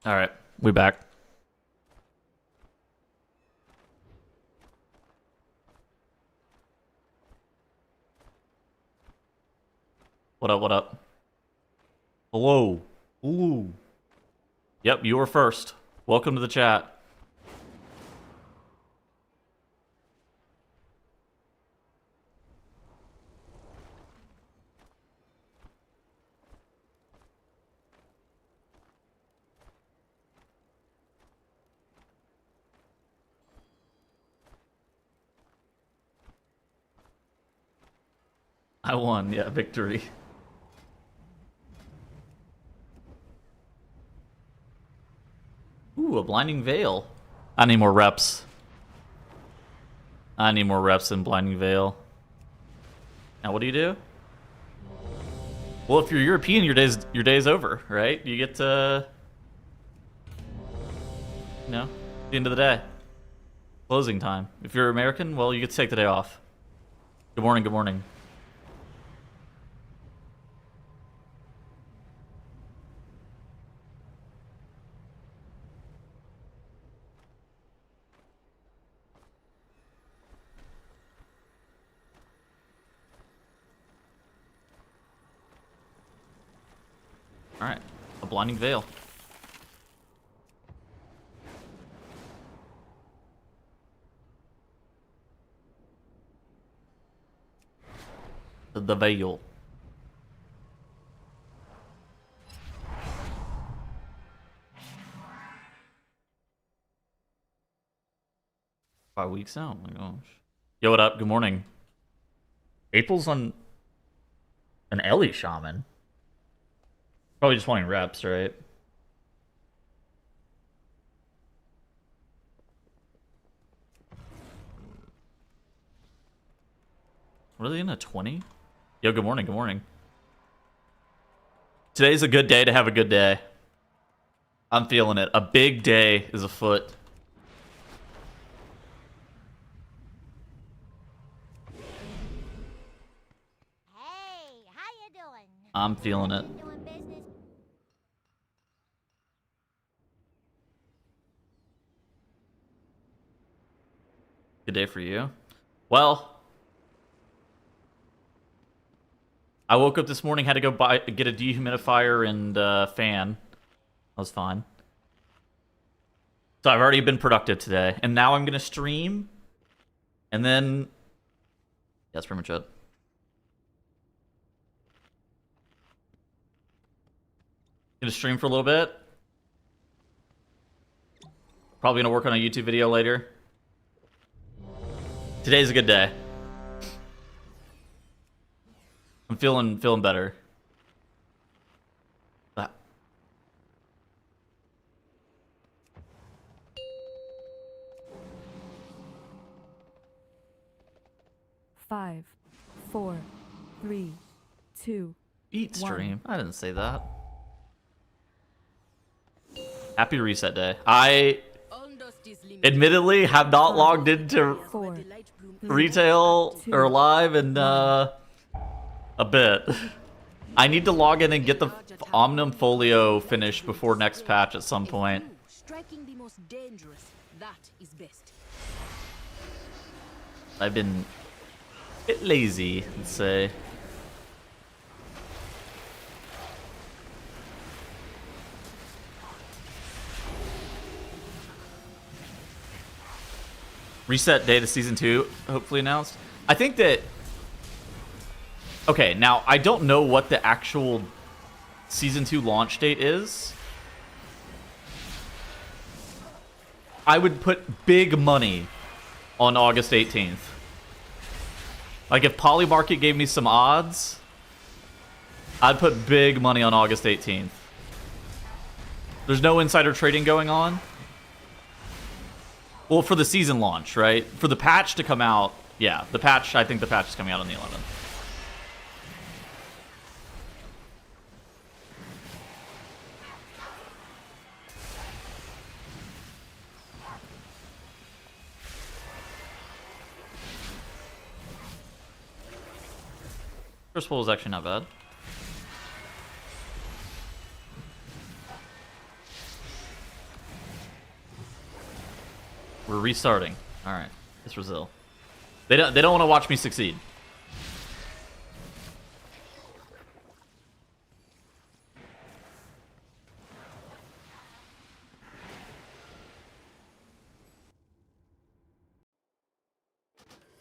All right, we back. What up? What up? Hello. Ooh. Yep, you were first. Welcome to the chat. I won. Yeah, victory. Ooh, a blinding veil. I need more reps. I need more reps in blinding veil. Now, what do you do? Well, if you're European, your day's over, right? You get to, the end of the day, closing time. If you're American, well, you get to take the day off. Good morning. Good morning. All right, a blinding veil. The veil. Five weeks out. Oh my gosh. Yo, what up? Good morning. April's on an Ellie shaman. Probably just wanting reps, right? Really in a 20? Yo, good morning. Good morning. Today's a good day to have a good day. I'm feeling it. A big day is afoot. Hey, how you doing? I'm feeling it. Doing business? Good day for you. Well, I woke up this morning, had to go get a dehumidifier and fan. That was fine. So I've already been productive today, and now I'm gonna stream, and then yeah, that's pretty much it. Gonna stream for a little bit. Probably gonna work on a YouTube video later. Today's a good day. I'm feeling better. Ah. Five, four, three, two. Eat stream. I didn't say that. Happy reset day. I admittedly have not logged into Four, retail or live in a bit. I need to log in and get the Omnium Folio finished before next patch at some point. Striking the most dangerous, that is best. I've been a bit lazy, let's say. Reset date of season 2 hopefully announced. I think that... Okay, now I don't know what the actual season 2 launch date is. I would put big money on August 18th. Like if Polymarket gave me some odds, I'd put big money on August 18th. There's no insider trading going on. Well, for the season launch, right? For the patch to come out, yeah, I think the patch is coming out on the 11th. First pull is actually not bad. We're restarting. All right, it's Brazil. They don't want to watch me succeed.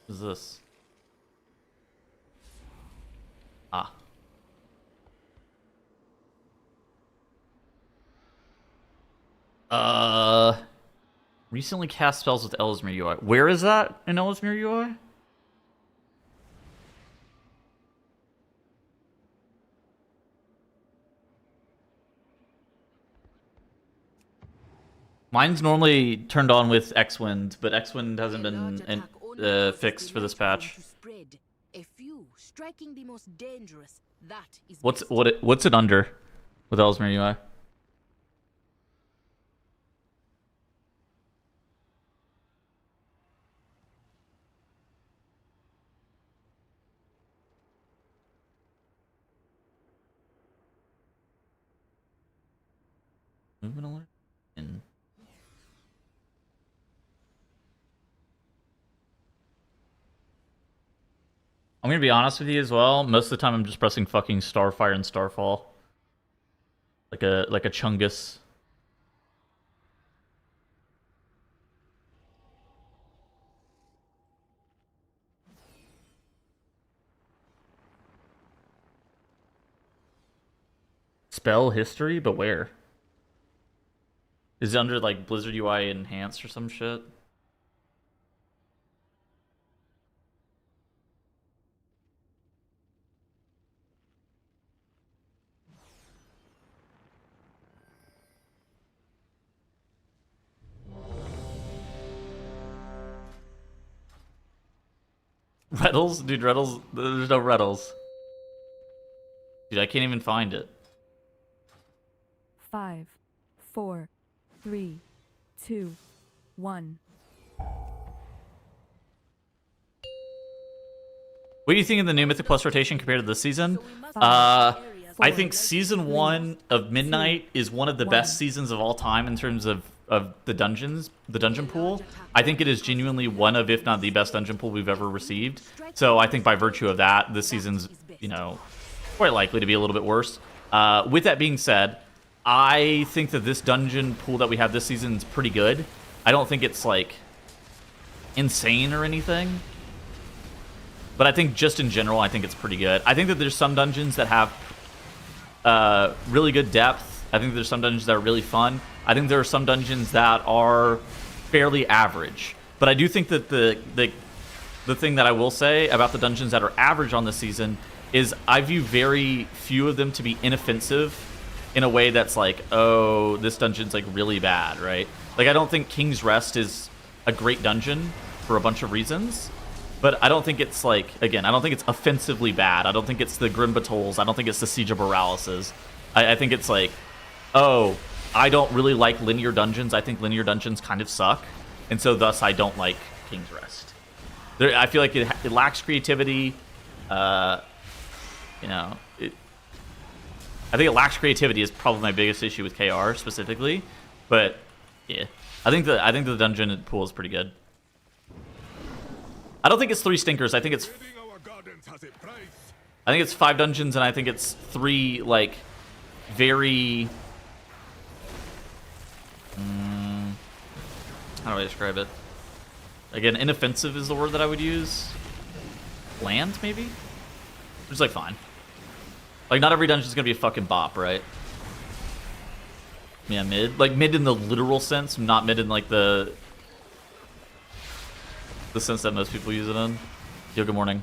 What is this? Ah. Recently cast spells with Ellesmere UI. Where is that in Ellesmere UI? Mine's normally turned on with X-Wind, but X-Wind hasn't been fixed for this patch. What's it under with Ellesmere UI? Movement alert? I'm gonna be honest with you as well. Most of the time, I'm just pressing fucking Starfire and Starfall, like a Chungus. Spell history, but where? Is it under like Blizzard UI enhanced or some shit? Reddles? Dude, Reddles, there's no Reddles. Dude, I can't even find it. 5, 4, 3, 2, 1. What do you think of the new Mythic Plus rotation compared to this season? I think season 1 of Midnight is one of the best seasons of all time in terms of the dungeons, the dungeon pool. I think it is genuinely one of, if not the best dungeon pool we've ever received. So I think by virtue of that, this season's, you know, quite likely to be a little bit worse. With that being said, I think that this dungeon pool that we have this season is pretty good. I don't think it's, like, insane or anything. But I think just in general, I think it's pretty good. I think that there's some dungeons that have really good depth. I think there's some dungeons that are really fun. I think there are some dungeons that are fairly average. But I do think that the thing that I will say about the dungeons that are average on this season is I view very few of them to be inoffensive in a way that's like, oh, this dungeon's like really bad, right? Like, I don't think King's Rest is a great dungeon for a bunch of reasons. But I don't think it's like, again, I don't think it's offensively bad. I don't think it's the Grim Battles. I don't think it's the Siege of Boraleses. I think it's like, oh, I don't really like linear dungeons. I think linear dungeons kind of suck. And so thus I don't like King's Rest. I feel like it lacks creativity. You know, I think it lacks creativity is probably my biggest issue with KR specifically. But yeah, I think the dungeon pool is pretty good. I don't think it's 3 stinkers. I think it's 5 dungeons, and I think it's 3 like very. How do I describe it? Again, inoffensive is the word that I would use. Bland, maybe? Just like fine. Like, not every dungeon is gonna be a fucking bop, right? Yeah, mid. Like mid in the literal sense, not mid in like the sense that most people use it in. Yo, good morning.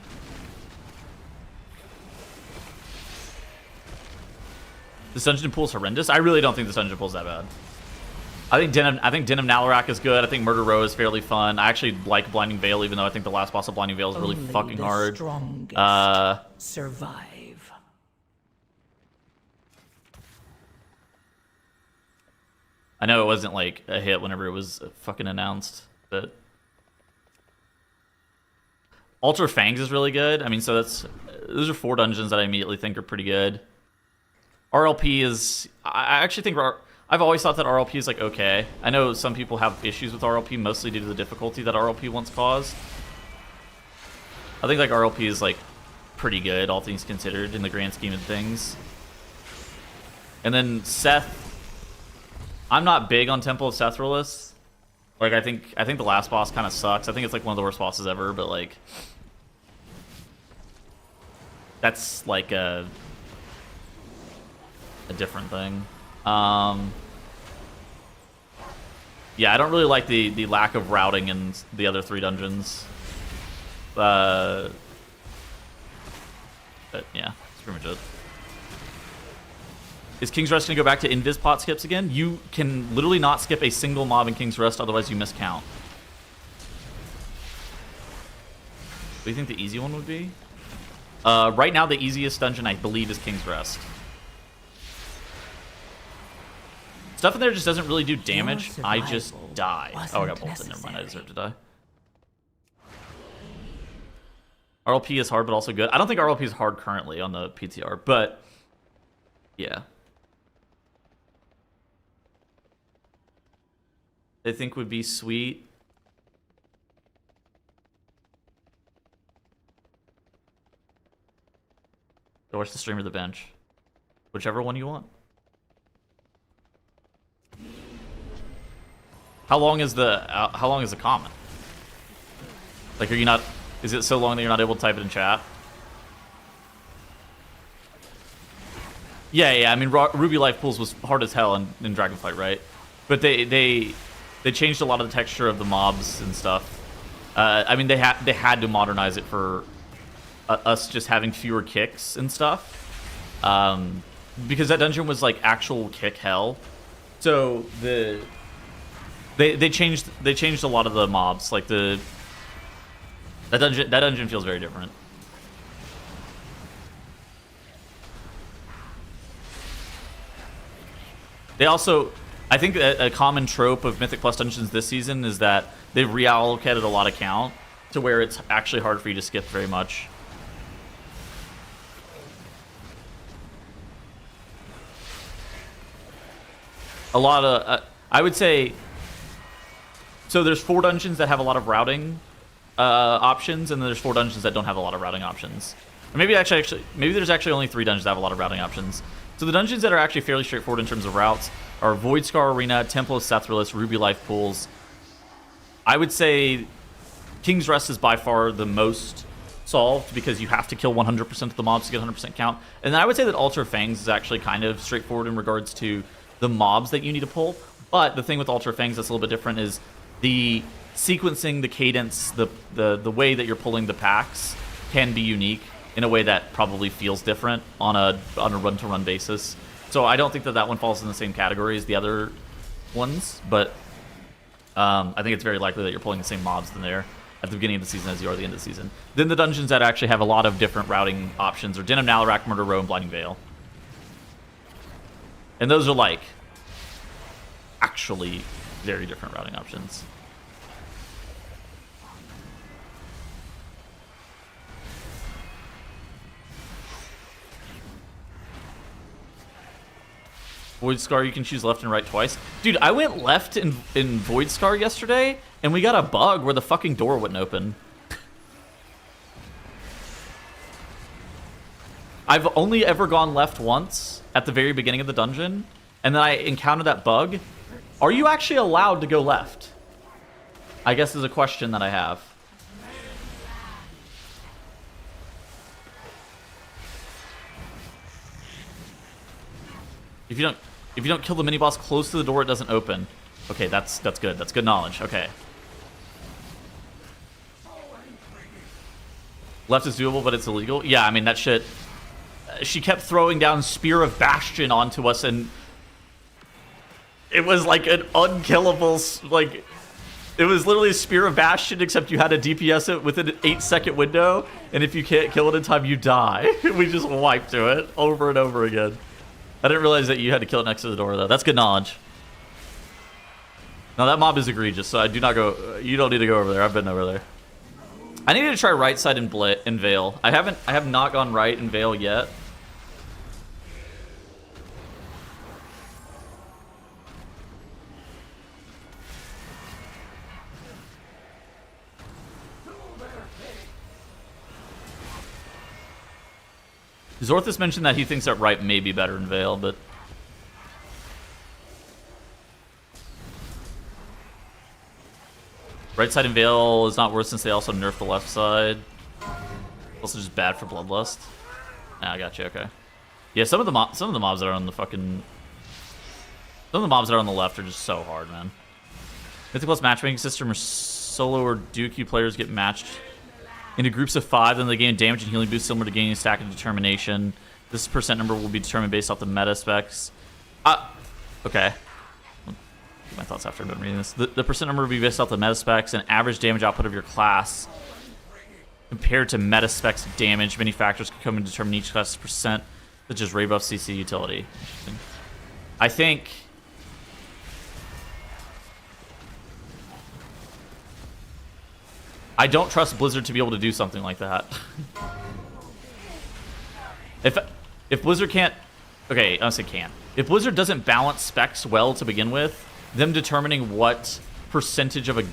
This dungeon pool is horrendous. I really don't think this dungeon pool is that bad. I think Den of Nalarak is good. I think Murder Row is fairly fun. I actually like Blinding Veil, even though I think the last boss of Blinding Veil is really fucking hard. Survive. I know it wasn't like a hit whenever it was fucking announced, but Altar Fangs is really good. I mean, so those are 4 dungeons that I immediately think are pretty good. RLP is, I actually think I've always thought that RLP is like okay. I know some people have issues with RLP mostly due to the difficulty that RLP once caused. I think like RLP is like pretty good, all things considered, in the grand scheme of things. And then Seth, I'm not big on Temple of Sethrilus. Like I think the last boss kind of sucks. I think it's like one of the worst bosses ever, but like that's like a different thing. Yeah, I don't really like the lack of routing in the other 3 dungeons. But yeah, that's pretty much it. Is King's Rest going to go back to invis pot skips again? You can literally not skip a single mob in King's Rest, otherwise you miscount. What do you think the easy one would be? Right now, the easiest dungeon, I believe, is King's Rest. Stuff in there just doesn't really do damage. I just die. Oh, I got bolted. Never mind. I deserve to die. RLP is hard, but also good. I don't think RLP is hard currently on the PTR, but yeah. I think would be sweet. Go watch the stream or the bench. Whichever one you want. How long is the comment? Like, are you not? Is it so long that you're not able to type it in chat? Yeah. I mean, Ruby Life Pools was hard as hell in Dragonflight, right? But they changed a lot of the texture of the mobs and stuff. I mean, they had to modernize it for us just having fewer kicks and stuff. Because that dungeon was like actual kick hell. So they changed a lot of the mobs. Like that dungeon feels very different. They also, I think a common trope of Mythic Plus dungeons this season is that they've reallocated a lot of count to where it's actually hard for you to skip very much. A lot of, I would say, so there's 4 dungeons that have a lot of routing options, and then there's 4 dungeons that don't have a lot of routing options. Or maybe maybe there's actually only 3 dungeons that have a lot of routing options. So the dungeons that are actually fairly straightforward in terms of routes are Voidscar Arena, Temple of Sethrilus, Ruby Life Pools. I would say King's Rest is by far the most solved because you have to kill 100% of the mobs to get 100% count. And then I would say that Altar of Fangs is actually kind of straightforward in regards to the mobs that you need to pull. But the thing with Altar of Fangs that's a little bit different is the sequencing, the cadence, the way that you're pulling the packs can be unique in a way that probably feels different on a run-to-run basis. So I don't think that one falls in the same category as the other ones, but I think it's very likely that you're pulling the same mobs in there at the beginning of the season as you are at the end of the season. Then the dungeons that actually have a lot of different routing options are Den of Nalarak, Murder Row, and Blinding Veil. And those are like actually very different routing options. Voidscar, you can choose left and right twice. Dude, I went left in Voidscar yesterday, and we got a bug where the fucking door wouldn't open. I've only ever gone left once at the very beginning of the dungeon, and then I encountered that bug. Are you actually allowed to go left? I guess is a question that I have. If you don't kill the mini boss close to the door, it doesn't open. Okay, that's good. That's good knowledge. Okay. Left is doable, but it's illegal. Yeah, I mean that shit. She kept throwing down Spear of Bastion onto us, and it was like an unkillable, like, it was literally a Spear of Bastion, except you had to DPS it within an 8-second window, and if you can't kill it in time, you die. We just wiped through it over and over again. I didn't realize that you had to kill it next to the door, though. That's good knowledge. Now, that mob is egregious, so I do not go... You don't need to go over there. I've been over there. I need to try right side in Veil. I have not gone right in Veil yet. Zorthus mentioned that he thinks that Ripe may be better in Veil, but... Right side in Veil is not worse since they also nerfed the left side. Also just bad for Bloodlust. Ah, I got you, okay. Yeah, some of the mobs that are on the fucking... Some of the mobs that are on the left are just so hard, man. Mythic Plus matchmaking system or solo or Dookie players get matched into groups of 5, then they gain damage and healing boost similar to gaining stack and determination. This percent number will be determined based off the meta specs. Okay. I'll get my thoughts after I'm done reading this. The percent number will be based off the meta specs and average damage output of your class. Compared to meta specs damage, many factors can come and determine each class's percent, such as Ray buff CC utility. Interesting. I think... I don't trust Blizzard to be able to do something like that. If Blizzard can't... Okay, I don't say can't. If Blizzard doesn't balance specs well to begin with, them determining what percentage of a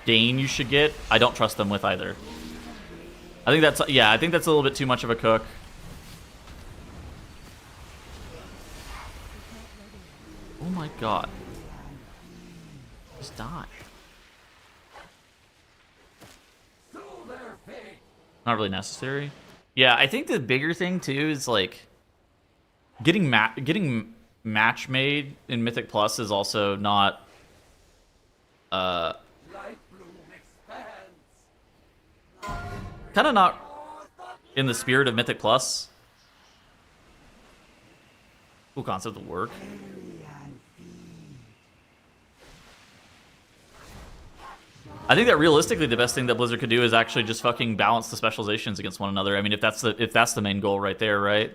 gain you should get, I don't trust them with either. I think that's... Yeah, I think that's a little bit too much of a cook. Oh my god. Just die. Not really necessary. Yeah, I think the bigger thing too is like getting match made in Mythic Plus is also not kind of not in the spirit of Mythic Plus. Cool concept of work. I think that realistically the best thing that Blizzard could do is actually just fucking balance the specializations against one another. I mean, if that's the main goal right there, right?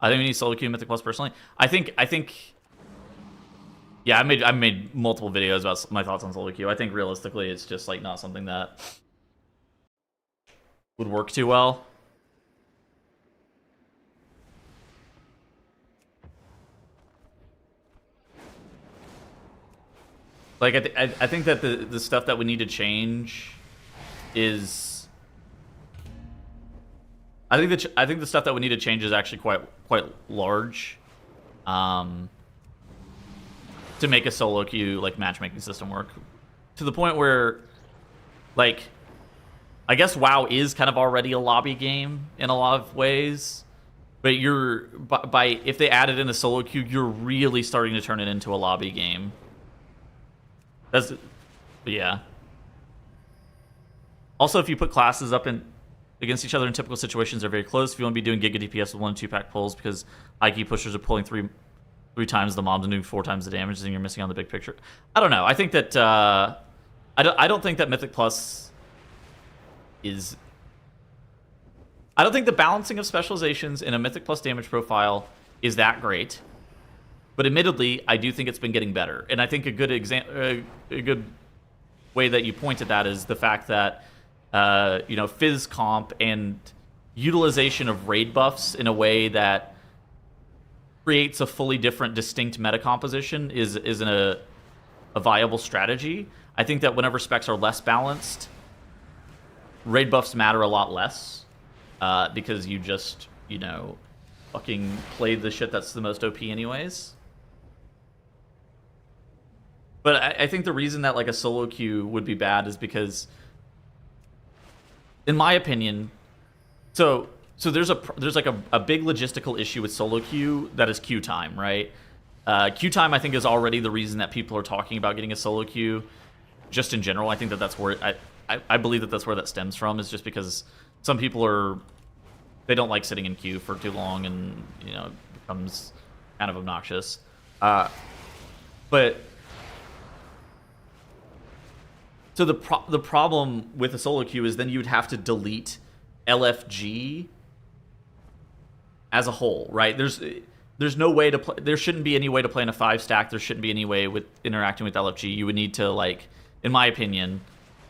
I think we need solo queue Mythic Plus personally. I think yeah, I made multiple videos about my thoughts on solo queue. I think realistically it's just like not something that would work too well. Like I think that the stuff that we need to change is I think the stuff that we need to change is actually quite large, to make a solo queue like matchmaking system work, to the point where like I guess WoW is kind of already a lobby game in a lot of ways, but if they added in a solo queue, you're really starting to turn it into a lobby game. Yeah. Also, if you put classes up against each other in typical situations, they're very close. If you want to be doing Giga DPS with 1 and 2 pack pulls because IQ pushers are pulling three times the mobs and doing 4 times the damage, then you're missing on the big picture. I don't know. I think that I don't think that Mythic Plus is. I don't think the balancing of specializations in a Mythic Plus damage profile is that great. But admittedly, I do think it's been getting better. And I think a good way that you point at that is the fact that, Fizz comp and utilization of raid buffs in a way that creates a fully different, distinct meta composition is a viable strategy. I think that whenever specs are less balanced, raid buffs matter a lot less, because you just, fucking played the shit that's the most OP anyways. But I think the reason that like a solo queue would be bad is because, in my opinion, so there's like a big logistical issue with solo queue that is queue time, right? Queue time I think is already the reason that people are talking about getting a solo queue, just in general. I think that's where I believe that that's where that stems from, is just because some people they don't like sitting in queue for too long, and it becomes kind of obnoxious. But so the problem with a solo queue is then you would have to delete LFG as a whole, right? There's no way to play. There shouldn't be any way to play in a 5 stack. There shouldn't be any way with interacting with LFG. You would need to, like, in my opinion,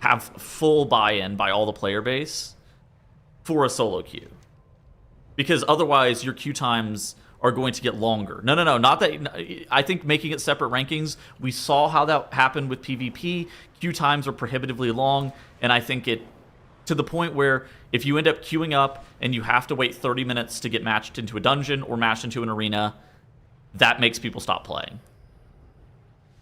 have full buy-in by all the player base for a solo queue, because otherwise your queue times are going to get longer. No, not that. I think making it separate rankings, we saw how that happened with PvP. Queue times are prohibitively long, and I think it, to the point where if you end up queuing up and you have to wait 30 minutes to get matched into a dungeon or matched into an arena, that makes people stop playing.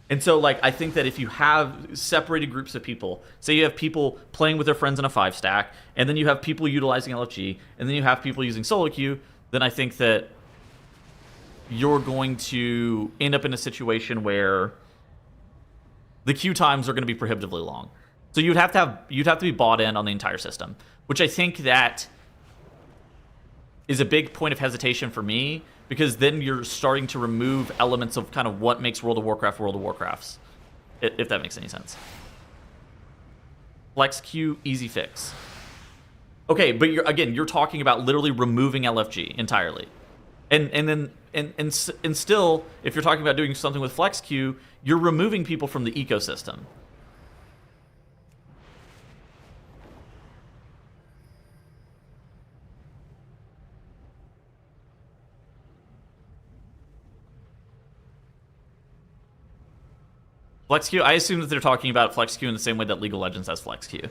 And so, like, I think that if you have separated groups of people, say you have people playing with their friends in a 5-stack, and then you have people utilizing LFG, and then you have people using solo queue, then I think that you're going to end up in a situation where the queue times are going to be prohibitively long. So you'd have to be bought in on the entire system, which I think that is a big point of hesitation for me, because then you're starting to remove elements of kind of what makes World of Warcrafts, if that makes any sense. Flex queue, easy fix. Okay, but you're talking about literally removing LFG entirely, and still, if you're talking about doing something with flex queue, you're removing people from the ecosystem. Flex queue, I assume that they're talking about flex queue in the same way that League of Legends has flex queue.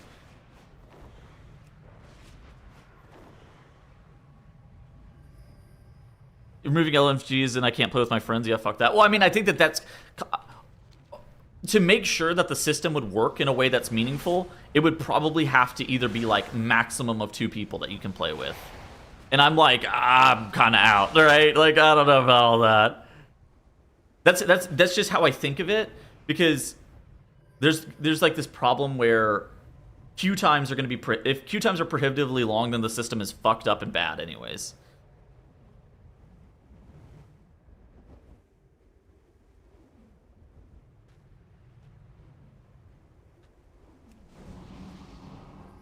Removing LFGs and I can't play with my friends. Yeah, fuck that. Well, I mean, I think that that's... To make sure that the system would work in a way that's meaningful, it would probably have to either be like maximum of 2 people that you can play with. And I'm like, I'm kind of out, right? Like, I don't know about all that. That's just how I think of it. Because there's like this problem where queue times are going to be... if queue times are prohibitively long, then the system is fucked up and bad anyways.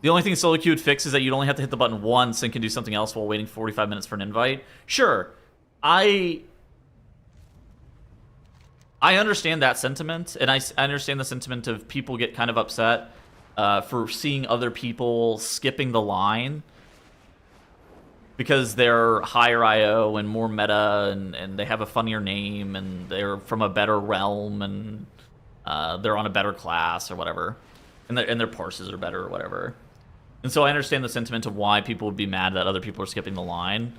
The only thing solo queue would fix is that you'd only have to hit the button once and can do something else while waiting 45 minutes for an invite. Sure, I understand that sentiment, and I understand the sentiment of people get kind of upset for seeing other people skipping the line because they're higher IO and more meta, and they have a funnier name, and they're from a better realm, and they're on a better class or whatever, and their parses are better or whatever. And so I understand the sentiment of why people would be mad that other people are skipping the line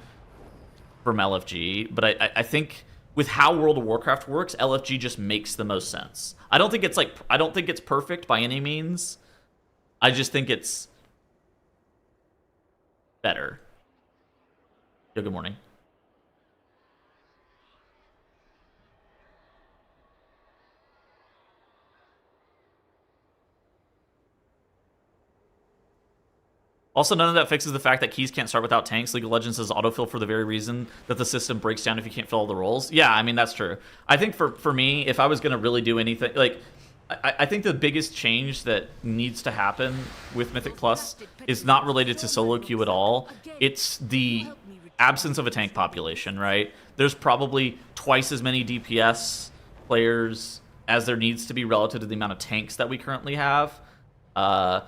from LFG, but I think... with how World of Warcraft works, LFG just makes the most sense. I don't think it's perfect by any means. I just think it's better. Yo, good morning. Also, none of that fixes the fact that keys can't start without tanks. League of Legends says autofill for the very reason that the system breaks down if you can't fill all the roles. Yeah, I mean, that's true. I think for me, if I was going to really do anything... like, I think the biggest change that needs to happen with Mythic Plus is not related to solo queue at all. It's the absence of a tank population, right? There's probably twice as many DPS players as there needs to be relative to the amount of tanks that we currently have.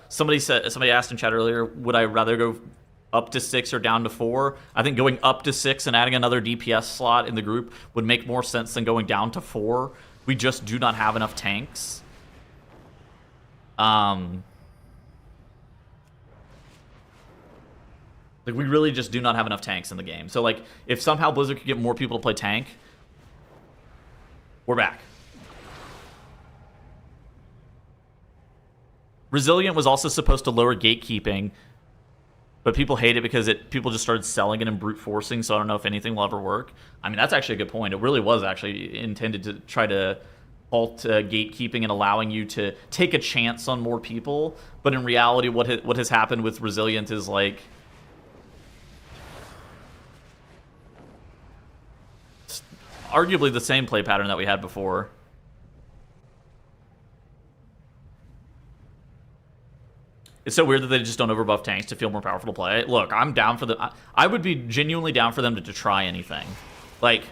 Somebody asked in chat earlier, would I rather go up to 6 or down to 4? I think going up to 6 and adding another DPS slot in the group would make more sense than going down to 4. We just do not have enough tanks. Like, we really just do not have enough tanks in the game. So, like, if somehow Blizzard could get more people to play tank, we're back. Resilient was also supposed to lower gatekeeping, but people hate it because people just started selling it and brute forcing, so I don't know if anything will ever work. I mean, that's actually a good point. It really was actually intended to try to halt gatekeeping and allowing you to take a chance on more people, but in reality, what has happened with Resilient is, like, arguably the same play pattern that we had before. It's so weird that they just don't overbuff tanks to feel more powerful to play. Look, I'm down for the... I would be genuinely down for them to try anything. Like,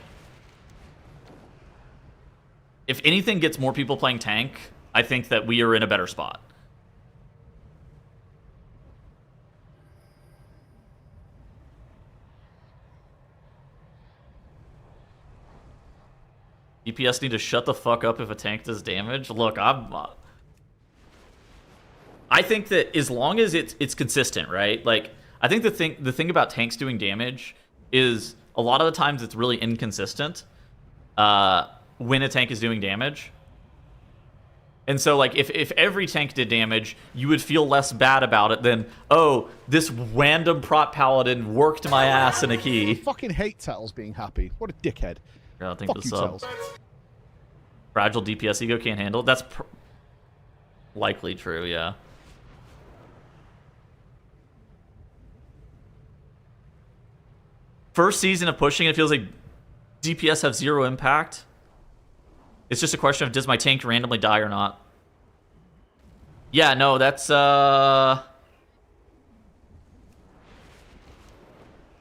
if anything gets more people playing tank, I think that we are in a better spot. DPS need to shut the fuck up if a tank does damage. Look, I think that as long as it's consistent, right? Like, I think the thing about tanks doing damage is a lot of the times it's really inconsistent when a tank is doing damage. And so, like, if every tank did damage, you would feel less bad about it than, oh, this random prot paladin worked my ass in a key. I fucking hate Tettles being happy. What a dickhead. Yeah, I think Fuck the you, sub. Tettles. Fragile DPS ego can't handle it. That's likely true, yeah. First season of pushing, it feels like DPS have zero impact. It's just a question of, does my tank randomly die or not? Yeah, no, that's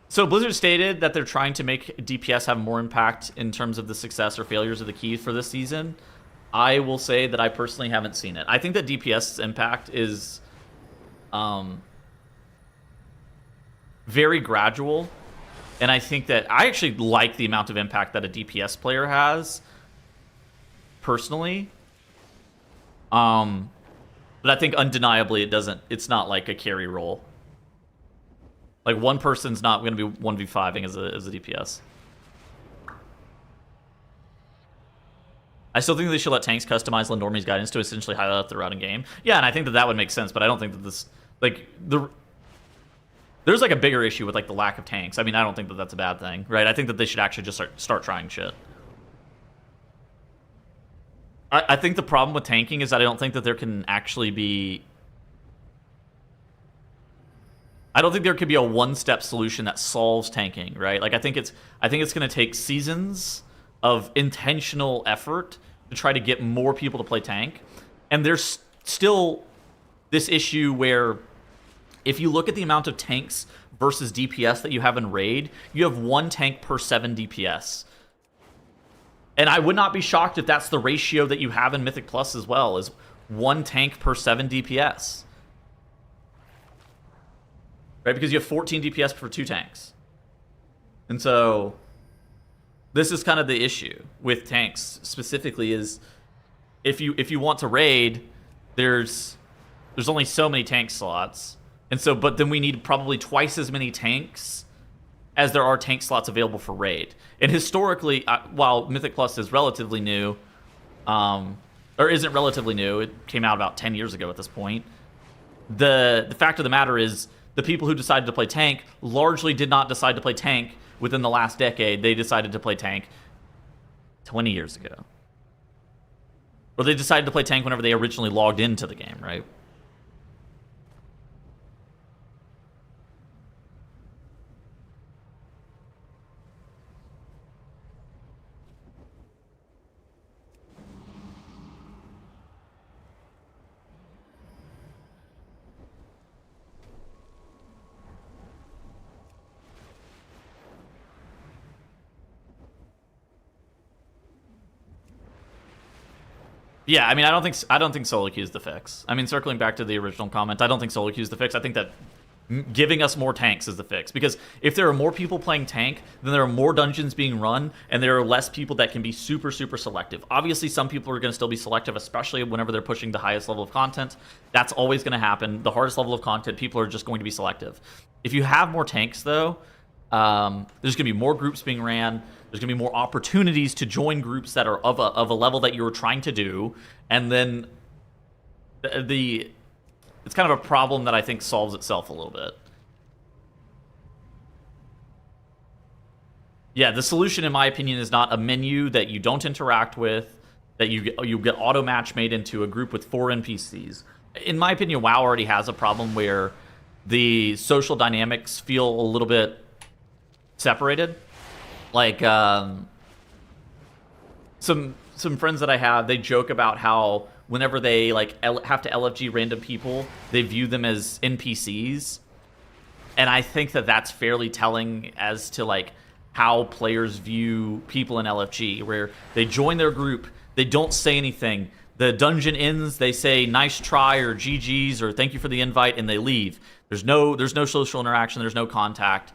So Blizzard stated that they're trying to make DPS have more impact in terms of the success or failures of the keys for this season. I will say that I personally haven't seen it. I think that DPS's impact is very gradual. And I think that I actually like the amount of impact that a DPS player has, personally. But I think undeniably it's not like a carry role. Like, one person's not going to be 1v5ing as a DPS. I still think they should let tanks customize Lindormi's guidance to essentially highlight the routing game. Yeah, and I think that would make sense, but I don't think that this, like, there's like a bigger issue with like the lack of tanks. I mean, I don't think that that's a bad thing, right? I think that they should actually just start trying shit. I think the problem with tanking is that I don't think that there can actually be... I don't think there could be a one-step solution that solves tanking, right? Like, I think it's going to take seasons of intentional effort to try to get more people to play tank. And there's still this issue where if you look at the amount of tanks versus DPS that you have in Raid, you have 1 tank per 7 DPS. And I would not be shocked if that's the ratio that you have in Mythic Plus as well, is 1 tank per 7 DPS. Right? Because you have 14 DPS for 2 tanks. And so this is kind of the issue with tanks specifically, is if you want to raid, there's only so many tank slots. And so, but then we need probably twice as many tanks as there are tank slots available for raid. And historically, while Mythic Plus is relatively new, or isn't relatively new, it came out about 10 years ago at this point, the fact of the matter is the people who decided to play tank largely did not decide to play tank within the last decade. They decided to play tank 20 years ago. Or they decided to play tank whenever they originally logged into the game, right? Yeah, I mean, I don't think solo queue is the fix. I mean, circling back to the original comment, I don't think solo queue is the fix. I think that giving us more tanks is the fix. Because if there are more people playing tank, then there are more dungeons being run, and there are less people that can be super, super selective. Obviously, some people are going to still be selective, especially whenever they're pushing the highest level of content. That's always going to happen. The hardest level of content, people are just going to be selective. If you have more tanks, though, there's going to be more groups being ran. There's going to be more opportunities to join groups that are of a level that you're trying to do. And then it's kind of a problem that I think solves itself a little bit. Yeah, the solution, in my opinion, is not a menu that you don't interact with, that you get auto match made into a group with 4 NPCs. In my opinion, WoW already has a problem where the social dynamics feel a little bit separated. Like, some friends that I have, they joke about how whenever they have to LFG random people, they view them as NPCs. And I think that that's fairly telling as to like how players view people in LFG, where they join their group, they don't say anything. The dungeon ends, they say nice try or GG's or thank you for the invite, and they leave. There's no social interaction, there's no contact.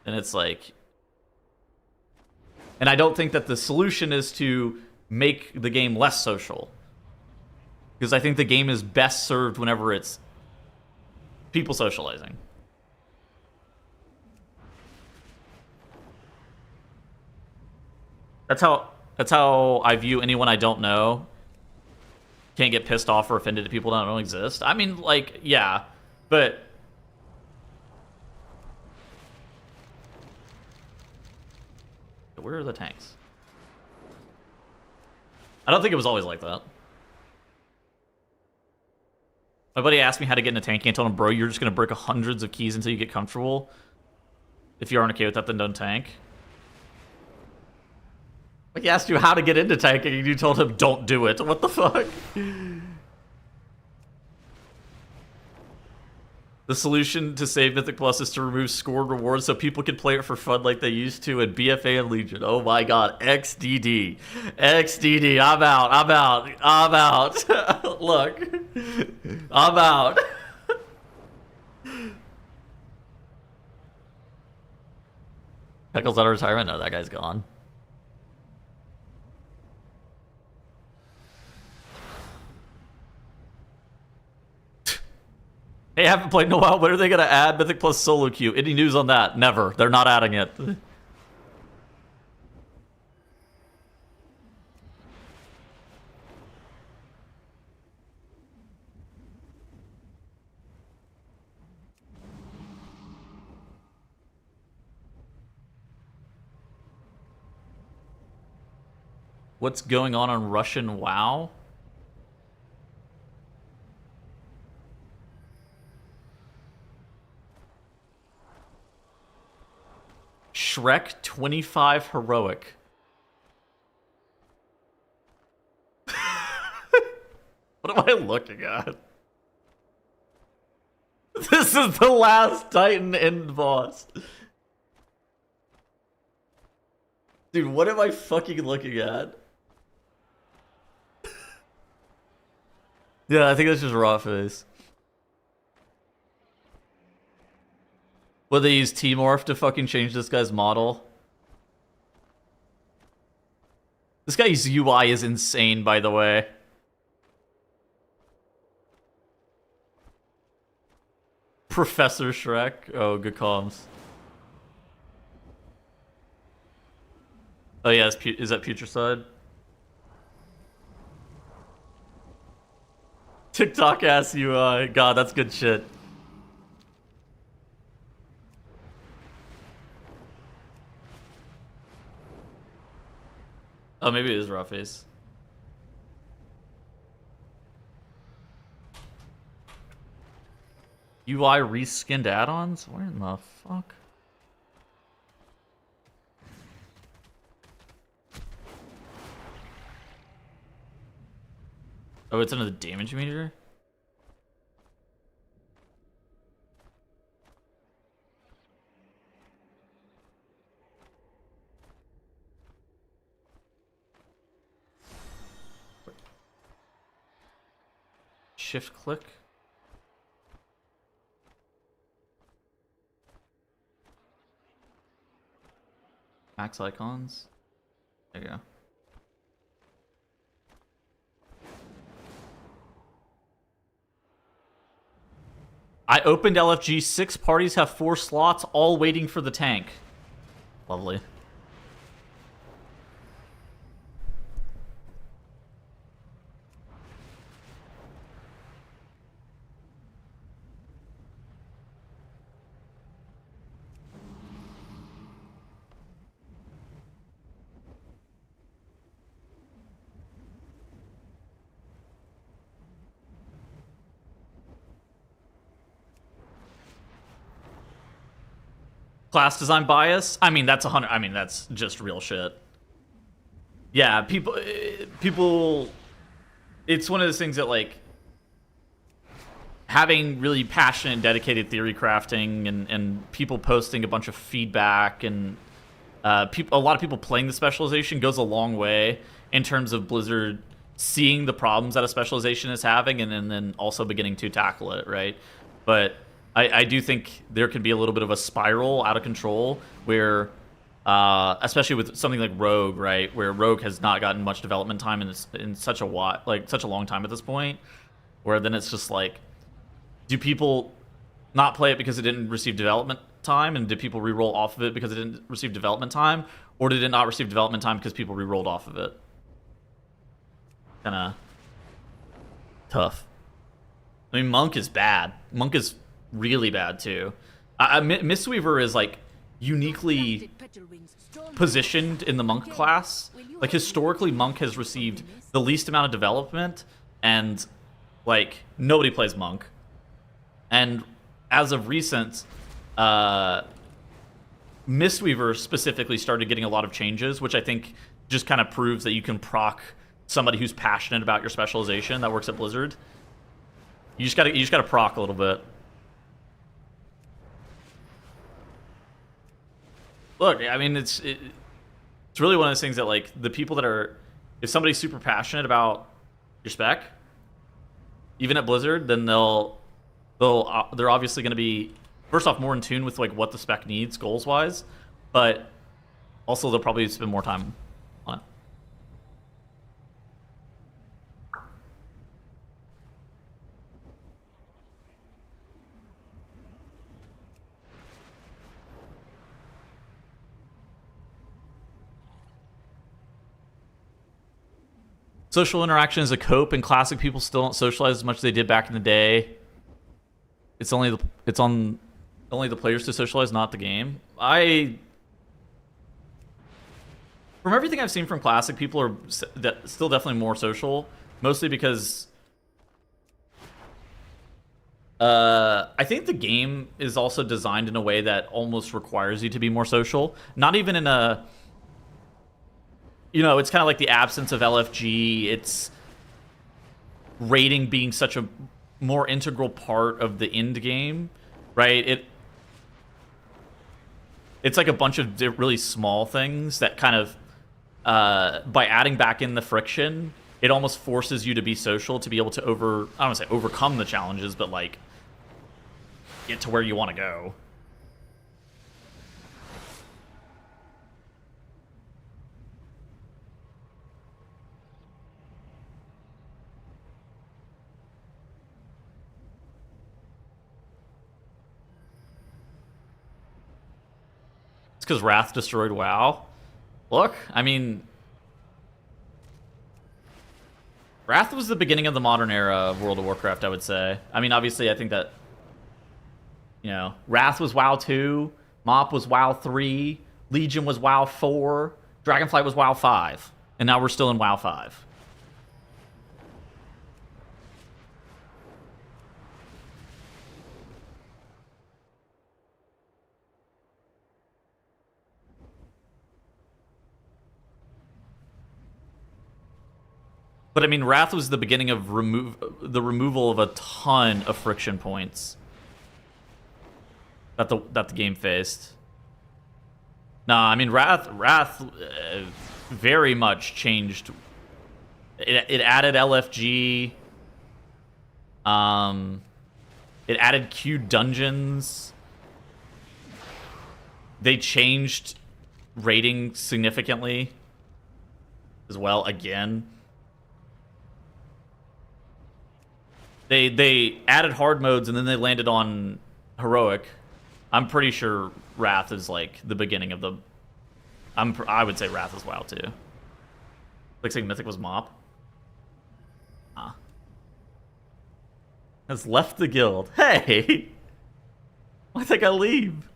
And it's like, and I don't think that the solution is to make the game less social. Because I think the game is best served whenever it's people socializing. That's how I view anyone I don't know. Can't get pissed off or offended at people that don't exist. I mean, like, yeah, but where are the tanks? I don't think it was always like that. My buddy asked me how to get into tanking. I told him, bro, you're just gonna break hundreds of keys until you get comfortable. If you aren't okay with that, then don't tank. Like, he asked you how to get into tanking, and you told him, don't do it. What the fuck? The solution to save Mythic Plus is to remove scored rewards so people can play it for fun like they used to in BFA and Legion. Oh my god, XDD. XDD, I'm out, I'm out, I'm out. Look, I'm out. Heckle's out of retirement? No, that guy's gone. Hey, I haven't played in a while. When are they going to add Mythic Plus solo queue? Any news on that? Never. They're not adding it. What's going on Russian WoW? Shrek 25 heroic. What am I looking at? This is the last Titan end boss. Dude, what am I fucking looking at? Yeah, I think that's just raw face. Will they use T-Morph to fucking change this guy's model? This guy's UI is insane, by the way. Professor Shrek. Oh, good comms. Oh yeah, is that Putricide? TikTok ass UI. God, that's good shit. Oh, maybe it is raw face. UI reskinned add-ons? Where in the fuck? Oh, it's under the damage meter? Shift click. Max icons. There you go. I opened LFG, 6 parties have 4 slots, all waiting for the tank. Lovely. Class design bias? I mean, that's 100. I mean, that's just real shit. Yeah, people. It's one of those things that, like, having really passionate, dedicated theory crafting and people posting a bunch of feedback and a lot of people playing the specialization goes a long way in terms of Blizzard seeing the problems that a specialization is having and then also beginning to tackle it, right? But I do think there can be a little bit of a spiral out of control where especially with something like Rogue, right, where Rogue has not gotten much development time in such a long time at this point, where then it's just like, do people not play it because it didn't receive development time, and did people re-roll off of it because it didn't receive development time, or did it not receive development time because people re-rolled off of it? Kind of tough. I mean, Monk is bad. Monk is really bad too. Mistweaver is like uniquely positioned in the Monk class. Like historically, Monk has received the least amount of development, and like nobody plays Monk. And as of recent, Mistweaver specifically started getting a lot of changes, which I think just kind of proves that you can proc somebody who's passionate about your specialization that works at Blizzard. You just gotta proc a little bit. Look, I mean, it's really one of those things that, like, the people that are, if somebody's super passionate about your spec, even at Blizzard, then they're obviously going to be, first off, more in tune with like what the spec needs goals wise, but also they'll probably spend more time on it. Social interaction is a cope, and classic people still don't socialize as much as they did back in the day. It's only the players to socialize, not the game. From everything I've seen from classic, people are still definitely more social, mostly because I think the game is also designed in a way that almost requires you to be more social. Not even in a, it's kind of like the absence of LFG. It's raiding being such a more integral part of the end game, right? It's like a bunch of really small things that kind of, by adding back in the friction, it almost forces you to be social to be able to I don't want to say overcome the challenges, but like get to where you want to go. It's because Wrath destroyed WoW. Look, I mean, Wrath was the beginning of the modern era of World of Warcraft, I would say. I mean, obviously, I think that, Wrath was WoW 2, Mop was WoW 3, Legion was WoW 4, Dragonflight was WoW 5, and now we're still in WoW 5. But I mean, Wrath was the beginning of the removal of a ton of friction points that the game faced. Nah, I mean, Wrath very much changed. It added LFG. It added queued dungeons. They changed rating significantly as well. Again. They added hard modes, and then they landed on heroic. I'm pretty sure Wrath is like the beginning of the. I would say Wrath is WoW too. Looks like Mythic was Mop. Has left the guild. Hey, why think I leave?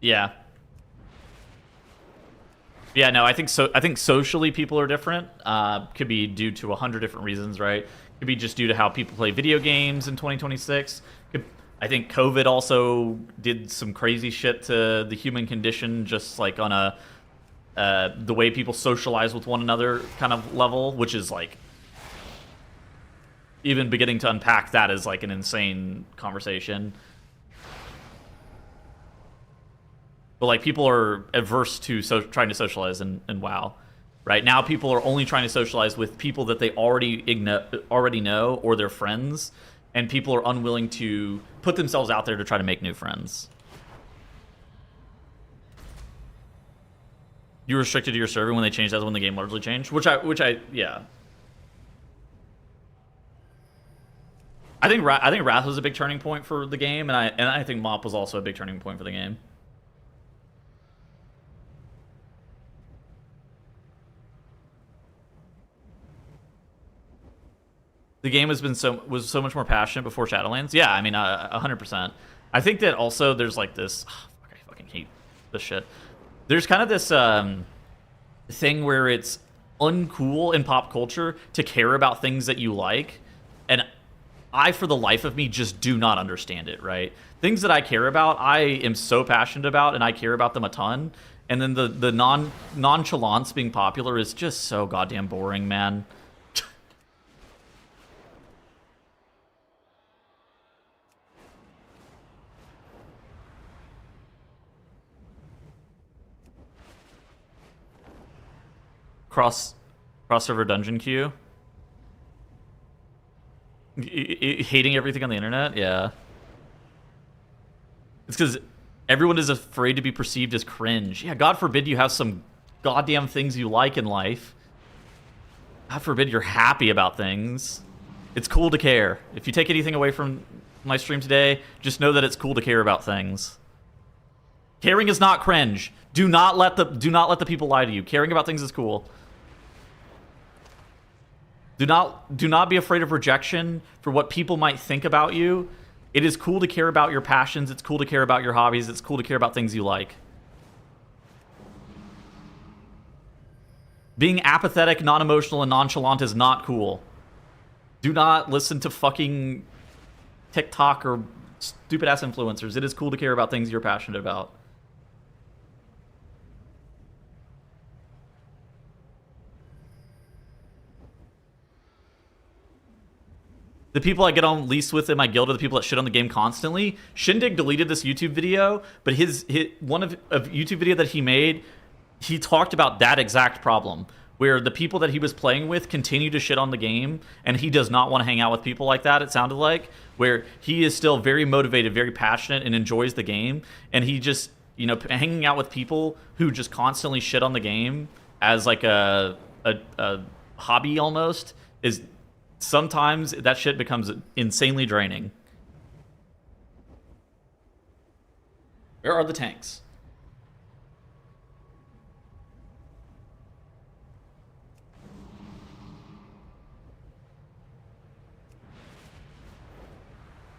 Yeah. Yeah, no, I think so. I think socially people are different. Could be due to 100 different reasons, right? Could be just due to how people play video games in 2026. I think COVID also did some crazy shit to the human condition, just like on the way people socialize with one another kind of level, which is like even beginning to unpack that is like an insane conversation. But like people are averse to trying to socialize in WoW. Right now, people are only trying to socialize with people that they already know or their friends, and people are unwilling to put themselves out there to try to make new friends. You restricted to your server when they changed that when the game largely changed, yeah. I think Wrath was a big turning point for the game, and I think Mop was also a big turning point for the game. The game was so much more passionate before Shadowlands. Yeah, I mean, 100%. I think that also there's like this. Oh, fuck, I fucking hate this shit. There's kind of this thing where it's uncool in pop culture to care about things that you like, and I, for the life of me, just do not understand it. Right? Things that I care about, I am so passionate about, and I care about them a ton. And then the nonchalance being popular is just so goddamn boring, man. Cross server dungeon queue. Hating everything on the internet, yeah. It's because everyone is afraid to be perceived as cringe. Yeah, God forbid you have some goddamn things you like in life. God forbid you're happy about things. It's cool to care. If you take anything away from my stream today, just know that it's cool to care about things. Caring is not cringe. Do not let the people lie to you. Caring about things is cool. Do not be afraid of rejection for what people might think about you. It is cool to care about your passions. It's cool to care about your hobbies. It's cool to care about things you like. Being apathetic, non-emotional, and nonchalant is not cool. Do not listen to fucking TikTok or stupid-ass influencers. It is cool to care about things you're passionate about. The people I get on least with in my guild are the people that shit on the game constantly. Shindig deleted this YouTube video, but his one of a YouTube video that he made, he talked about that exact problem, where the people that he was playing with continue to shit on the game, and he does not want to hang out with people like that, it sounded like, where he is still very motivated, very passionate, and enjoys the game, and he just, you know, hanging out with people who just constantly shit on the game as like a hobby almost is... Sometimes that shit becomes insanely draining. Where are the tanks?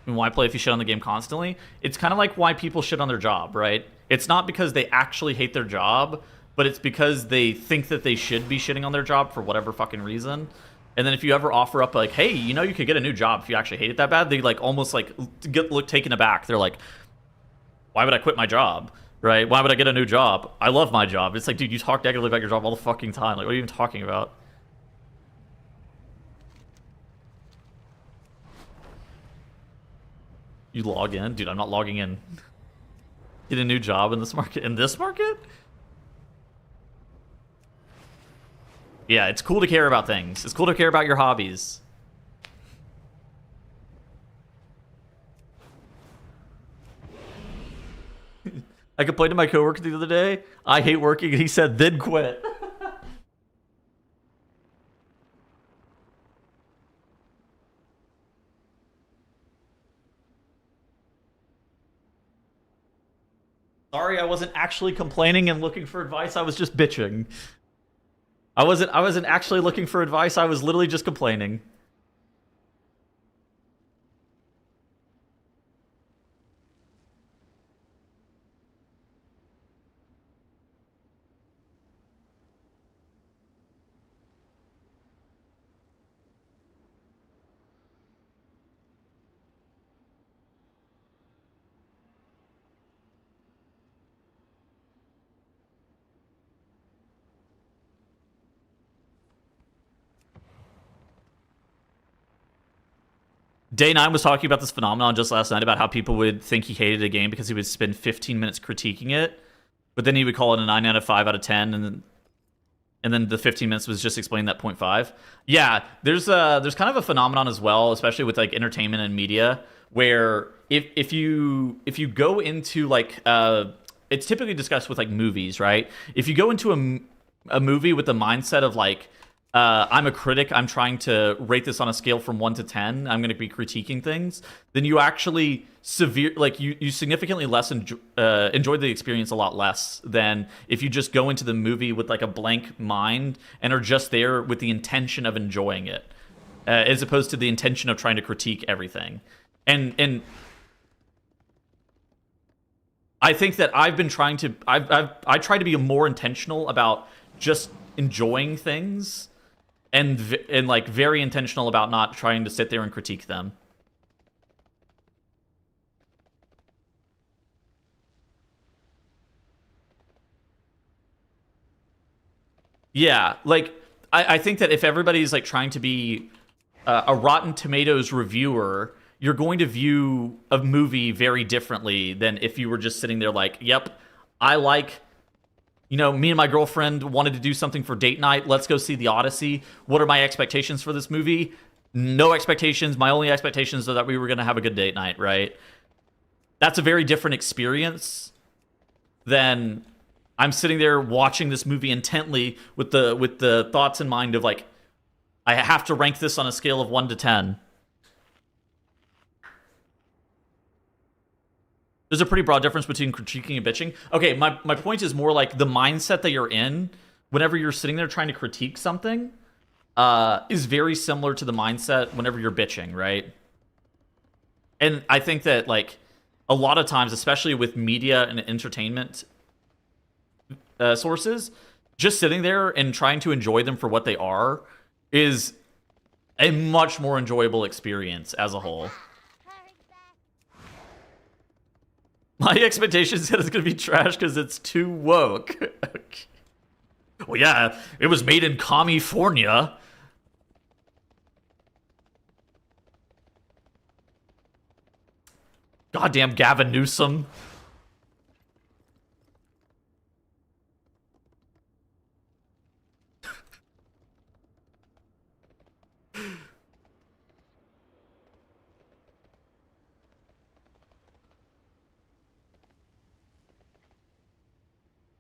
And why play if you shit on the game constantly? It's kind of like why people shit on their job, right? It's not because they actually hate their job, but it's because they think that they should be shitting on their job for whatever fucking reason. And then if you ever offer up like, hey, you know, you could get a new job if you actually hate it that bad, they like almost like look taken aback. They're like, why would I quit my job? Right? Why would I get a new job? I love my job. It's like, dude, you talk negatively about your job all the fucking time. Like, what are you even talking about? You log in? Dude, I'm not logging in. Get a new job in this market? In this market? Yeah, it's cool to care about things. It's cool to care about your hobbies. I complained to my coworker the other day. I hate working, and he said, then quit. Sorry, I wasn't actually complaining and looking for advice. I was just bitching. I wasn't actually looking for advice. I was literally just complaining. Day 9 was talking about this phenomenon just last night about how people would think he hated a game because he would spend 15 minutes critiquing it, but then he would call it a 9 out of 5 out of 10, and then the 15 minutes was just explaining that 0.5. Yeah, there's kind of a phenomenon as well, especially with like entertainment and media, where if you go into like it's typically discussed with like movies, right? If you go into a movie with the mindset of like I'm a critic, I'm trying to rate this on a scale from 1 to 10, I'm going to be critiquing things, then you actually you significantly less enjoy the experience a lot less than if you just go into the movie with like a blank mind and are just there with the intention of enjoying it, as opposed to the intention of trying to critique everything. And I think that I've been trying to I try to be more intentional about just enjoying things, and like very intentional about not trying to sit there and critique them. Yeah, like I think that if everybody's like trying to be a Rotten Tomatoes reviewer, you're going to view a movie very differently than if you were just sitting there like, yep, I like, you know, me and my girlfriend wanted to do something for date night. Let's go see The Odyssey. What are my expectations for this movie? No expectations. My only expectations are that we were going to have a good date night, right? That's a very different experience than I'm sitting there watching this movie intently with the thoughts in mind of like, I have to rank this on a scale of 1 to 10. There's a pretty broad difference between critiquing and bitching. Okay, my point is more like the mindset that you're in whenever you're sitting there trying to critique something is very similar to the mindset whenever you're bitching, right? And I think that like a lot of times, especially with media and entertainment sources, just sitting there and trying to enjoy them for what they are is a much more enjoyable experience as a whole. My expectations that it's going to be trash because it's too woke. Well, yeah, it was made in California. Goddamn Gavin Newsom.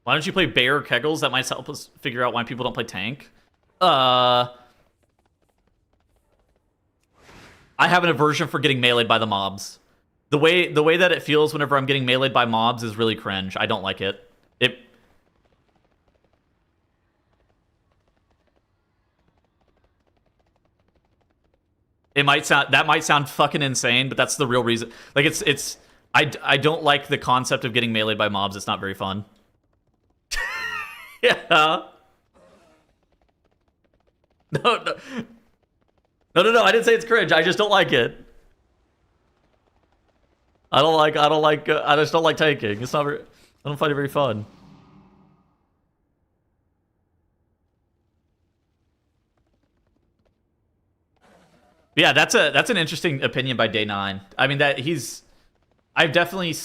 Why don't you play Bear or Kegels? That might help us figure out why people don't play Tank. I have an aversion for getting meleeed by the mobs. The way that it feels whenever I'm getting meleeed by mobs is really cringe. I don't like it. It might sound fucking insane, but that's the real reason. Like I don't like the concept of getting meleeed by mobs. It's not very fun. Yeah. No. I didn't say it's cringe. I just don't like it. I just don't like tanking. It's not very. I don't find it very fun. Yeah, that's an interesting opinion by Day 9. I mean I've definitely.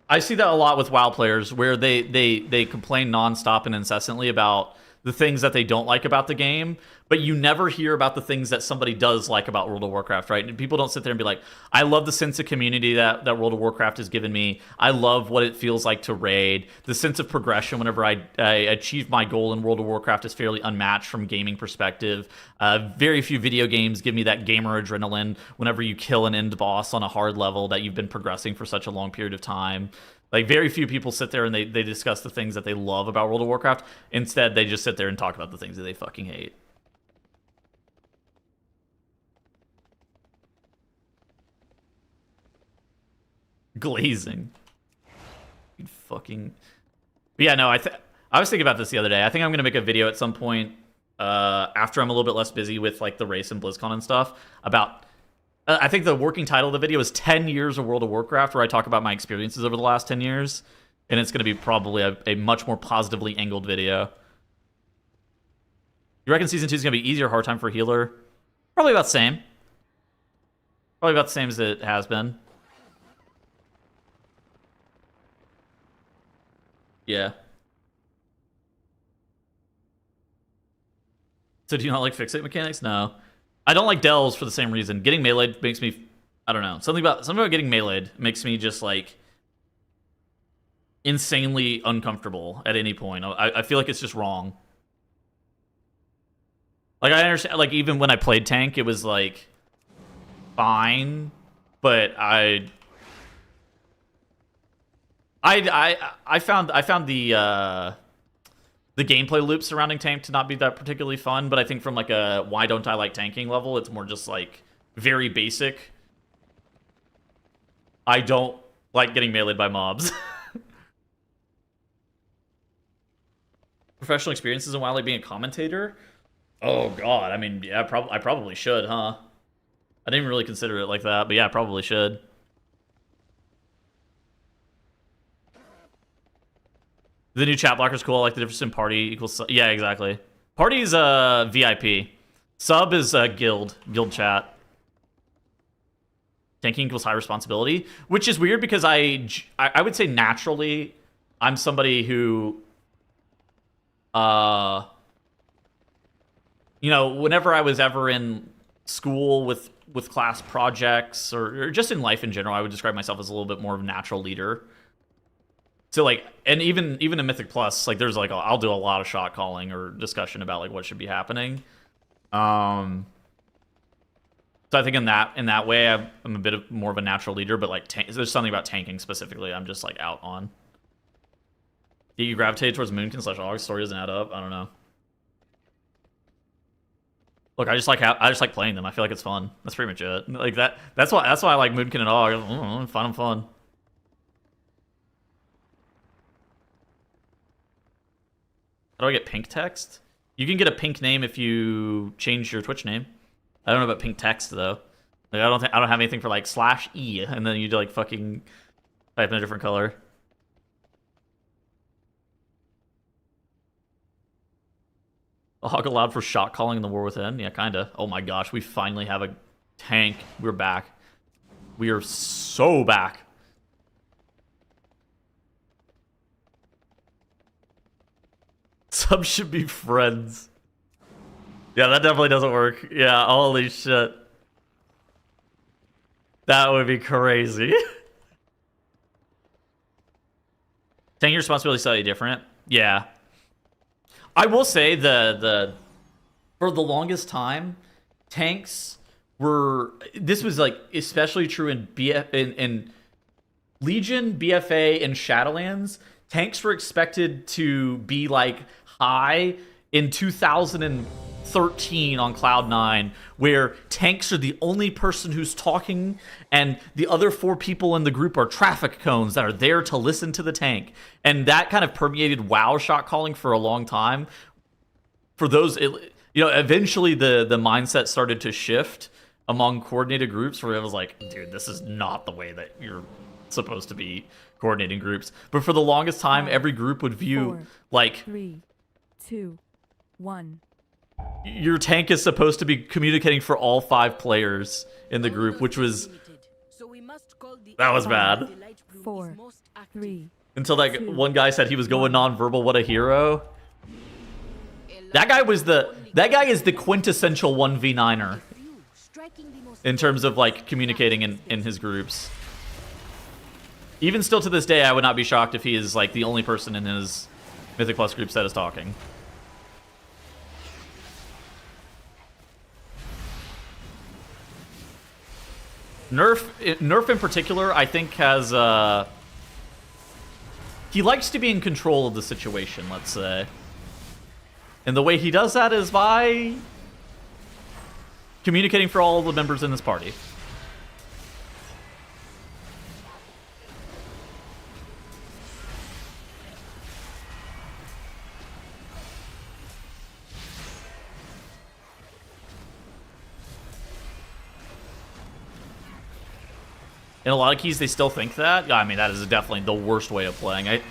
I see that a lot with WoW players where they complain nonstop and incessantly about the things that they don't like about the game, but you never hear about the things that somebody does like about World of Warcraft, right? And people don't sit there and be like, I love the sense of community that World of Warcraft has given me. I love what it feels like to raid. The sense of progression whenever I achieve my goal in World of Warcraft is fairly unmatched from a gaming perspective. Very few video games give me that gamer adrenaline whenever you kill an end boss on a hard level that you've been progressing for such a long period of time. Like, very few people sit there and they discuss the things that they love about World of Warcraft. Instead, they just sit there and talk about the things that they fucking hate. Glazing. You fucking... But yeah, no, I was thinking about this the other day. I think I'm going to make a video at some point after I'm a little bit less busy with, like, the race and BlizzCon and stuff about... I think the working title of the video is 10 years of World of Warcraft, where I talk about my experiences over the last 10 years. And it's going to be probably a much more positively angled video. You reckon Season 2 is going to be easier or hard time for healer? Probably about the same. Probably about the same as it has been. Yeah. So do you not like fixate mechanics? No. I don't like delves for the same reason. Getting meleeed makes me, I don't know. Something about getting meleeed makes me just like insanely uncomfortable at any point. I feel like it's just wrong. Like I understand, like even when I played tank, it was like fine, but I found the gameplay loop surrounding tank to not be that particularly fun. But I think from like a why don't I like tanking level, it's more just like very basic. I don't like getting meleeed by mobs. Professional experiences and why I like being a commentator. Oh god, I mean, yeah, I probably should, huh? I didn't even really consider it like that, but yeah, I probably should. The new chat blocker's cool. I like the difference in party equals sub. Yeah, exactly. Party's VIP. Sub is guild chat. Tanking equals high responsibility, which is weird because I would say naturally I'm somebody who you know, whenever I was ever in school with class projects or just in life in general, I would describe myself as a little bit more of a natural leader. So like, and even in Mythic Plus, like there's like I'll do a lot of shot calling or discussion about like what should be happening. So I think in that way, I'm a bit more of a natural leader, but like there's something about tanking specifically I'm just like out on. You gravitate towards Moonkin / August. Story doesn't add up. I don't know. Look, I just like playing them. I feel like it's fun. That's pretty much it. Like that's why I like Moonkin and Og. Fun. How do I get pink text? You can get a pink name if you change your Twitch name. I don't know about pink text though. Like I don't have anything for like /E and then you do like fucking type in a different color. A hog allowed for shot calling in the War Within? Yeah, kinda. Oh my gosh, we finally have a tank. We're back. We are so back. Subs should be friends. Yeah, that definitely doesn't work. Yeah, holy shit. That would be crazy. Tanking responsibility is slightly different. Yeah. I will say for the longest time, tanks were. This was like especially true in in Legion, BFA, and Shadowlands. Tanks were expected to be like high in 2013 on Cloud9, where tanks are the only person who's talking, and the other 4 people in the group are traffic cones that are there to listen to the tank. And that kind of permeated WoW shot calling for a long time. For those, eventually the mindset started to shift among coordinated groups, where it was like, dude, this is not the way that you're supposed to be coordinating groups. But for the longest time, every group would view 4, like 3, 2, 1. Your tank is supposed to be communicating for all 5 players in the group, which was that was bad. 4, 3. Until that one guy said he was going non-verbal. What a hero! That guy is the quintessential 1v9er in terms of like communicating in his groups. Even still to this day, I would not be shocked if he is like the only person in his Mythic Plus group that is talking. Nerf in particular, I think has he likes to be in control of the situation, let's say. And the way he does that is by communicating for all the members in this party. In a lot of keys, they still think that. Yeah, I mean, that is definitely the worst way of playing.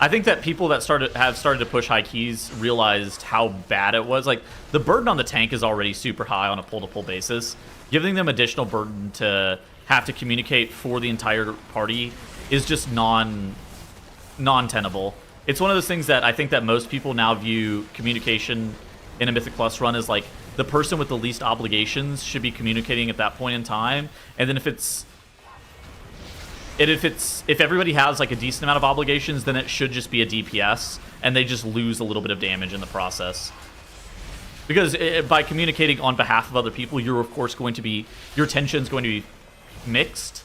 I think that people that have started to push high keys realized how bad it was. Like, the burden on the tank is already super high on a pull-to-pull basis. Giving them additional burden to have to communicate for the entire party is just non-tenable. It's one of those things that I think that most people now view communication in a Mythic Plus run as like the person with the least obligations should be communicating at that point in time, and then if everybody has like a decent amount of obligations, then it should just be a DPS, and they just lose a little bit of damage in the process. Because by communicating on behalf of other people, you're of course going to be, your tension's going to be mixed,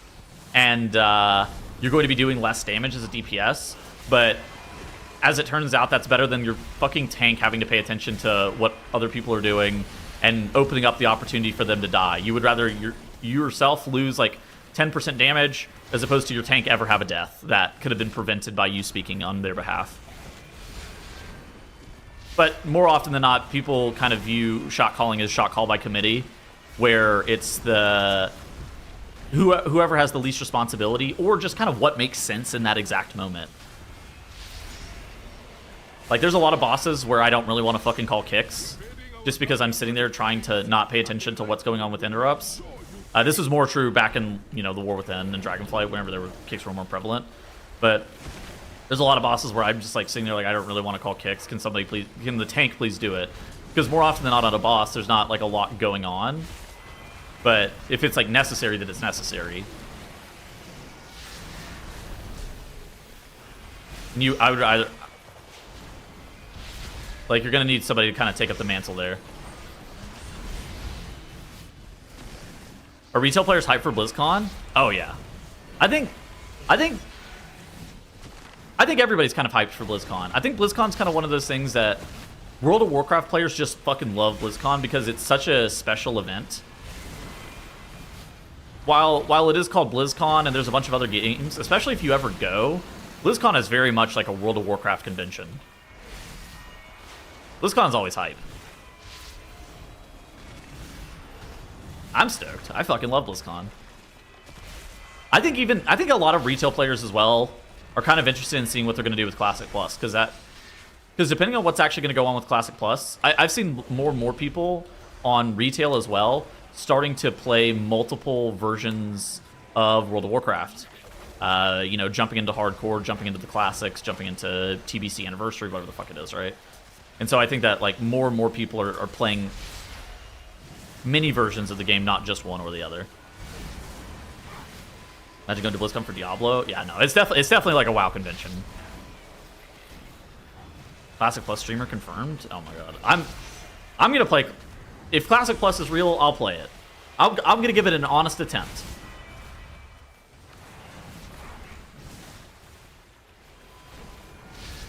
and you're going to be doing less damage as a DPS, but as it turns out, that's better than your fucking tank having to pay attention to what other people are doing and opening up the opportunity for them to die. You would rather you yourself lose like 10% damage as opposed to your tank ever have a death that could have been prevented by you speaking on their behalf. But more often than not, people kind of view shot calling as shot call by committee, where it's the whoever has the least responsibility, or just kind of what makes sense in that exact moment. Like, there's a lot of bosses where I don't really want to fucking call kicks, just because I'm sitting there trying to not pay attention to what's going on with interrupts. This was more true back in, you know, the War Within and Dragonflight, whenever kicks were more prevalent. But there's a lot of bosses where I'm just like sitting there like, I don't really want to call kicks. Can the tank please do it? Because more often than not on a boss, there's not like a lot going on. But if it's like necessary, that it's necessary. I would either, like, you're gonna need somebody to kind of take up the mantle there. Are retail players hyped for BlizzCon? Oh yeah, I think everybody's kind of hyped for BlizzCon. I think BlizzCon's kind of one of those things that World of Warcraft players just fucking love BlizzCon because it's such a special event. While it is called BlizzCon and there's a bunch of other games, especially if you ever go, BlizzCon is very much like a World of Warcraft convention. BlizzCon's always hype. I'm stoked. I fucking love BlizzCon. I think a lot of retail players as well are kind of interested in seeing what they're going to do with Classic Plus, because depending on what's actually going to go on with Classic Plus, I've seen more and more people on retail as well starting to play multiple versions of World of Warcraft. You know, jumping into hardcore, jumping into the classics, jumping into TBC Anniversary, whatever the fuck it is, right? And so I think that like more and more people are playing mini versions of the game, not just one or the other. Imagine going to BlizzCon for Diablo. Yeah, no, it's definitely like a WoW convention. Classic Plus streamer confirmed. Oh my god, I'm gonna play. If Classic Plus is real, I'll play it. I'm gonna give it an honest attempt.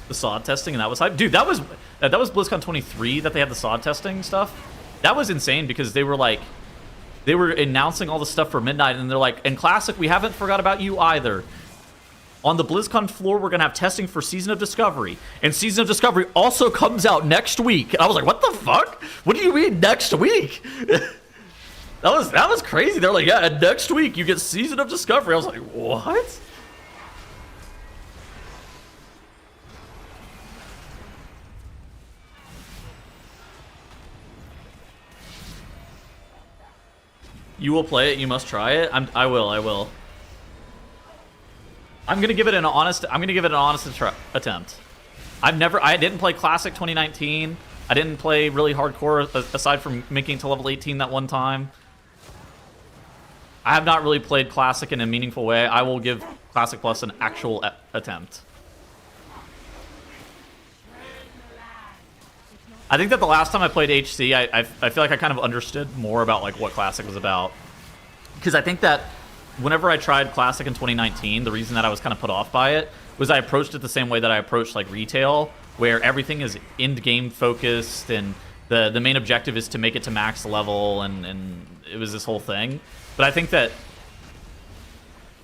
The SOD testing, and that was hype. Dude, that was BlizzCon 23 that they had the SOD testing stuff. That was insane because they were announcing all the stuff for Midnight, and they're like, in Classic, we haven't forgot about you either. On the BlizzCon floor, we're gonna have testing for Season of Discovery, and Season of Discovery also comes out next week. And I was like, what the fuck? What do you mean next week? that was crazy. They're like, yeah, next week you get Season of Discovery. I was like, what? You will play it. You must try it. I will. I'm gonna give it an honest attempt. I didn't play Classic 2019. I didn't play really hardcore aside from making it to level 18 that one time. I have not really played Classic in a meaningful way. I will give Classic Plus an actual attempt. I think that the last time I played HC, I feel like I kind of understood more about like what Classic was about. Because I think that whenever I tried Classic in 2019, the reason that I was kind of put off by it was I approached it the same way that I approached like retail, where everything is end game focused and the main objective is to make it to max level, and it was this whole thing. But I think that,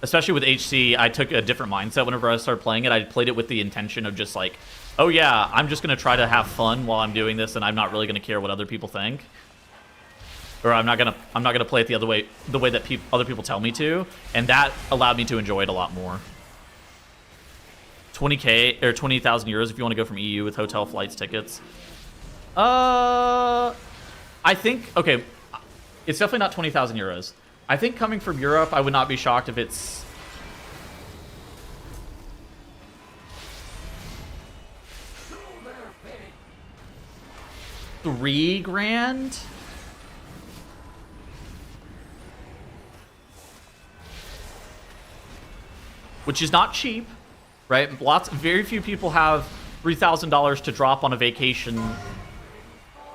especially with HC, I took a different mindset whenever I started playing it. I played it with the intention of just like, oh yeah, I'm just going to try to have fun while I'm doing this, and I'm not really going to care what other people think. Or I'm not gonna play it the way that other people tell me to, and that allowed me to enjoy it a lot more. 20k or 20,000 euros if you want to go from EU with hotel, flights, tickets. I think, okay, it's definitely not 20,000 euros. I think coming from Europe, I would not be shocked if it's... $3,000? Which is not cheap, right? Very few people have $3,000 to drop on a vacation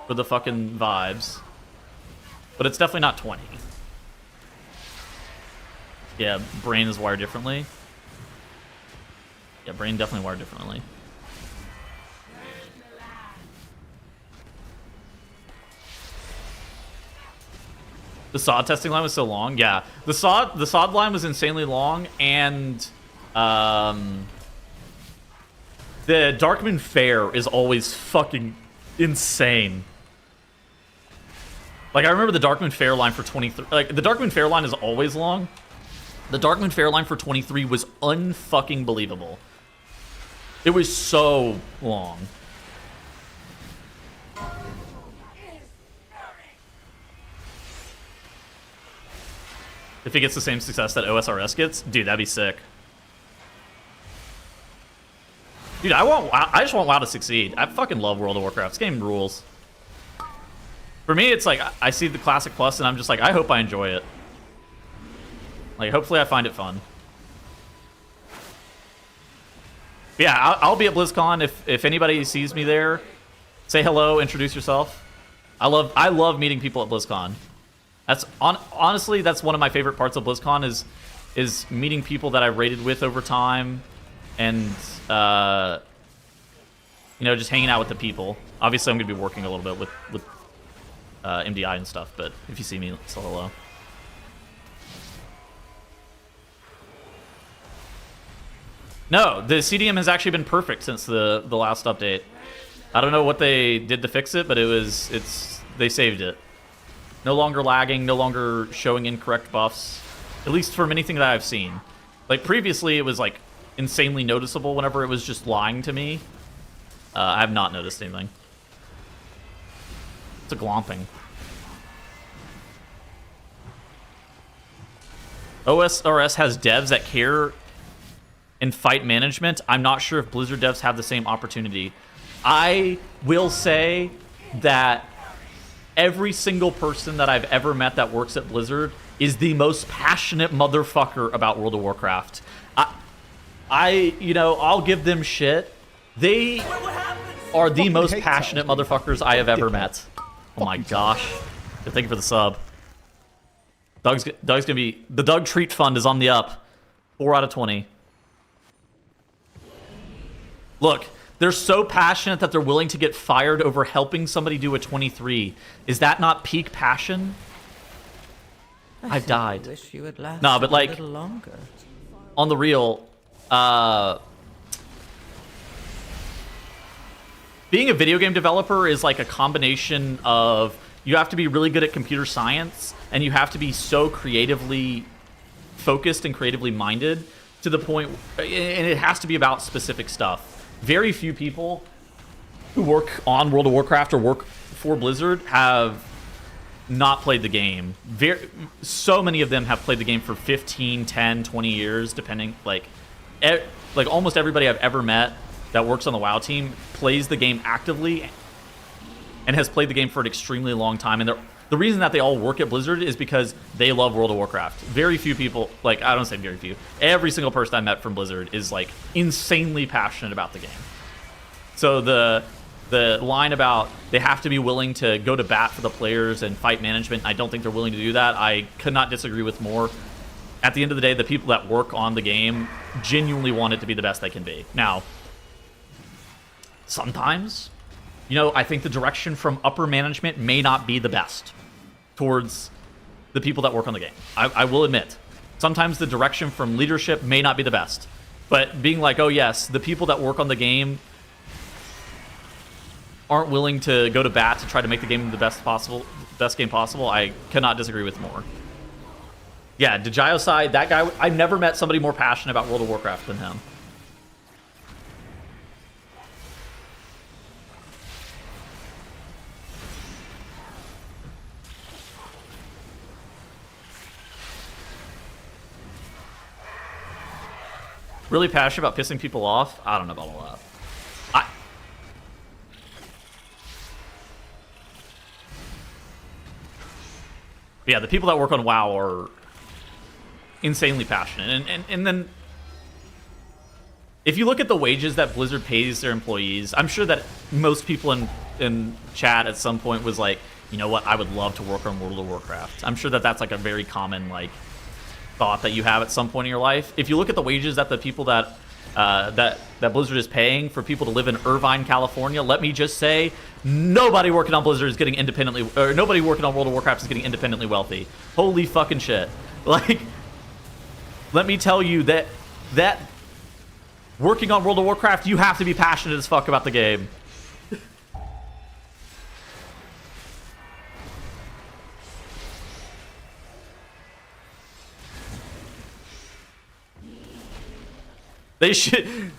for the fucking vibes. But it's definitely not 20. Yeah, brain is wired differently. Yeah, brain definitely wired differently. The SOD testing line was so long. Yeah, the SOD line was insanely long, and the Darkman Fair is always fucking insane. Like, I remember the Darkman Fair line for 23. Like, the Darkman Fair line is always long. The Darkman Fair line for 23 was unfucking believable. It was so long. If it gets the same success that OSRS gets, dude, that'd be sick. Dude, I just want WoW to succeed. I fucking love World of Warcraft. This game rules. For me, it's like, I see the Classic Plus, and I'm just like, I hope I enjoy it. Like, hopefully I find it fun. But yeah, I'll be at BlizzCon. If anybody sees me there, say hello, introduce yourself. I love meeting people at BlizzCon. Honestly, that's one of my favorite parts of BlizzCon is meeting people that I've raided with over time, and you know, just hanging out with the people. Obviously, I'm gonna be working a little bit with MDI and stuff, but if you see me, say hello. No, the CDM has actually been perfect since the last update. I don't know what they did to fix it, but they saved it. No longer lagging, no longer showing incorrect buffs. At least from anything that I've seen. Like, previously, it was, like, insanely noticeable whenever it was just lying to me. I have not noticed anything. It's a glomping. OSRS has devs that care in fight management. I'm not sure if Blizzard devs have the same opportunity. I will say that every single person that I've ever met that works at Blizzard is the most passionate motherfucker about World of Warcraft. You know, I'll give them shit. They are the most passionate motherfuckers I have ever met. Oh my gosh. Thank you for the sub. Doug's gonna be... The Doug Treat Fund is on the up. 4 out of 20. Look, they're so passionate that they're willing to get fired over helping somebody do a 23. Is that not peak passion? I've died. Wish you would last No, but like, a little longer. On the real, being a video game developer is like a combination of, you have to be really good at computer science, and you have to be so creatively focused and creatively minded to the point, and it has to be about specific stuff. Very few people who work on World of Warcraft or work for Blizzard have not played the game. So many of them have played the game for 15, 10, 20 years, depending. Like almost everybody I've ever met that works on the WoW team plays the game actively and has played the game for an extremely long time. And the reason that they all work at Blizzard is because they love World of Warcraft. Very few people, like, I don't say very few, every single person I met from Blizzard is, like, insanely passionate about the game. So the line about they have to be willing to go to bat for the players and fight management, I don't think they're willing to do that. I could not disagree with more. At the end of the day, the people that work on the game genuinely want it to be the best they can be. Now, sometimes, you know, I think the direction from upper management may not be the best towards the people that work on the game. I will admit. Sometimes the direction from leadership may not be the best. But being like, oh yes, the people that work on the game aren't willing to go to bat to try to make the game the best game possible, I cannot disagree with more. Yeah, Dejayosai, that guy, I've never met somebody more passionate about World of Warcraft than him. really passionate about pissing people off. I don't know about all that. Yeah, the people that work on WoW are insanely passionate. And then if you look at the wages that Blizzard pays their employees, I'm sure that most people in chat at some point was like, you know what, I would love to work on World of Warcraft. I'm sure that that's like a very common like thought that you have at some point in your life. If you look at the wages that the people that Blizzard is paying for people to live in Irvine, California, let me just say, nobody working on Blizzard is getting independently, or nobody working on World of Warcraft is getting independently wealthy. Holy fucking shit. Like, let me tell you that working on World of Warcraft, you have to be passionate as fuck about the game. They should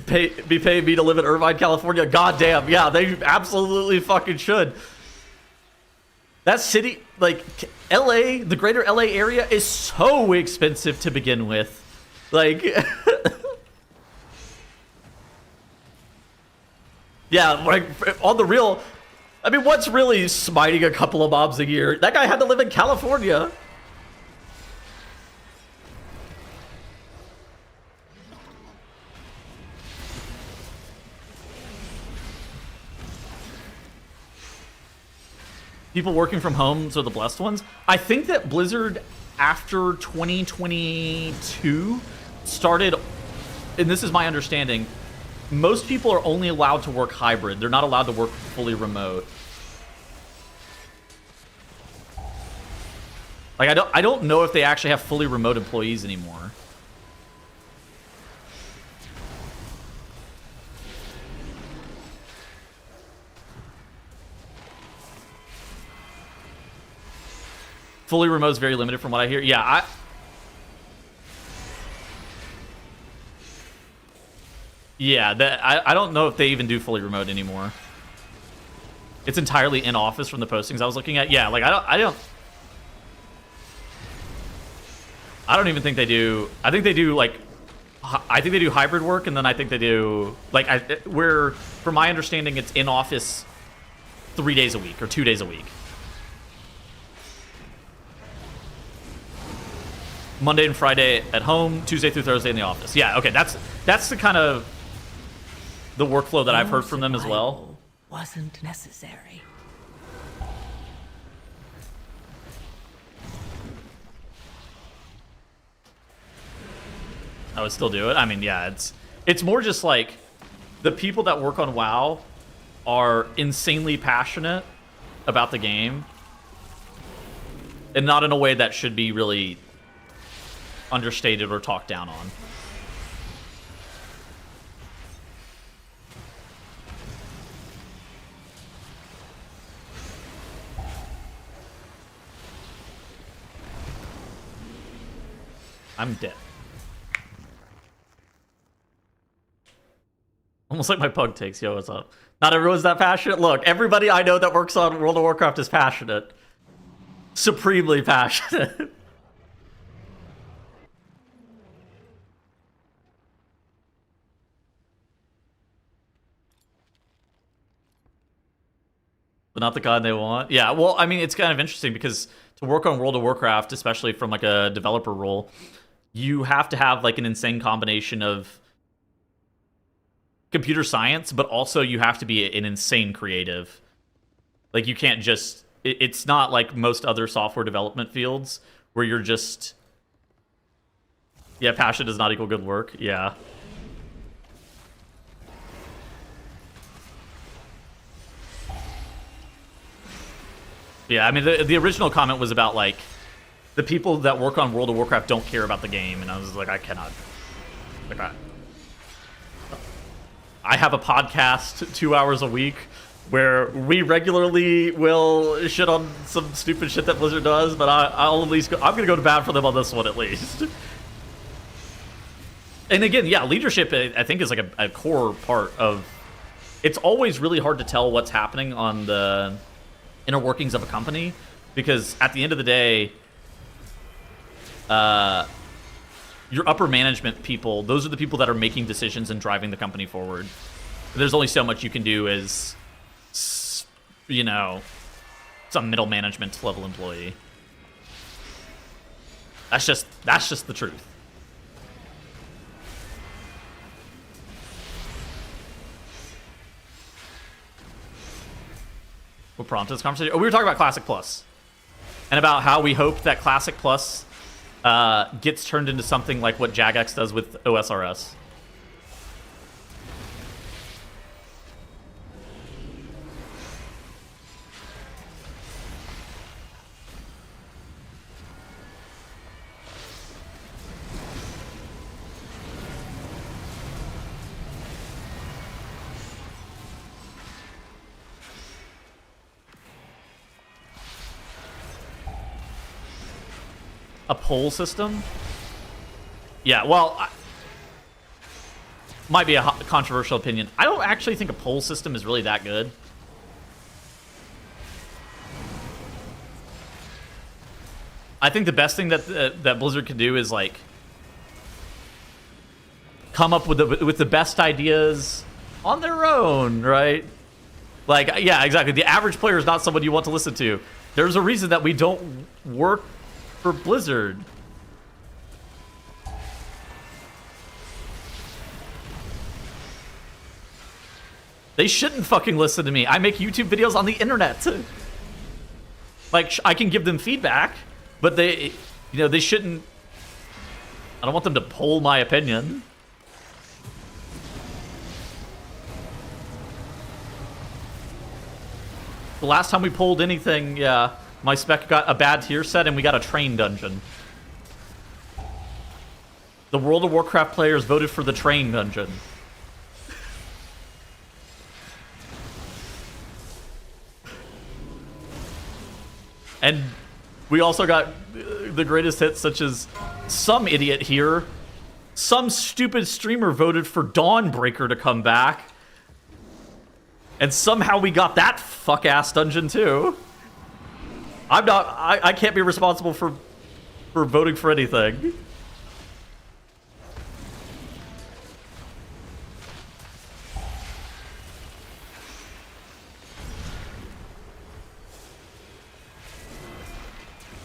be paying me to live in Irvine, California. God damn, yeah, they absolutely fucking should. That city, like LA, the greater LA area is so expensive to begin with. Like, yeah, like on the real, I mean, what's really smiting a couple of mobs a year? That guy had to live in California. People working from home are the blessed ones. I think that Blizzard, after 2022, started, and this is my understanding, most people are only allowed to work hybrid. They're not allowed to work fully remote. Like, I don't know if they actually have fully remote employees anymore. Fully remote is very limited from what I hear. Yeah, I don't know if they even do fully remote anymore. It's entirely in office from the postings I was looking at. Yeah, like I don't even think they do. I think they do like I think they do hybrid work, and then I think they do like where from my understanding it's in office 3 days a week or 2 days a week. Monday and Friday at home, Tuesday through Thursday in the office. Yeah, okay, that's the kind of the workflow that I've heard from them as well. Wasn't necessary. I would still do it. I mean, yeah, it's more just like the people that work on WoW are insanely passionate about the game, and not in a way that should be really understated or talked down on. I'm dead. Almost like my pug takes. Yo, what's up? Not everyone's that passionate. Look, everybody I know that works on World of Warcraft is passionate. Supremely passionate. But not the kind they want. Yeah, well, I mean, it's kind of interesting because to work on World of Warcraft, especially from like a developer role, you have to have like an insane combination of computer science, but also you have to be an insane creative. Like you can't just, it's not like most other software development fields where you're just, yeah, passion does not equal good work. Yeah. Yeah, I mean, the original comment was about, like, the people that work on World of Warcraft don't care about the game, and I was like, I cannot. Like, I have a podcast 2 hours a week where we regularly will shit on some stupid shit that Blizzard does, but I'll at least go, I'm going to go to bat for them on this one, at least. And again, yeah, leadership, I think, is like a core part of... It's always really hard to tell what's happening on the inner workings of a company, because at the end of the day, your upper management people, those are the people that are making decisions and driving the company forward. There's only so much you can do as, you know, some middle management level employee. That's just the truth. What prompted this conversation? Oh, we were talking about Classic Plus. And about how we hope that Classic Plus gets turned into something like what Jagex does with OSRS. A poll system? Yeah, well, might be a controversial opinion. I don't actually think a poll system is really that good. I think the best thing that that Blizzard can do is like come up with the best ideas on their own, right? Like, yeah, exactly. The average player is not someone you want to listen to. There's a reason that we don't work for Blizzard. They shouldn't fucking listen to me. I make YouTube videos on the internet. Like, I can give them feedback, but they, you know, they shouldn't. I don't want them to poll my opinion. The last time we polled anything, yeah, my spec got a bad tier set and we got a train dungeon. The World of Warcraft players voted for the train dungeon. And we also got the greatest hits, such as some idiot here, some stupid streamer voted for Dawnbreaker to come back. And somehow we got that fuck-ass dungeon too. I can't be responsible for voting for anything.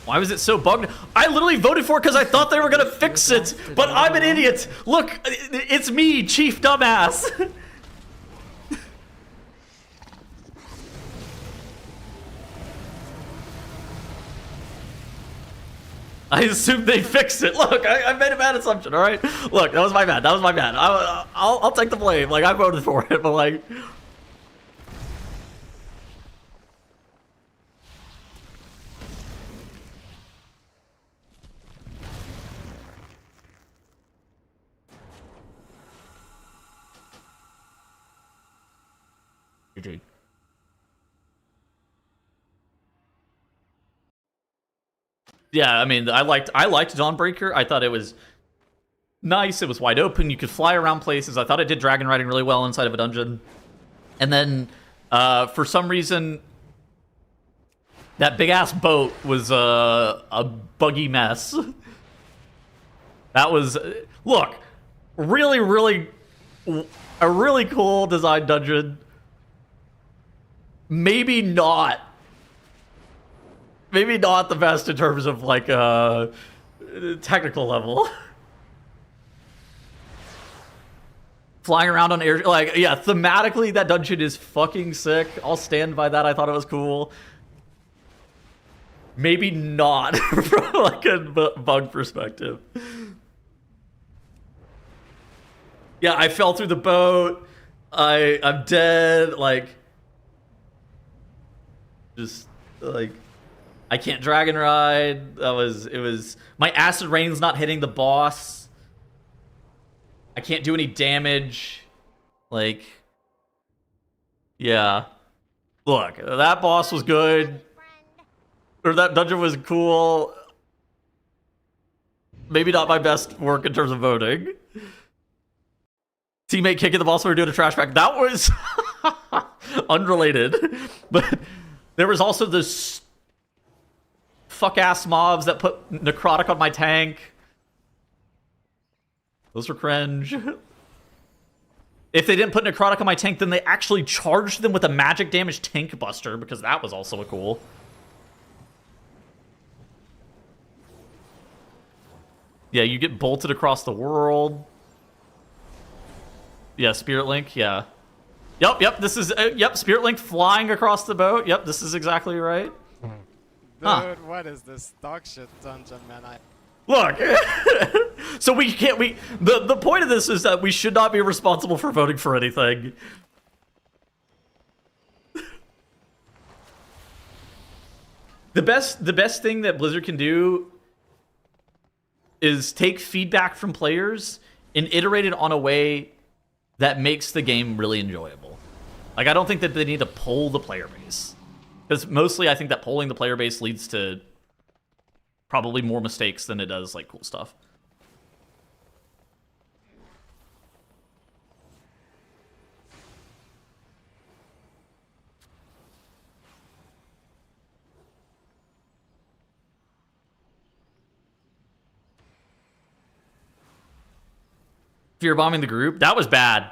Why was it so bugged? I literally voted for it because I thought they were gonna fix it, but I'm an idiot. Look, it's me, Chief Dumbass. I assumed they fixed it. Look, I made a bad assumption, all right? Look, that was my bad. That was my bad. I'll take the blame. Like, I voted for it, but like... GG. Yeah, I mean, I liked Dawnbreaker. I thought it was nice. It was wide open. You could fly around places. I thought it did dragon riding really well inside of a dungeon. And then, for some reason, that big-ass boat was a buggy mess. That was... Look, really, really... A really cool design dungeon. Maybe not the best in terms of like technical level. Flying around on air, like, yeah, thematically that dungeon is fucking sick. I'll stand by that. I thought it was cool. Maybe not from like a bug perspective. Yeah, I fell through the boat. I'm dead. Like, just like, I can't dragon ride. It was my acid rain's not hitting the boss. I can't do any damage. Like, yeah. Look, that boss was good. Or that dungeon was cool. Maybe not my best work in terms of voting. Teammate kicking the boss when we were doing a trash pack. That was unrelated. But there was also this fuck-ass mobs that put necrotic on my tank. Those were cringe. If they didn't put necrotic on my tank, then they actually charged them with a magic damage tank buster, because that was also a cool. Yeah, you get bolted across the world. Yeah, Spirit Link, yeah. Yep, this is, yep, Spirit Link flying across the boat. Yep, this is exactly right. Dude, what is this dog shit dungeon, man? Look, so we can't, the point of this is that we should not be responsible for voting for anything. The best thing that Blizzard can do is take feedback from players and iterate it on a way that makes the game really enjoyable. Like, I don't think that they need to poll the player base. Because mostly I think that polling the player base leads to probably more mistakes than it does, like, cool stuff. Fear bombing the group? That was bad.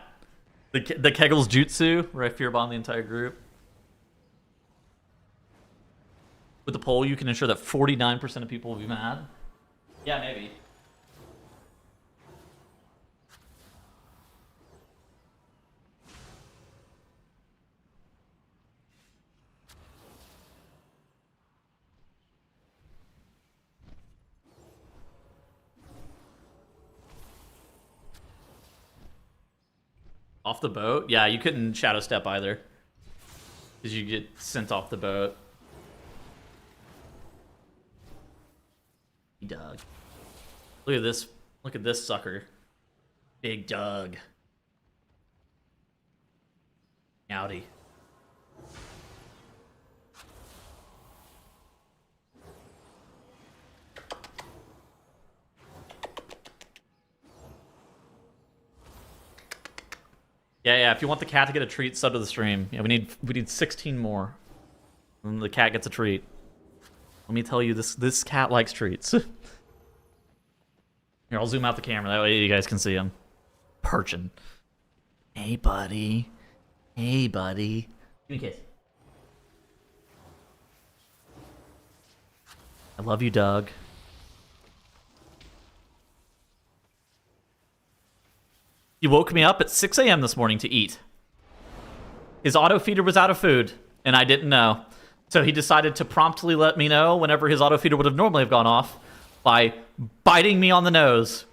The Kegel's Jutsu, where I fear bomb the entire group. With the poll, you can ensure that 49% of people will be mad. Yeah, maybe. Off the boat? Yeah, you couldn't shadow step either. Because you get sent off the boat. Doug. Look at this. Look at this sucker. Big Doug. Howdy. Yeah, if you want the cat to get a treat, sub to the stream. Yeah, we need 16 more. And the cat gets a treat. Let me tell you, this cat likes treats. Here, I'll zoom out the camera. That way you guys can see him. Perching. Hey, buddy. Hey, buddy. Give me a kiss. I love you, Doug. He woke me up at 6 a.m. this morning to eat. His auto feeder was out of food, and I didn't know. So he decided to promptly let me know whenever his auto feeder would have normally have gone off by biting me on the nose.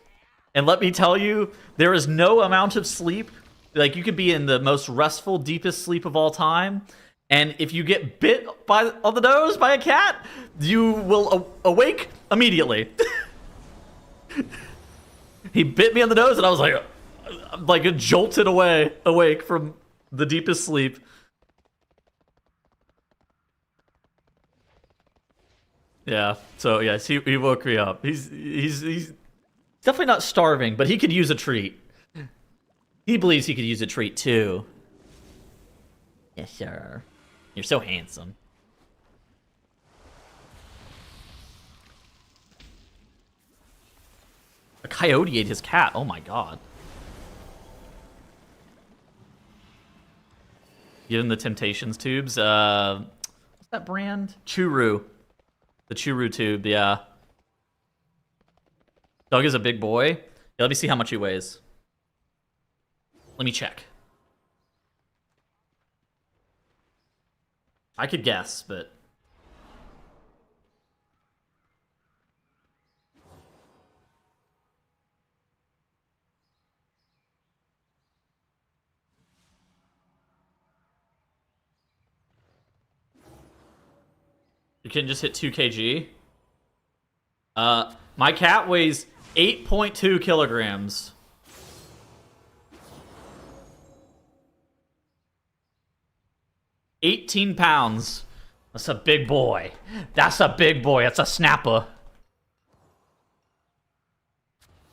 And let me tell you, there is no amount of sleep. Like, you could be in the most restful, deepest sleep of all time, and if you get bit on the nose by a cat, you will awake immediately. He bit me on the nose, and I was like jolted awake from the deepest sleep. Yeah, so yes, he woke me up. He's definitely not starving, but he could use a treat. He believes he could use a treat too. Yes, sir. You're so handsome. A coyote ate his cat. Oh my god. Give him the Temptations tubes. What's that brand? Churu. The Churu tube, yeah. Doug is a big boy. Yeah, let me see how much he weighs. Let me check. I could guess, but... You can just hit 2 kg. My cat weighs 8.2 kilograms. £18 pounds. That's a big boy. That's a big boy. That's a snapper.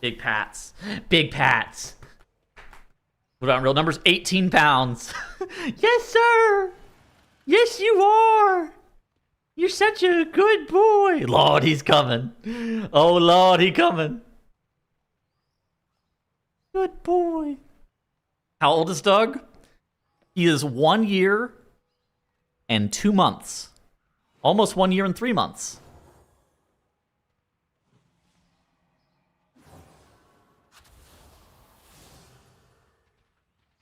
Big pats. Big pats. What about in real numbers? 18 pounds. Yes, sir. Yes, you are. You're such a good boy. Lord, he's coming. Oh, Lord, he coming. Good boy. How old is Doug? He is 1 year and 2 months. Almost 1 year and 3 months.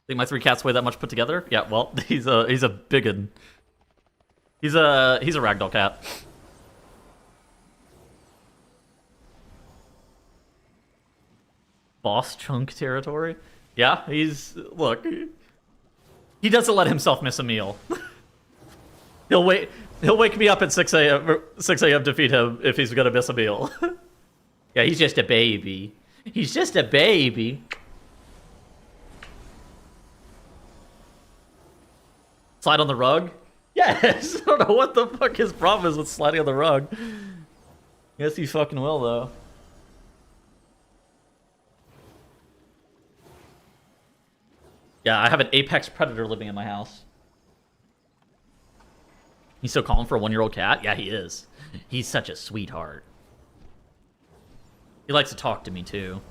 Think my 3 cats weigh that much put together? Yeah, well, he's a big un. He's a ragdoll cat. Boss chunk territory? Yeah, look. He doesn't let himself miss a meal. He'll wake me up at 6 a.m. to feed him if he's gonna miss a meal. Yeah, he's just a baby. He's just a baby. Slide on the rug? Yes! I don't know what the fuck his problem is with sliding on the rug. Yes, he fucking will, though. Yeah, I have an apex predator living in my house. He's so calm for a 1-year-old cat? Yeah, he is. He's such a sweetheart. He likes to talk to me, too.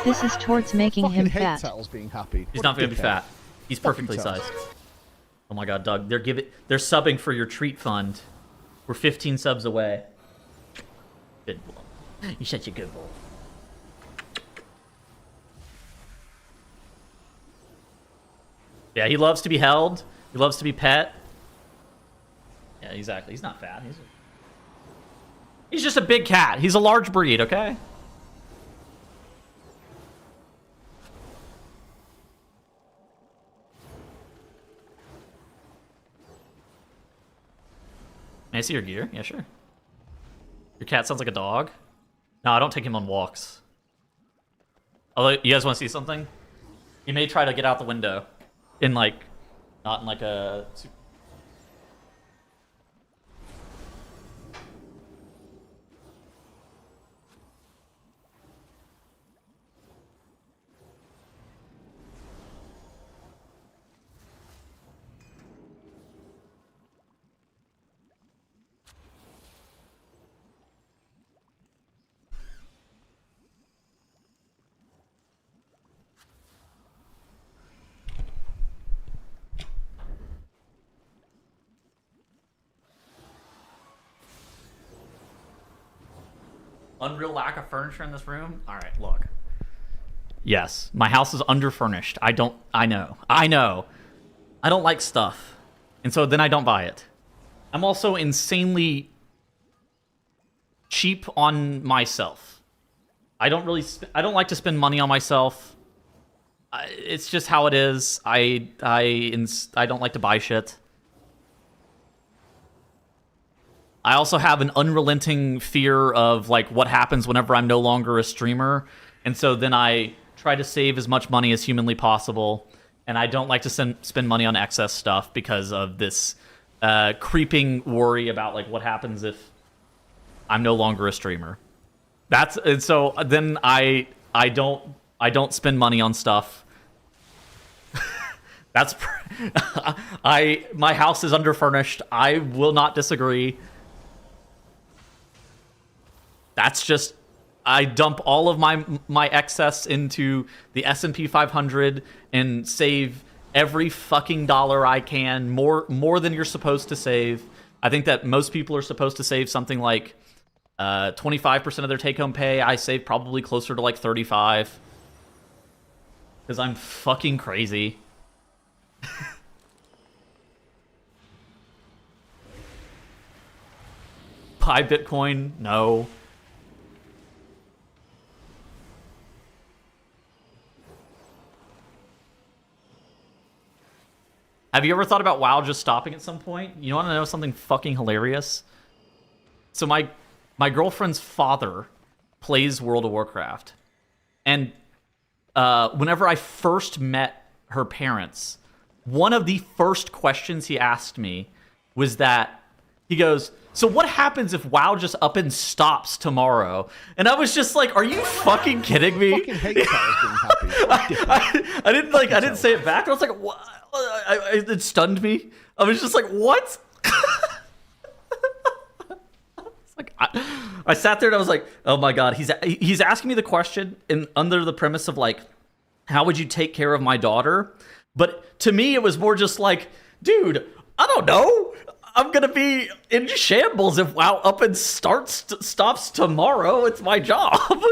This is towards making Fucking him hate fat. Tattles being happy. He's What not a gonna be dickhead. fat. He's perfectly Fucking sized. Oh my god, Doug. They're subbing for your treat fund. We're 15 subs away. Good boy. You're such a good boy. Yeah, he loves to be held. He loves to be pet. Yeah, exactly. He's not fat. He's just a big cat. He's a large breed, okay? May I see your gear? Yeah, sure. Your cat sounds like a dog. No, I don't take him on walks. Although, you guys want to see something? He may try to get out the window. In like, not in like a... Unreal lack of furniture in this room? Alright, look. Yes, my house is underfurnished. I know. I don't like stuff. And so then I don't buy it. I'm also insanely cheap on myself. I don't like to spend money on myself. It's just how it is. I don't like to buy shit. I also have an unrelenting fear of like what happens whenever I'm no longer a streamer, and so then I try to save as much money as humanly possible, and I don't like to spend money on excess stuff because of this creeping worry about like what happens if I'm no longer a streamer. And so then I don't spend money on stuff. My house is underfurnished. I will not disagree. That's just, I dump all of my excess into the S&P 500 and save every fucking dollar I can, more than you're supposed to save. I think that most people are supposed to save something like 25% of their take-home pay. I save probably closer to like 35. Because I'm fucking crazy. Buy Bitcoin? No. Have you ever thought about WoW just stopping at some point? You want to know something fucking hilarious? So my girlfriend's father plays World of Warcraft. And whenever I first met her parents, one of the first questions he asked me was that, he goes, so what happens if WoW just up and stops tomorrow? And I was just like, are you fucking kidding me? I fucking hate Tattles being happy. I didn't say it back. I was like, what? It stunned me. I was just like, what? It's like, I I sat there and I was like, oh my god, he's asking me the question under the premise of like, how would you take care of my daughter? But to me, it was more just like, dude, I don't know. I'm gonna be in shambles if WoW up and stops tomorrow. It's my job.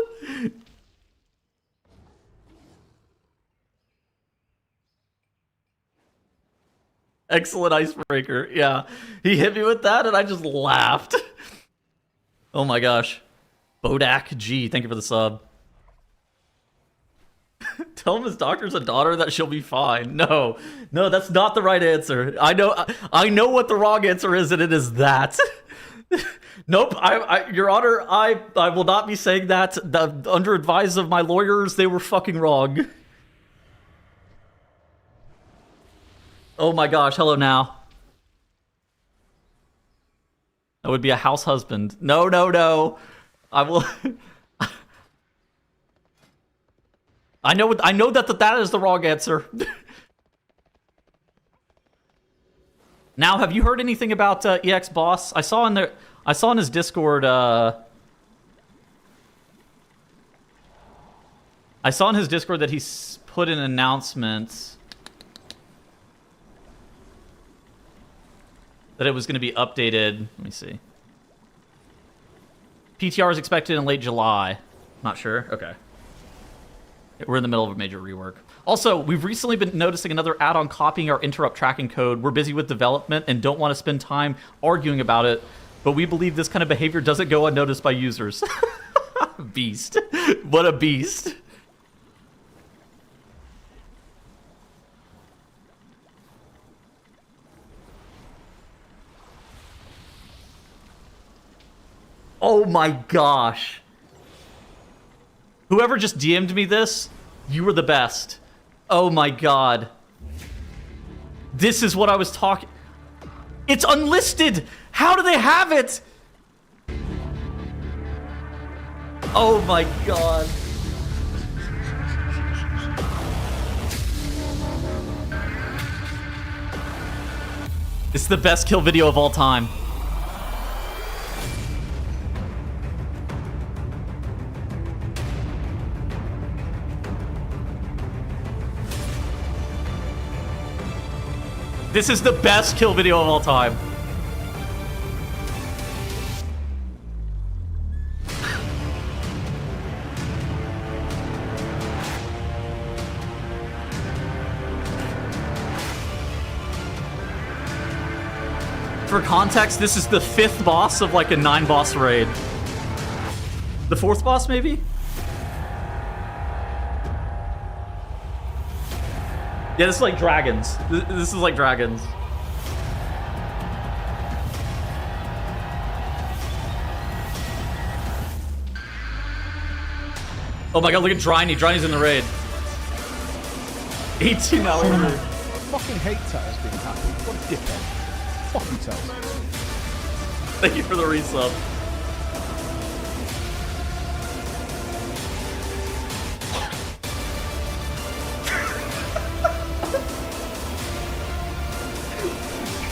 Excellent icebreaker. Yeah, he hit me with that, and I just laughed. Oh my gosh, Bodak G, thank you for the sub. Tell him his doctor's a daughter that she'll be fine. No, that's not the right answer. I know what the wrong answer is, and it is that. Nope, Your Honor, I will not be saying that. Under advice of my lawyers, they were fucking wrong. Oh my gosh, hello now. That would be a house husband. No. I will... I know that is the wrong answer. Now, have you heard anything about EX Boss? I saw in his Discord that he's put an announcement that it was going to be updated. Let me see. PTR is expected in late July. Not sure. Okay. We're in the middle of a major rework. Also, we've recently been noticing another add-on copying our interrupt tracking code. We're busy with development and don't want to spend time arguing about it, but we believe this kind of behavior doesn't go unnoticed by users. Beast. What a beast. Oh my gosh. Whoever just DM'd me this, you were the best. Oh my god. This is what I was talking... It's unlisted! How do they have it? Oh my god. It's the best kill video of all time. This is the best kill video of all time. For context, this is the 5th boss of like a 9-boss raid. The 4th boss, maybe? Yeah, this is like dragons. This is like dragons. Oh my god, look at Dryny. Dryny's in the raid. 18 hours. I fucking hate Tails being happy. What a dickhead. Fuck you, Tails. Thank you for the resub.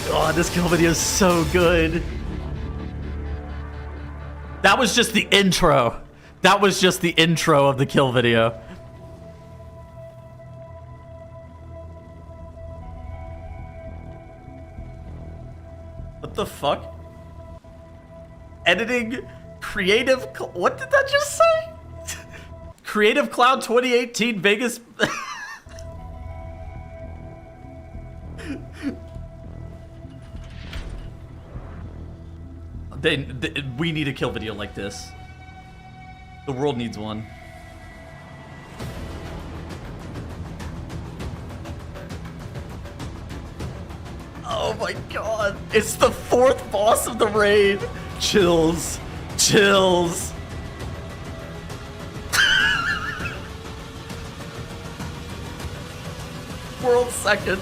God, this kill video is so good. That was just the intro. That was just the intro of the kill video. What the fuck? Editing Creative... What did that just say? Creative Cloud 2018 Vegas... we need a kill video like this. The world needs one. Oh my god. It's the 4th boss of the raid. Chills. Chills. World second.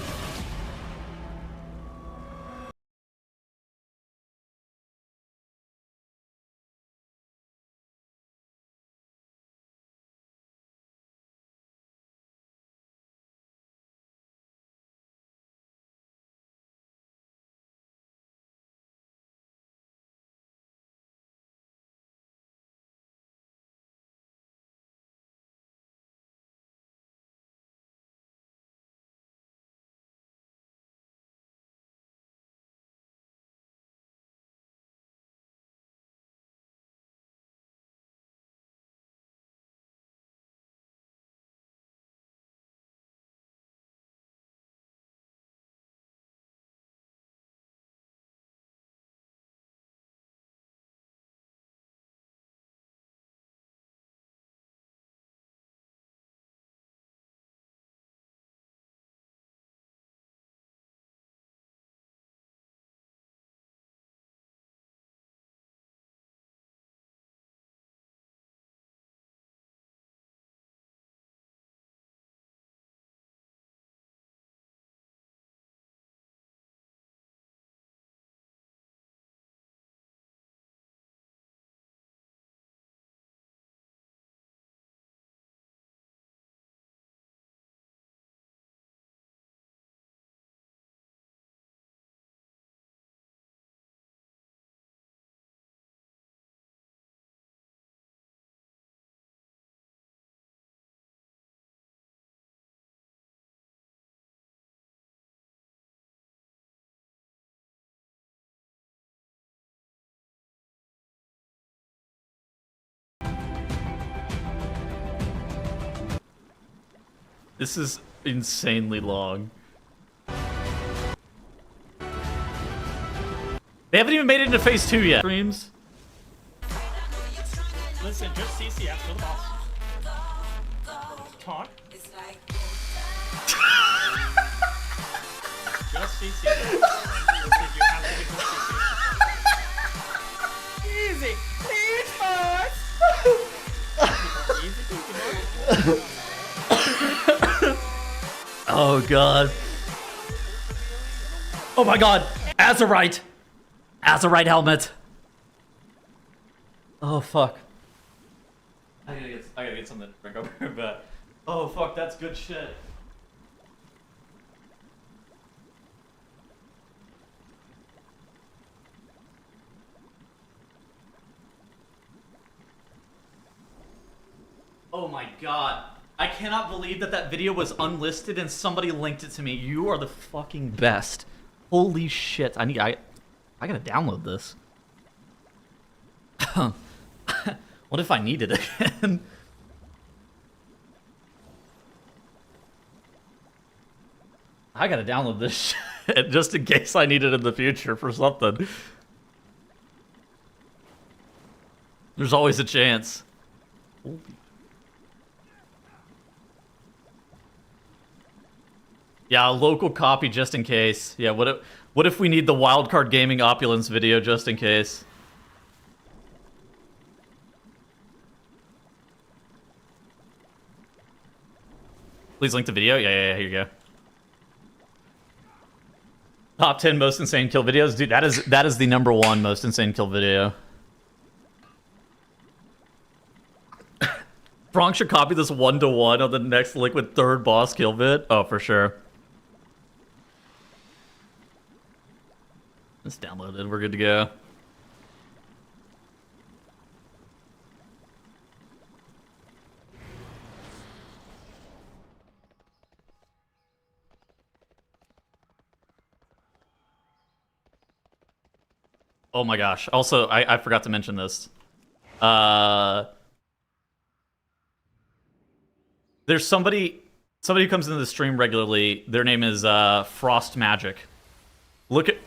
This is insanely long. They haven't even made it into phase 2 yet. Streams. Listen, just CCF for the boss. Talk. Just CCF. You have to get CCF. Easy. Please, boss. Easy, Oh god. Oh my god. Azurite. Azurite helmet. Oh fuck. I gotta get something to drink over here, but oh fuck, that's good shit. Oh my god. I cannot believe that that video was unlisted and somebody linked it to me. You are the fucking best. Holy shit. I gotta download this. What if I need it again? I gotta download this shit just in case I need it in the future for something. There's always a chance. Holy. Yeah, a local copy just in case. Yeah, what if we need the Wildcard Gaming Opulence video just in case? Please link the video. Yeah, here you go. Top 10 most insane kill videos, dude. That is the #1 most insane kill video. Bronx should copy this 1-to-1 on the next Liquid 3rd boss kill vid. Oh, for sure. It's downloaded. We're good to go. Oh my gosh. Also, I forgot to mention this. There's somebody who comes into the stream regularly. Their name is Frost Magic. Look at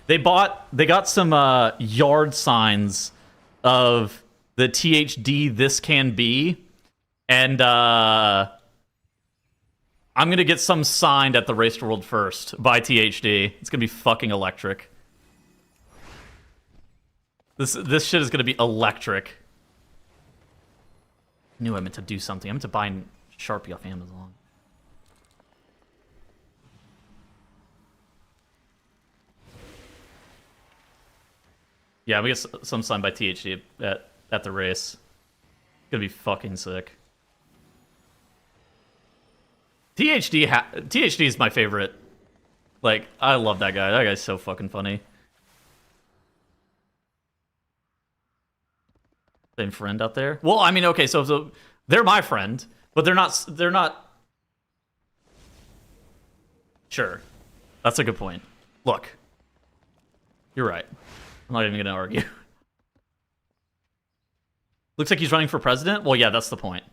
they got some yard signs of the THD This Can Be, and I'm gonna get some signed at the Race to World First by THD. It's gonna be fucking electric. This shit is gonna be electric. I knew I meant to do something. I meant to buy Sharpie off Amazon. Yeah, we get some signed by THD at the race. It's gonna be fucking sick. THD is my favorite. Like, I love that guy. That guy's so fucking funny. Same friend out there? Well, I mean, okay, so they're my friend, but they're not. Sure. That's a good point. Look. You're right. I'm not even gonna argue. Looks like he's running for president? Well, yeah, that's the point.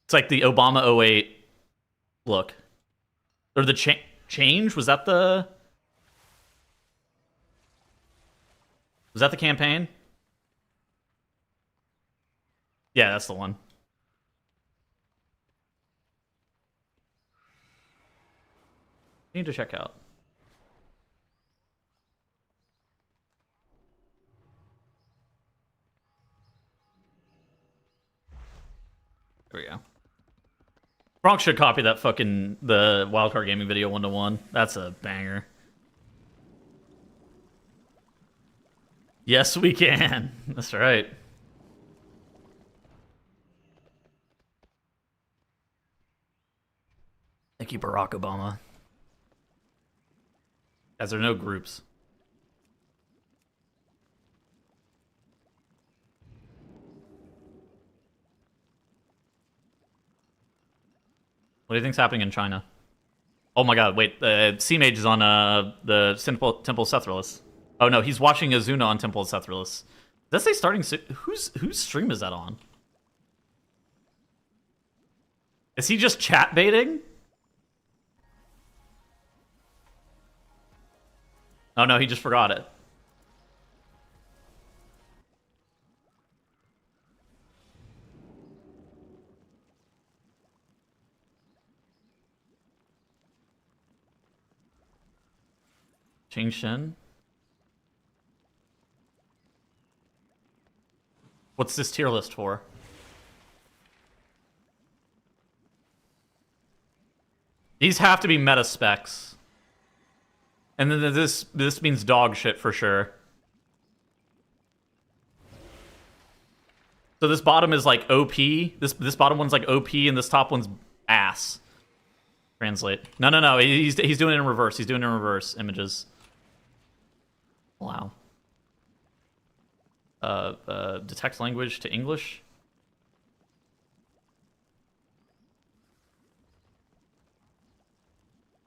It's like the Obama 08 look. Or the change? Was that the campaign? Yeah, that's the one. I need to check out. There we go. Bronx should copy that fucking the Wildcard Gaming video 1-to-1. That's a banger. Yes, we can. That's right. Thank you, Barack Obama. As there are no groups. What do you think's happening in China? Oh my god, wait. C-Mage is on the Temple of Sethralus. Oh no, he's watching Azuna on Temple of Sethralus. Does that say starting soon? Whose stream is that on? Is he just chat baiting? Oh no, he just forgot it. Ching Shen. What's this tier list for? These have to be meta specs. And then this means dog shit for sure. So this bottom is like OP. This bottom one's like OP, and this top one's ass. Translate. No. He's doing it in reverse. He's doing it in reverse images. Wow. Detect language to English.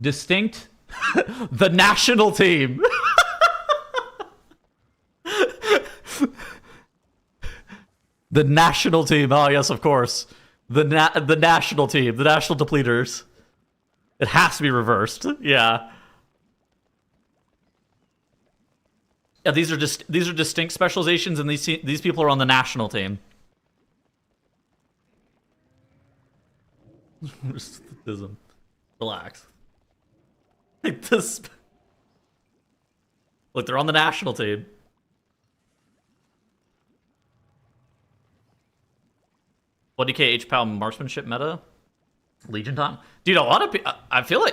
Distinct. The national team. The national team. Oh yes, of course. The national team. The national depleters. It has to be reversed. Yeah. Yeah, these are distinct specializations, and these people are on the national team. Relax. Like this. Look, they're on the national team. What DK H-PAL marksmanship meta? Legion time? Dude, a lot of people. I feel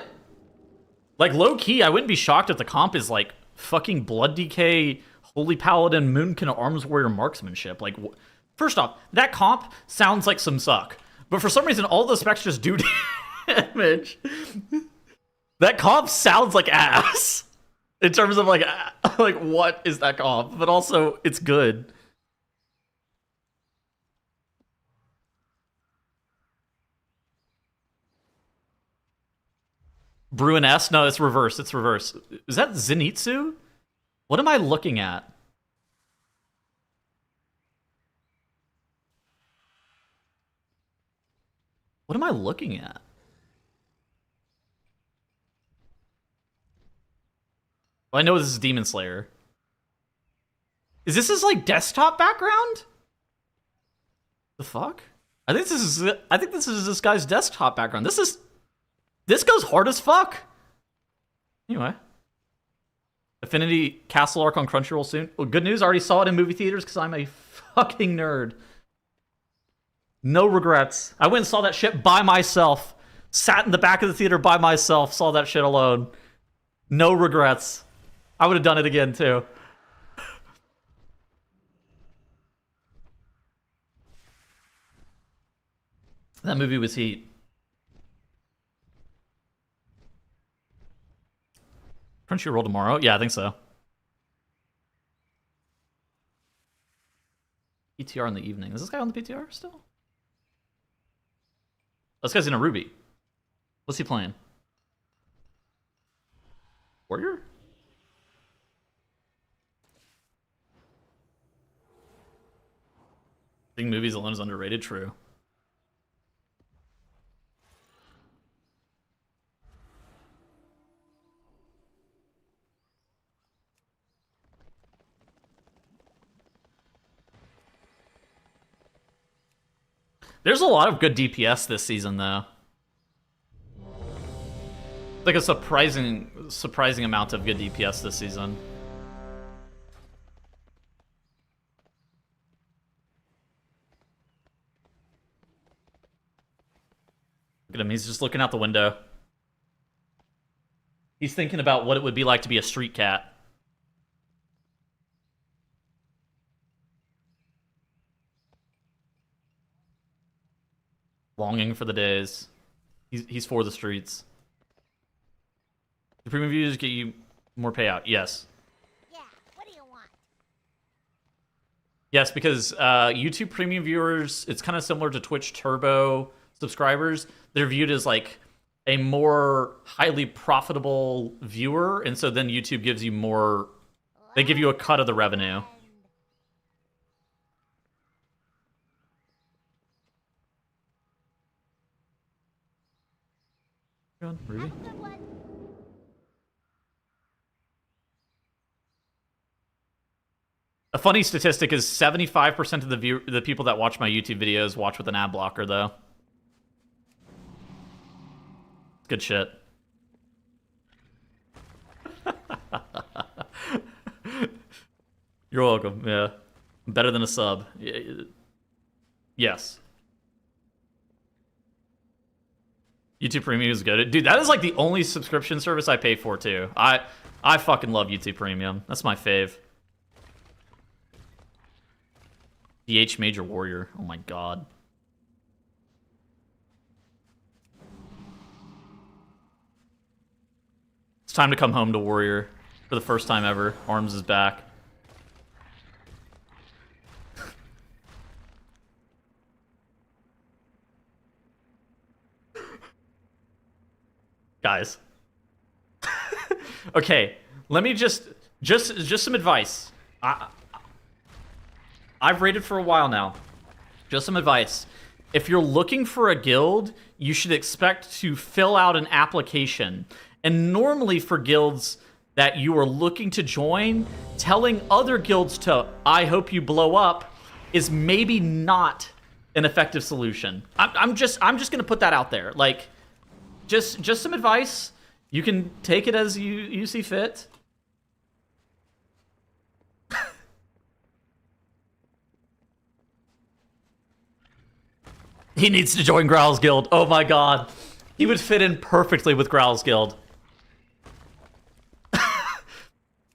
like low key, I wouldn't be shocked if the comp is like fucking Blood DK, Holy Paladin, Moonkin Arms Warrior marksmanship. Like, first off, that comp sounds like some suck. But for some reason, all the specs just do damage. That comp sounds like ass. In terms of like what is that comp? But also, it's good. Bruin S? No, it's reverse. It's reverse. Is that Zenitsu? What am I looking at? What am I looking at? Well, I know this is Demon Slayer. Is this his like desktop background? The fuck? I think this is this guy's desktop background. This goes hard as fuck. Anyway. Affinity Castle Arc on Crunchyroll soon. Well, good news, I already saw it in movie theaters because I'm a fucking nerd. No regrets. I went and saw that shit by myself. Sat in the back of the theater by myself. Saw that shit alone. No regrets. I would have done it again, too. That movie was heat. Crunchyroll tomorrow? Yeah, I think so. PTR in the evening. Is this guy on the PTR still? This guy's in a Ruby. What's he playing? Warrior? Seeing movies alone is underrated? True. There's a lot of good DPS this season, though. Like a surprising amount of good DPS this season. Look at him, he's just looking out the window. He's thinking about what it would be like to be a street cat. Longing for the days. He's for the streets. The premium views get you more payout. Yes. Yeah, what do you want? Yes, because YouTube premium viewers, it's kind of similar to Twitch Turbo subscribers. They're viewed as like a more highly profitable viewer, and so then YouTube gives you more. They give you a cut of the revenue. Ruby? Good one. A funny statistic is 75% of the people that watch my YouTube videos watch with an ad blocker, though. Good shit. You're welcome. Yeah, better than a sub. Yes. YouTube Premium is good. Dude, that is like the only subscription service I pay for too. I fucking love YouTube Premium. That's my fave. DH Major Warrior. Oh my god. It's time to come home to Warrior for the first time ever. Arms is back. Guys. Okay, let me just some advice. I've raided for a while now. Just some advice. If you're looking for a guild, you should expect to fill out an application. And normally for guilds that you are looking to join, telling other guilds to "I hope you blow up" is maybe not an effective solution. I'm just gonna put that out there. Like, just some advice. You can take it as you see fit. He needs to join Growl's Guild. Oh my god. He would fit in perfectly with Growl's Guild.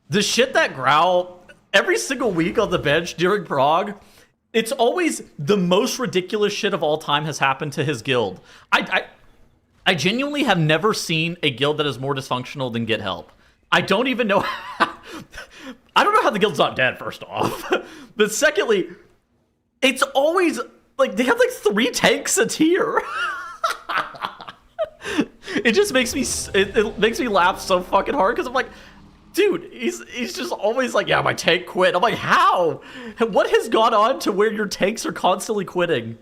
The shit that Growl, every single week on the bench during Prague, it's always the most ridiculous shit of all time has happened to his guild. I genuinely have never seen a guild that is more dysfunctional than Get Help. I don't even know how, I don't know how the guild's not dead, first off. But secondly, it's always, like, they have like 3 tanks a tier. It just makes me, it makes me laugh so fucking hard, because I'm like, dude, he's just always like, yeah, my tank quit. I'm like, how? What has gone on to where your tanks are constantly quitting?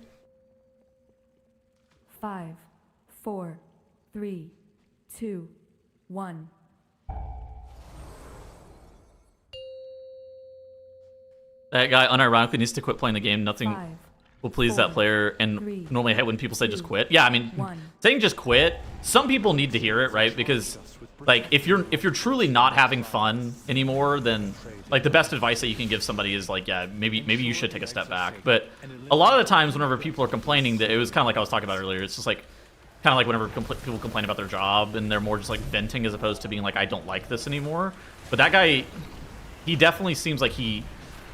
5, 4, 3, 2, 1. That guy unironically needs to quit playing the game. Nothing 5, will please 4, that player. And 3, normally I hate when people say just 2, quit. Yeah, I mean, 1. saying just quit, some people need to hear it, right? Because, like, if you're truly not having fun anymore, then, like, the best advice that you can give somebody is, like, yeah, maybe you should take a step back. But a lot of the times whenever people are complaining, that it was kind of like I was talking about earlier, it's just like, kind of like whenever people complain about their job and they're more just like venting as opposed to being like, I don't like this anymore. But that guy, he definitely seems like he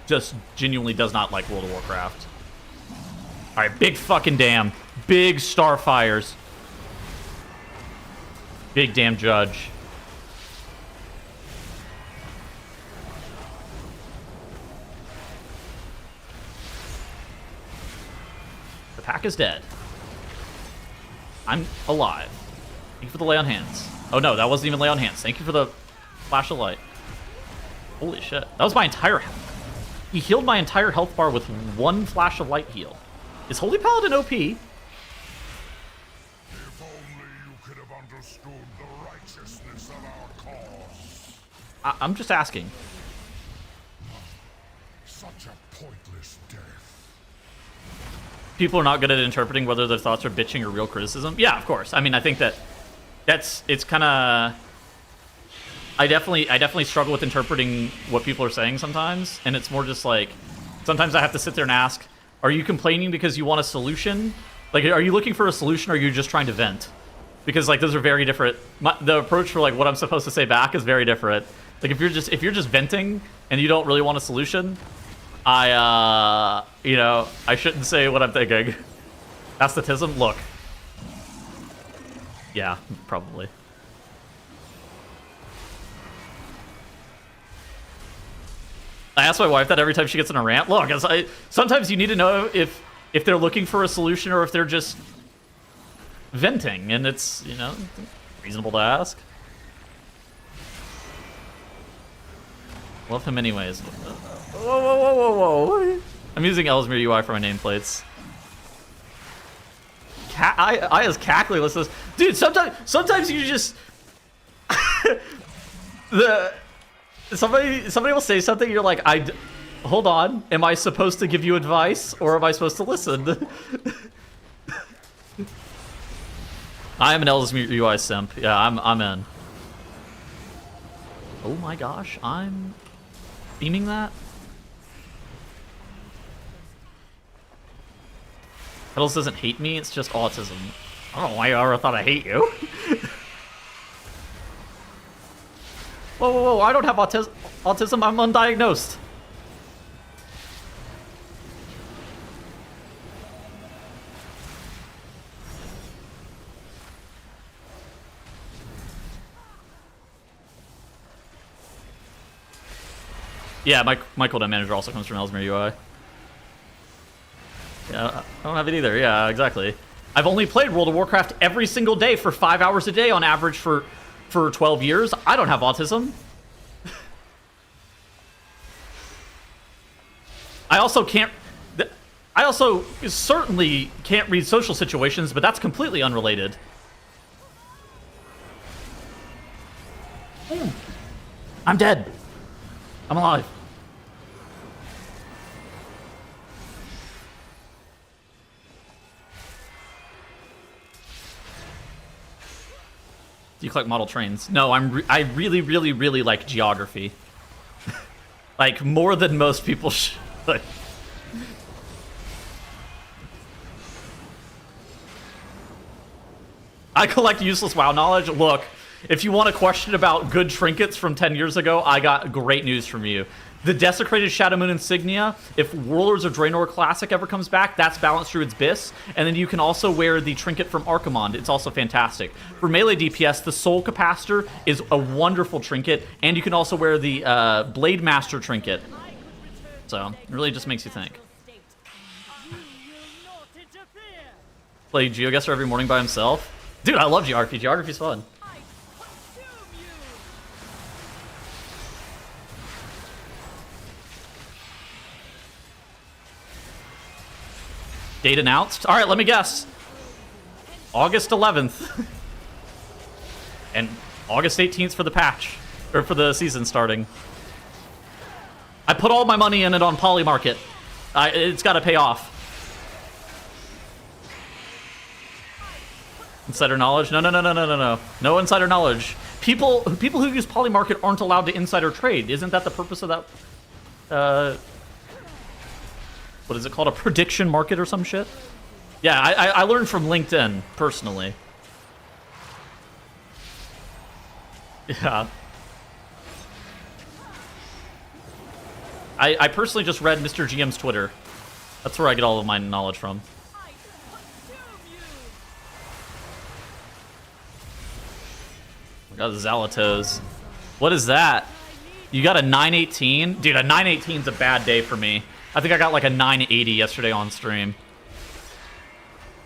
just genuinely does not like World of Warcraft. All right, big fucking dam. Big starfires. Big damn judge. The pack is dead. I'm alive. Thank you for the lay on hands. Oh no, that wasn't even lay on hands. Thank you for the flash of light. Holy shit. That was my entire health. He healed my entire health bar with 1 flash of light heal. Is Holy Paladin OP? If only you could have understood the righteousness of our cause. I'm just asking. Such a pointless death. People are not good at interpreting whether their thoughts are bitching or real criticism. Yeah, of course. I mean, I think it's kind of... I definitely struggle with interpreting what people are saying sometimes, and it's more just like, sometimes I have to sit there and ask, are you complaining because you want a solution? Like, are you looking for a solution, or are you just trying to vent? Because, like, those are very different. The approach for, like, what I'm supposed to say back is very different. Like, if you're just venting and you don't really want a solution, I shouldn't say what I'm thinking. Aesthetism? Look. Yeah, probably. I ask my wife that every time she gets in a rant. Look, sometimes you need to know if they're looking for a solution or if they're just venting, and it's, reasonable to ask. Love him anyways. Whoa. I'm using Ellesmere UI for my nameplates. I is cackling. Listen, dude. Sometimes you just somebody will say something. You're like, hold on. Am I supposed to give you advice, or am I supposed to listen? I am an Ellesmere UI simp. Yeah, I'm in. Oh my gosh, I'm beaming that? Petals doesn't hate me, it's just autism. I don't know why you ever thought I hate you. Whoa, whoa, whoa, I don't have autism, I'm undiagnosed. Yeah, my cooldown manager also comes from Ellesmere UI. Yeah, I don't have it either. Yeah, exactly. I've only played World of Warcraft every single day for 5 hours a day on average for 12 years. I don't have autism. I also certainly can't read social situations, but that's completely unrelated. I'm dead. I'm alive. Do you collect model trains? No, I really, really, really like geography. Like, more than most people should. I collect useless WoW knowledge. Look, if you want a question about good trinkets from 10 years ago, I got great news from you. The Desecrated Shadowmoon Insignia, if Warlords of Draenor Classic ever comes back, that's Balanced Druid's Biss. And then you can also wear the trinket from Archimond. It's also fantastic. For melee DPS, the Soul Capacitor is a wonderful trinket, and you can also wear the Blade Master trinket. So, it really just makes you think. Play GeoGuessr every morning by himself. Dude, I love geography. Geography's fun. Date announced. All right, let me guess. August 11th. And August 18th for the patch. Or for the season starting. I put all my money in it on Polymarket. It's got to pay off. Insider knowledge? No, no, no, no, no, no, no. No insider knowledge. People who use Polymarket aren't allowed to insider trade. Isn't that the purpose of that? What is it called? A prediction market or some shit? Yeah, I learned from LinkedIn, personally. Yeah. I personally just read Mr. GM's Twitter. That's where I get all of my knowledge from. I got Zalatos. What is that? You got a 918? Dude, a 918 is a bad day for me. I think I got like a 980 yesterday on stream.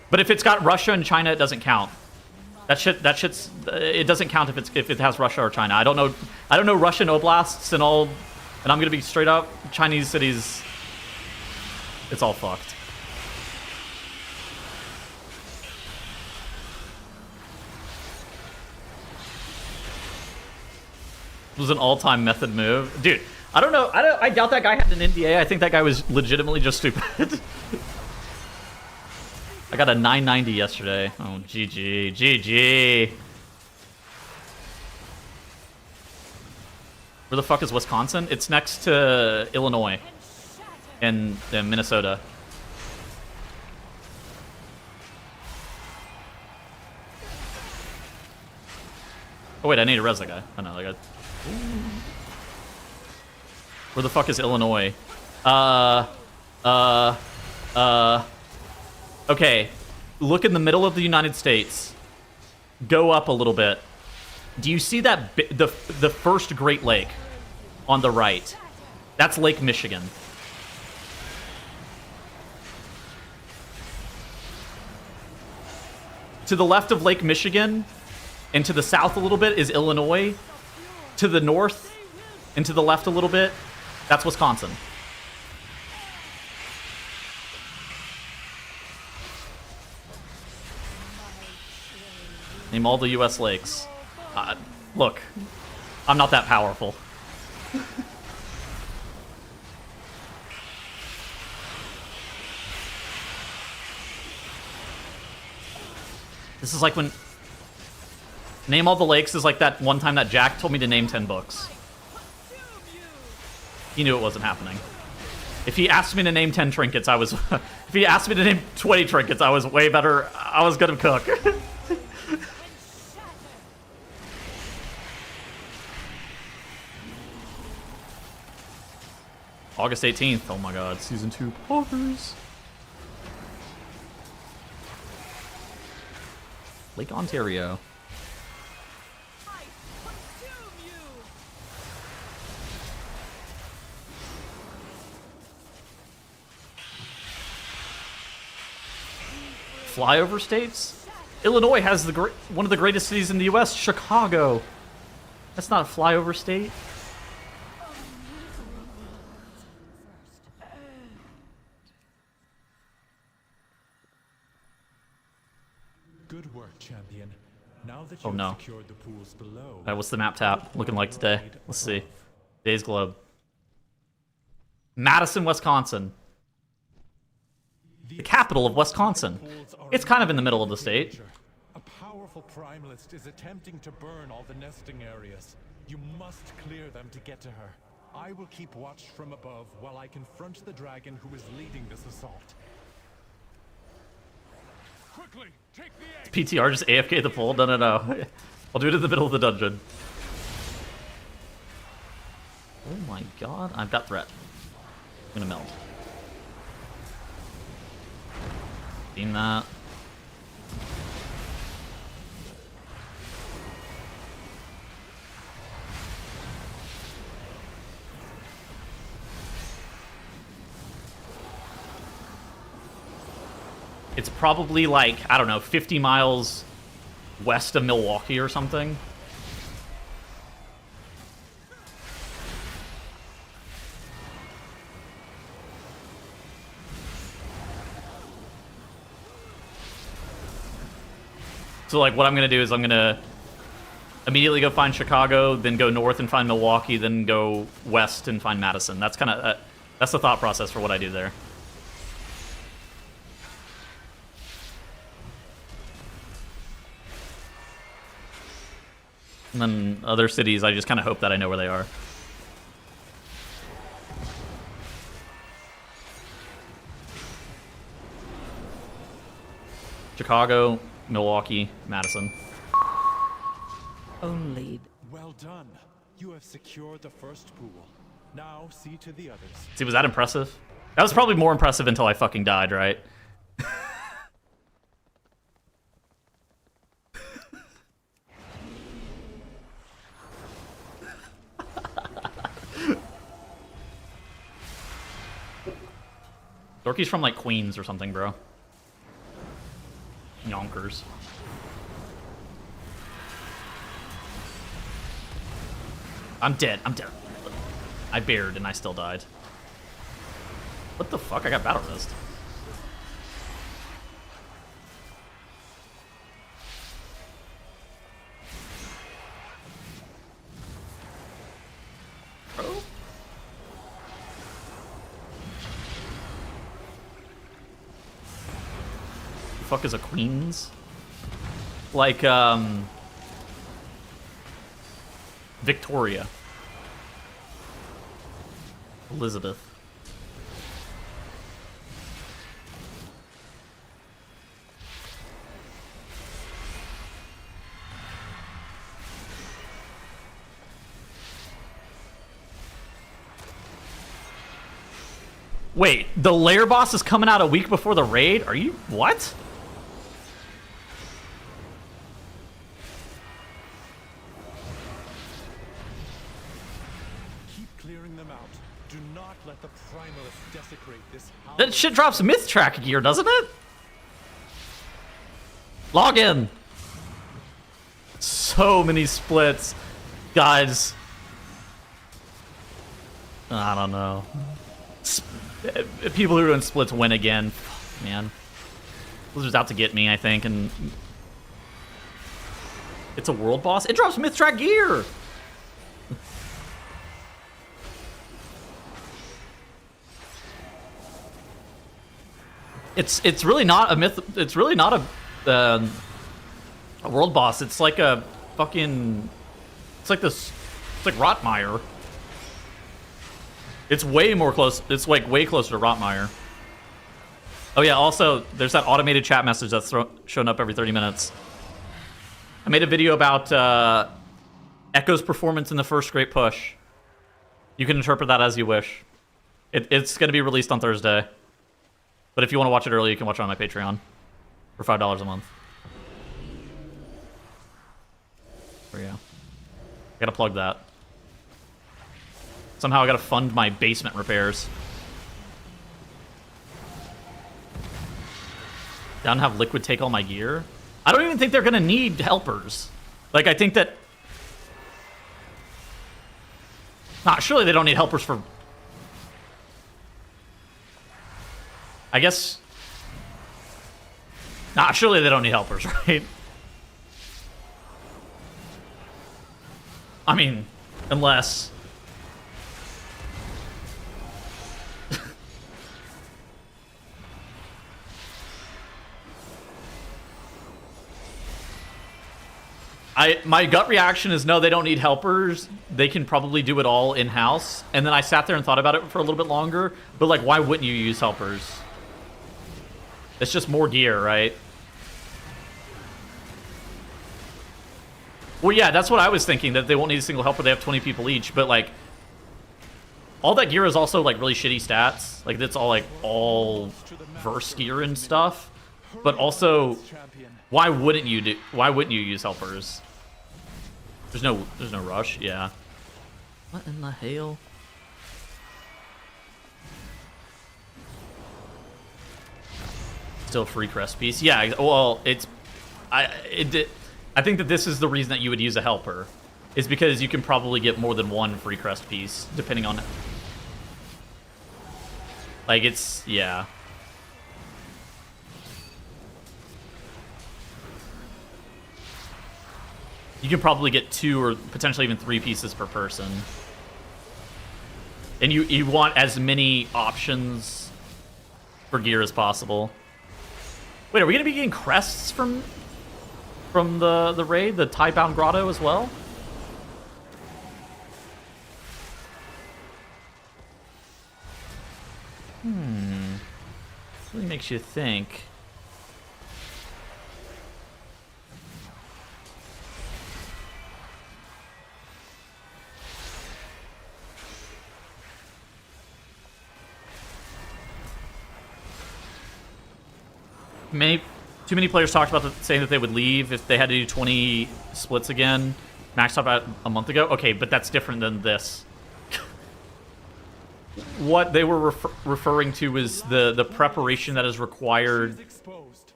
But if it's got Russia and China, it doesn't count. That shit's it doesn't count if it has Russia or China. I don't know Russian oblasts and all, and I'm gonna be straight up, Chinese cities, it's all fucked. It was an all-time method move. Dude, I don't know. I doubt that guy had an NDA. I think that guy was legitimately just stupid. I got a 990 yesterday. Oh, GG. GG. Where the fuck is Wisconsin? It's next to Illinois and Minnesota. Oh, wait, I need to res that guy. Oh, no, that guy. Where the fuck is Illinois? Okay. Look in the middle of the United States. Go up a little bit. Do you see that the first Great Lake on the right? That's Lake Michigan. To the left of Lake Michigan and to the south a little bit is Illinois. To the north and to the left a little bit, that's Wisconsin. Name all the U.S. lakes. Look, I'm not that powerful. This is like when Name All the Lakes is like that one time that Jack told me to name 10 books. He knew it wasn't happening. If he asked me to name 10 trinkets, I was... if he asked me to name 20 trinkets, I was way better. I was gonna cook. August 18th. Oh my god. Season 2 poggers. Lake Ontario. Flyover states? Illinois has one of the greatest cities in the U.S., Chicago. That's not a flyover state. Good work, champion. Now that Oh, you've no. secured the pools below. Alright, what's the map tap looking like today? Let's see. Days Globe. Madison, Wisconsin. The capital of Wisconsin. It's kind of in the middle of the state. A powerful primalist is attempting to burn all the nesting areas. You must clear them to get to her. I will keep watch from above while I confront the dragon who is leading this assault. Quickly, take the egg. PTR just AFK the poll? No. I'll do it in the middle of the dungeon. Oh my god. I've got threat. I'm gonna melt. Seen that. It's probably like, I don't know, 50 miles west of Milwaukee or something. So like what I'm gonna do is I'm gonna immediately go find Chicago, then go north and find Milwaukee, then go west and find Madison. That's kind of that's the thought process for what I do there. And then other cities, I just kind of hope that I know where they are. Chicago, Milwaukee, Madison. Only. Well done. You have secured the first pool. Now see to the others. See, was that impressive? That was probably more impressive until I fucking died, right? Dorky's from like Queens or something, bro. Yonkers. I'm dead. I'm dead. I bared and I still died. What the fuck? I got battle resist. Bro? The fuck is a Queens? Like, Victoria. Elizabeth. Wait, the lair boss is coming out a week before the raid? Are you... what? That shit drops myth track gear, doesn't it? Log in. So many splits. Guys. I don't know. People who are doing splits win again. Man. Blizzard's out to get me, I think, and... it's a world boss? It drops myth track gear! It's really not a myth. It's really not a A world boss. It's like a fucking. It's like this. It's like Rotmire. It's way more close. It's like way closer to Rotmire. Oh yeah. Also, there's that automated chat message that's showing up every 30 minutes. I made a video about Echo's performance in the first Great Push. You can interpret that as you wish. It's going to be released on Thursday. But if you want to watch it early, you can watch it on my Patreon for $5 a month. There we go. I gotta plug that. Somehow I gotta fund my basement repairs. Down to have Liquid take all my gear? I don't even think they're gonna need helpers. Like, I think that... Nah, surely they don't need helpers for... I guess... Nah, surely they don't need helpers, right? I mean, unless... My gut reaction is no, they don't need helpers. They can probably do it all in-house. And then I sat there and thought about it for a little bit longer. But, like, why wouldn't you use helpers? It's just more gear, right? Well, yeah, that's what I was thinking, that they won't need a single helper. They have 20 people each. But, like, all that gear is also, like, really shitty stats. Like, that's all, like, all verse gear and stuff. But also, why wouldn't you use helpers? There's no rush, yeah. What in the hell? Still free crest piece. Yeah, well, I think that this is the reason that you would use a helper. Is because you can probably get more than one free crest piece, depending on... Like, it's... yeah. You can probably get 2 or potentially even 3 pieces per person. And you want as many options for gear as possible. Wait, are we going to be getting crests from the raid, the Tidebound Grotto as well? Really makes you think. Too many players talked about saying that they would leave if they had to do 20 splits again. Max talked about it a month ago. Okay, but that's different than this. What they were referring to is the preparation that is required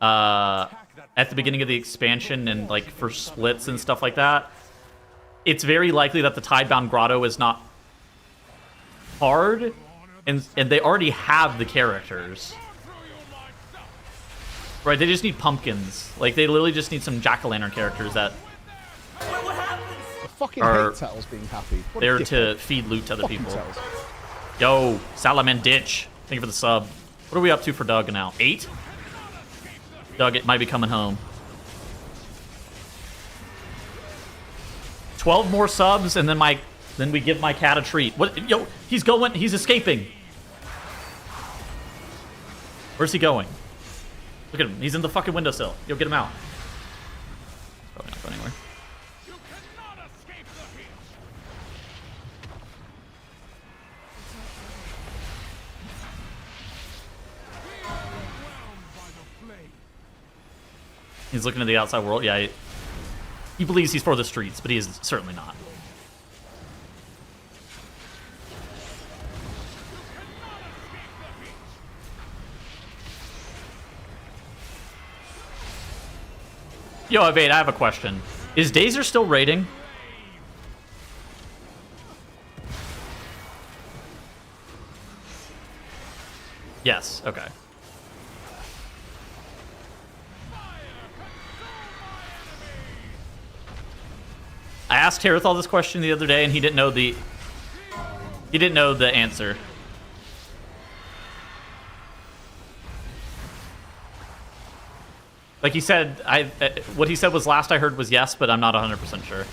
at the beginning of the expansion and like for splits and stuff like that. It's very likely that the Tidebound Grotto is not hard, and they already have the characters. Right, they just need pumpkins. Like, they literally just need some jack-o'-lantern characters that I fucking are hate Tails being happy. What a there dickhead. to feed loot to other Fucking people. Tails. Yo, Salaman Ditch. Thank you for the sub. What are we up to for Doug now? 8? Doug, it might be coming home. 12 more subs, and then we give my cat a treat. What? Yo, he's escaping. Where's he going? Look at him. He's in the fucking windowsill. Yo, get him out. Probably not going anywhere. He's looking at the outside world. Yeah, he believes he's for the streets, but he is certainly not. Yo, Evade, I have a question. Is Dazer still raiding? Yes, okay. I asked Herethal this question the other day, and he didn't know the answer. Like he said, what he said was last I heard was yes, but I'm not 100% sure.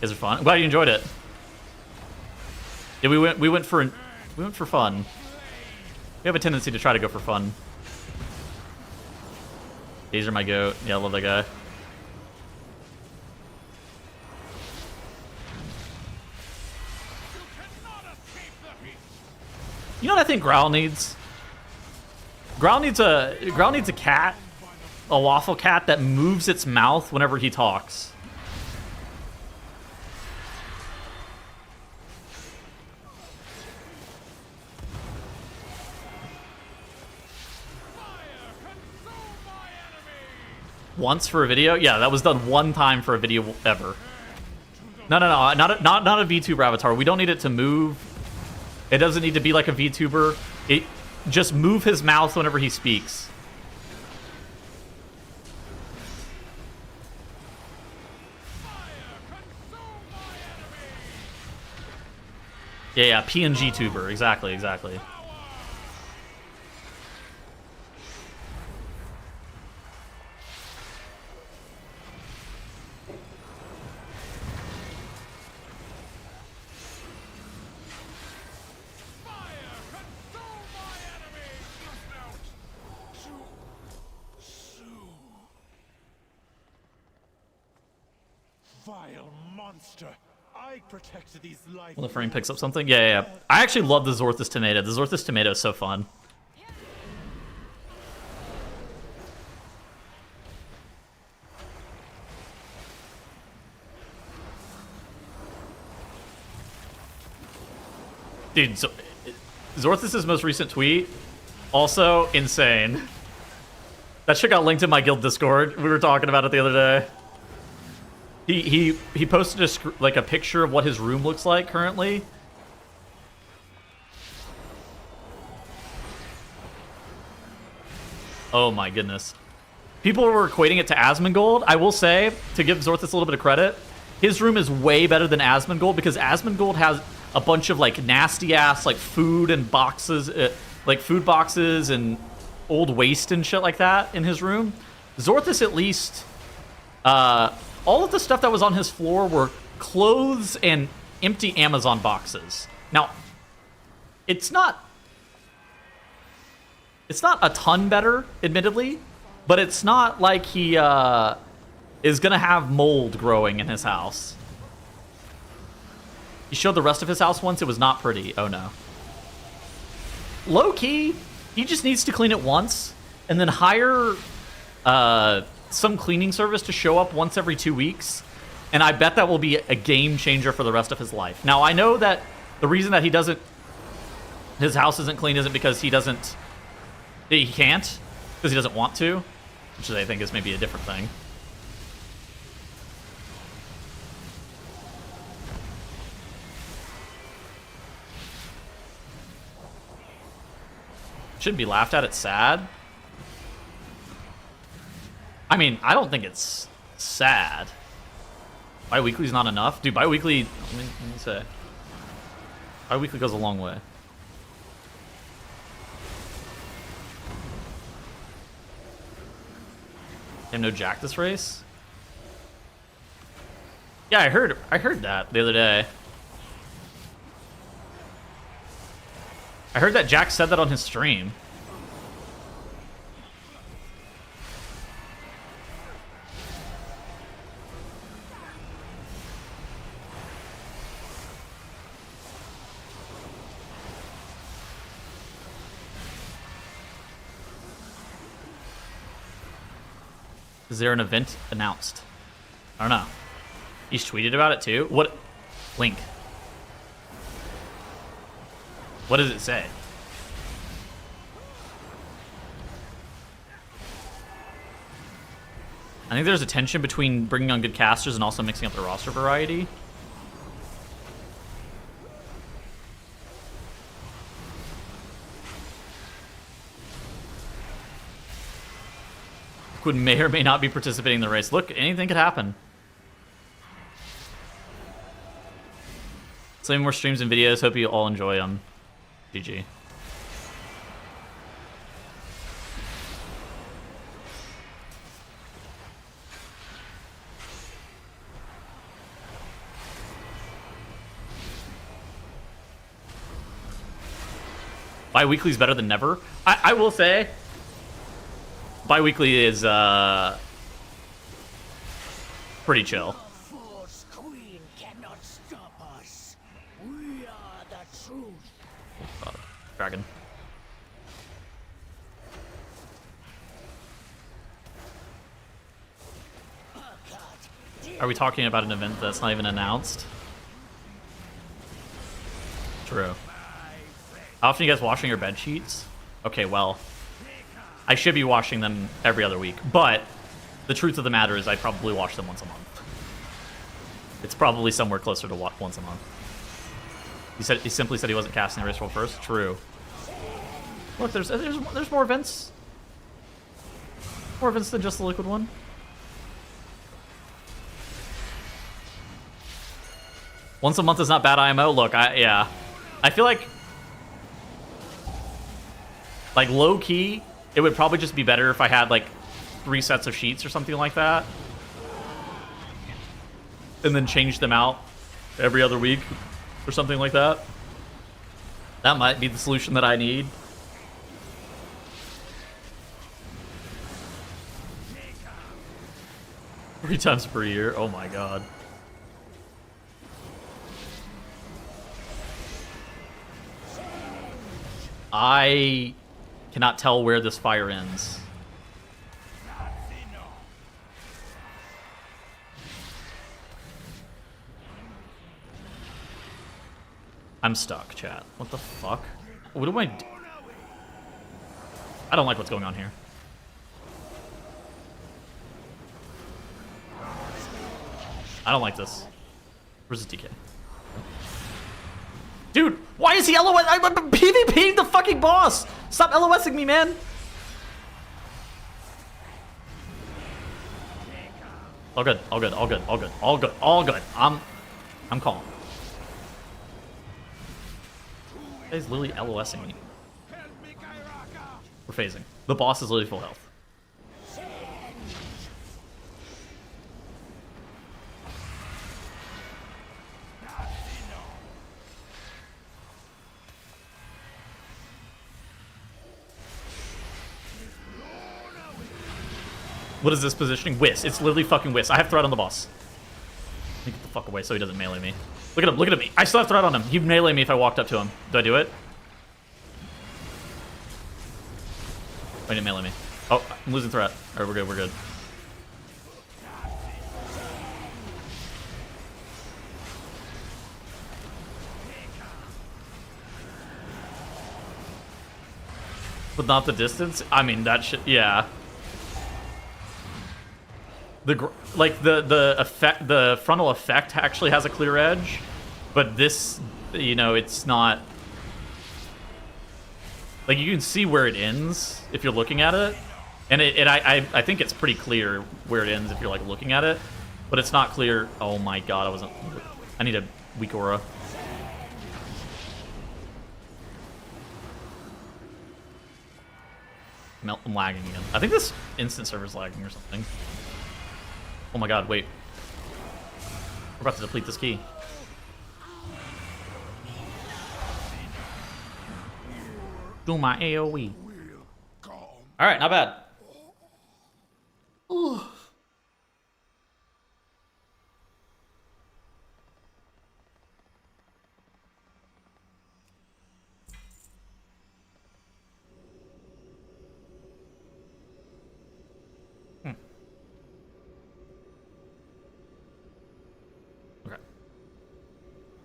Is it fun? Glad you enjoyed it. Yeah, we went for fun. We have a tendency to try to go for fun. These are my goat. Yeah, I love that guy. You know what I think Growl needs? Growl needs a cat, a waffle cat that moves its mouth whenever he talks. Once for a video? Yeah, that was done one time for a video ever. No, not a VTuber avatar. We don't need it to move. It doesn't need to be like a VTuber. It just move his mouth whenever he speaks. Yeah, PNG tuber. Exactly. Vile monster! I protected these life. When the frame picks up something? Yeah. I actually love the Zorthus tomato. The Zorthus tomato is so fun. Dude, Zorthus' most recent tweet, also insane. That shit got linked in my guild Discord. We were talking about it the other day. He posted a picture of what his room looks like currently. Oh my goodness. People were equating it to Asmongold. I will say, to give Zorthus a little bit of credit, his room is way better than Asmongold because Asmongold has a bunch of like nasty ass like food and boxes, like food boxes and old waste and shit like that in his room. Zorthus at least, all of the stuff that was on his floor were clothes and empty Amazon boxes. Now, it's not a ton better, admittedly, but it's not like he is gonna have mold growing in his house. He showed the rest of his house once. It was not pretty. Oh no. Low key, he just needs to clean it once and then hire some cleaning service to show up once every 2 weeks, and I bet that will be a game changer for the rest of his life. Now, I know that the reason that his house isn't clean isn't because he can't, because he doesn't want to, which I think is maybe a different thing. Shouldn't be laughed at, it's sad. I mean, I don't think it's sad. Bi-weekly's not enough. Dude, bi-weekly, let me say. Bi-weekly goes a long way. Damn, no Jack this race? Yeah, I heard that the other day. I heard that Jack said that on his stream. Is there an event announced? I don't know. He's tweeted about it too? What? Link. What does it say? I think there's a tension between bringing on good casters and also mixing up the roster variety. Would may or may not be participating in the race. Look, anything could happen. So many more streams and videos. Hope you all enjoy them. GG. Bi-weekly is better than never. I will say, bi-weekly is pretty chill. Force Queen cannot stop us. We are the truth. Dragon. Are we talking about an event that's not even announced? True. How often are you guys washing your bed sheets? Okay, well, I should be washing them every other week, but the truth of the matter is I probably wash them once a month. It's probably somewhere closer to once a month. He simply said he wasn't casting Erase Roll first. True. Look, there's more events. More events than just the liquid one. Once a month is not bad IMO. Look, yeah. I feel like low key, it would probably just be better if I had like 3 sets of sheets or something like that, and then change them out every other week or something like that. That might be the solution that I need. Three times per year. Oh my god. I cannot tell where this fire ends. I'm stuck, chat. What the fuck? What do I do? I don't like what's going on here. I don't like this. Where's his DK? Dude, why is he LOS? I'm PvPing the fucking boss! Stop LOSing me, man! All good, all good, all good, all good, all good, all good. I'm calm. He's literally LOSing me. We're phasing. The boss is literally full health. What is this positioning? Whis. It's literally fucking Whis. I have threat on the boss. Let me get the fuck away so he doesn't melee me. Look at him. Look at me. I still have threat on him. He'd melee me if I walked up to him. Do I do it? Oh, he didn't melee me. Oh, I'm losing threat. Alright, we're good. We're good. But not the distance? I mean, that shit. Yeah. The effect, the frontal effect actually has a clear edge, but this, you know, it's not. Like, you can see where it ends if you're looking at it, and I think it's pretty clear where it ends if you're like looking at it, but it's not clear. Oh my god, I need a weak aura. I'm lagging again. I think this instant server's lagging or something. Oh my god, wait. We're about to deplete this key. Do my AoE. Alright, not bad. Ooh.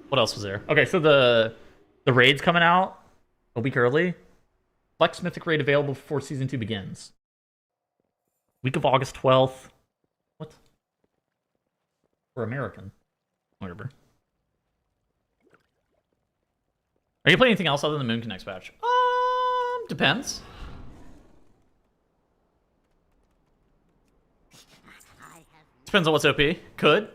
What else was there? Okay, so the raid's coming out a week early. Flex Mythic raid available before Season 2 begins. Week of August 12th. What? For American. Whatever. Are you playing anything else other than the Moon Connects patch? Depends. Depends on what's OP. Could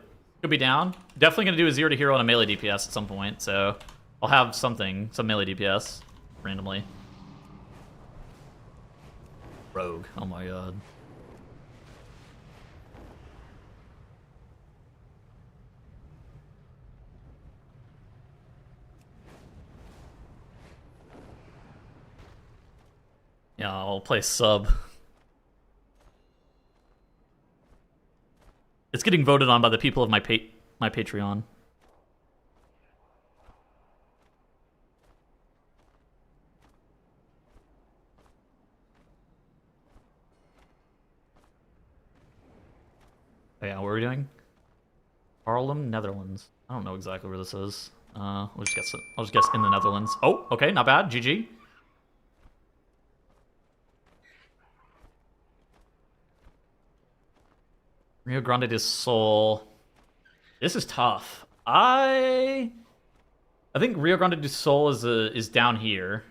be down. Definitely gonna do a 0 to hero on a melee DPS at some point, so I'll have some melee DPS randomly. Rogue. Oh my god. Yeah, I'll play sub. It's getting voted on by the people of my Patreon. Oh, yeah, what are we doing? Haarlem, Netherlands. I don't know exactly where this is. I'll just guess in the Netherlands. Oh, okay, not bad. GG. Rio Grande do Sul. This is tough. I think Rio Grande do Sul is down here.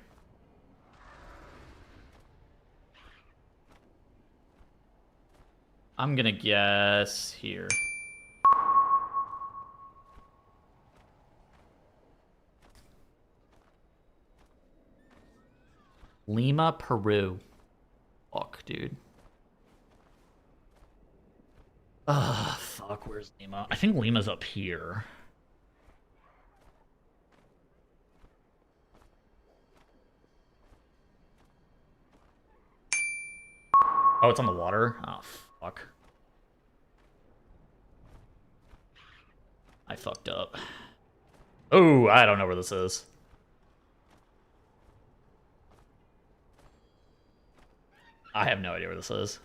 I'm gonna guess here. Lima, Peru. Fuck, dude. Fuck, where's Lima? I think Lima's up here. Oh, it's on the water? Oh, fuck. I fucked up. Oh, I don't know where this is. I have no idea where this is.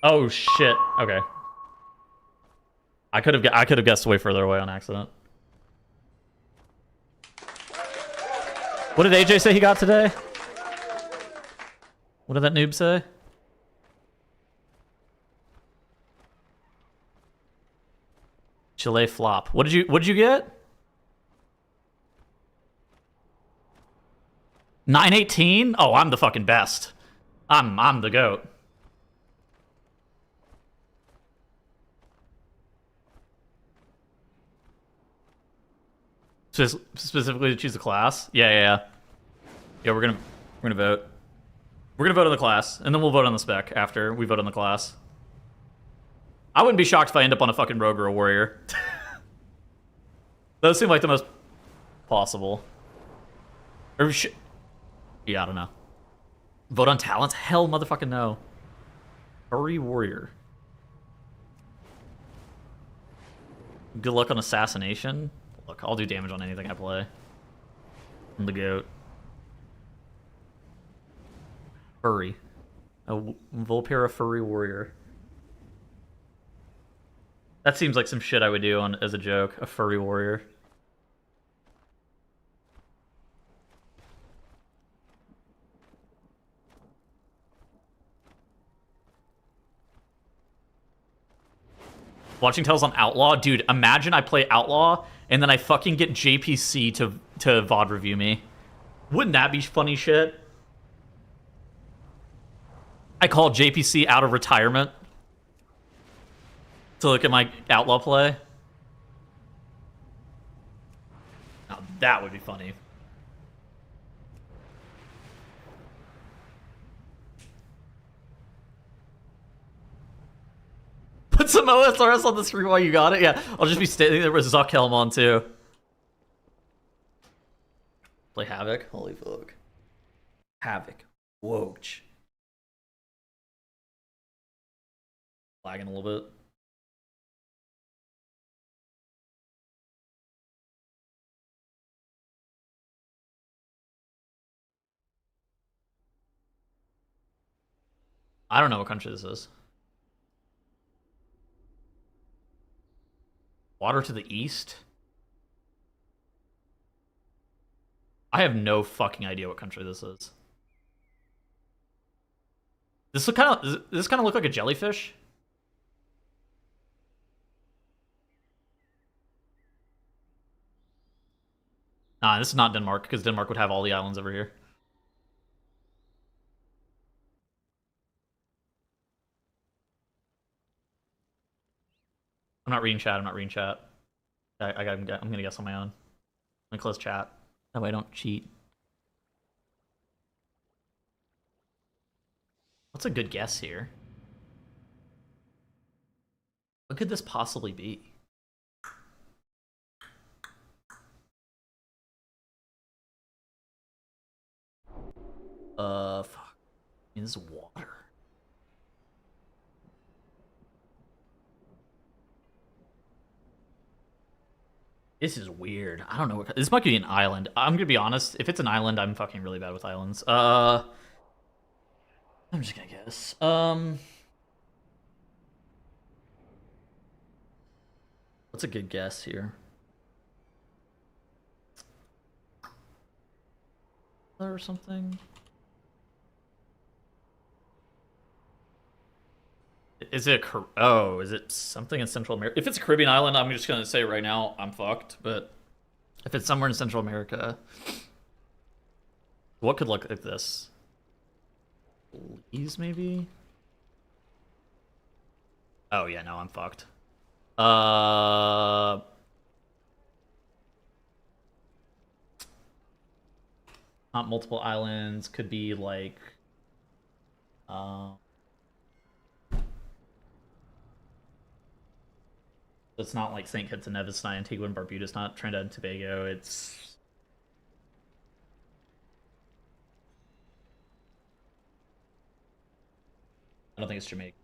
Oh shit. Okay. I could have guessed way further away on accident. What did AJ say he got today? What did that noob say? Chile flop. What did you get? 918? Oh, I'm the fucking best. I'm the GOAT. Specifically to choose a class? Yeah, we're gonna vote. We're gonna vote on the class, and then we'll vote on the spec after we vote on the class. I wouldn't be shocked if I end up on a fucking rogue or a warrior. Those seem like the most possible. Or yeah, I don't know. Vote on talents? Hell motherfucking no. Furry warrior. Good luck on assassination. Look, I'll do damage on anything I play. I'm the GOAT. Furry. A Volpera furry warrior. That seems like some shit I would do on as a joke. A furry warrior. Watching Tales on Outlaw? Dude, imagine I play Outlaw and then I fucking get JPC to VOD review me. Wouldn't that be funny shit? I call JPC out of retirement to look at my Outlaw play. Now that would be funny. Put some OSRS on the screen while you got it? Yeah, I'll just be standing there with Zuckhelm on too. Play Havoc? Holy fuck. Havoc. Whoa. Lagging a little bit. I don't know what country this is. Water to the east? I have no fucking idea what country this is. Does this kind of look like a jellyfish? Nah, this is not Denmark, because Denmark would have all the islands over here. I'm not reading chat. I'm gonna guess on my own. I'm gonna close chat. That way I don't cheat. What's a good guess here? What could this possibly be? Fuck. Is water. This is weird. I don't know. This might be an island. I'm gonna be honest. If it's an island, I'm fucking really bad with islands. I'm just gonna guess. What's a good guess here? Or something? Is it is it something in Central America? If it's a Caribbean island, I'm just gonna say right now I'm fucked. But if it's somewhere in Central America, what could look like this? Belize, maybe? Oh yeah, no, I'm fucked. Not multiple islands. Could be like it's not like St. Kitts and Nevis, not Antigua and Barbuda, not Trinidad and Tobago. It's I don't think it's Jamaica.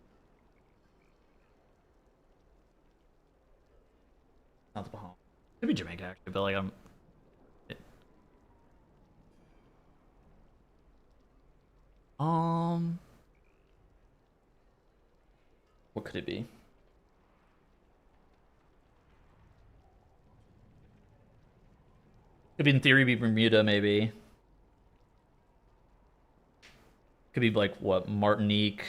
Not the Bahamas. Could be Jamaica actually, but like what could it be? Could be in theory be Bermuda, maybe. Could be like what, Martinique.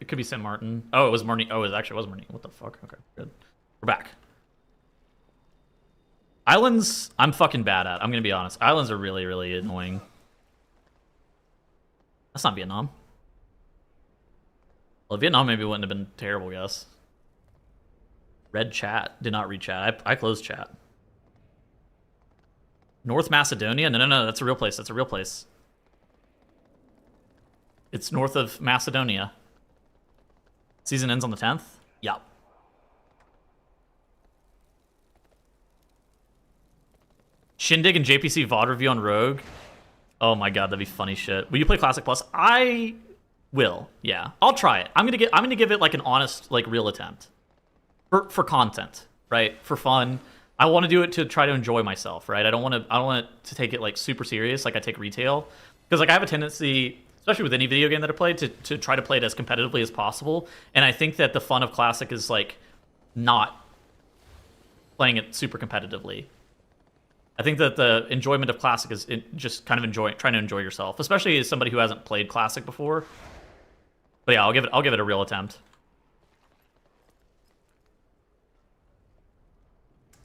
It could be Saint Martin. Oh, it was Martinique. Oh, it actually was Martinique. What the fuck? Okay, good. We're back. Islands, I'm fucking bad at. I'm gonna be honest. Islands are really, really annoying. That's not Vietnam. Well, Vietnam maybe wouldn't have been a terrible guess. Red chat. Did not read chat. I closed chat. North Macedonia? No. That's a real place. That's a real place. It's north of Macedonia. Season ends on the 10th? Yup. Shindig and JPC VOD review on Rogue. Oh my god, that'd be funny shit. Will you play Classic Plus? I will. Yeah, I'll try it. I'm gonna give it like an honest, like real attempt. For content, right? For fun. I want to do it to try to enjoy myself, right? I don't want it to take it like super serious, like I take retail, because like I have a tendency, especially with any video game that I play, to try to play it as competitively as possible. And I think that the fun of Classic is like not playing it super competitively. I think that the enjoyment of Classic is just kind of trying to enjoy yourself, especially as somebody who hasn't played Classic before. But yeah, I'll give it a real attempt.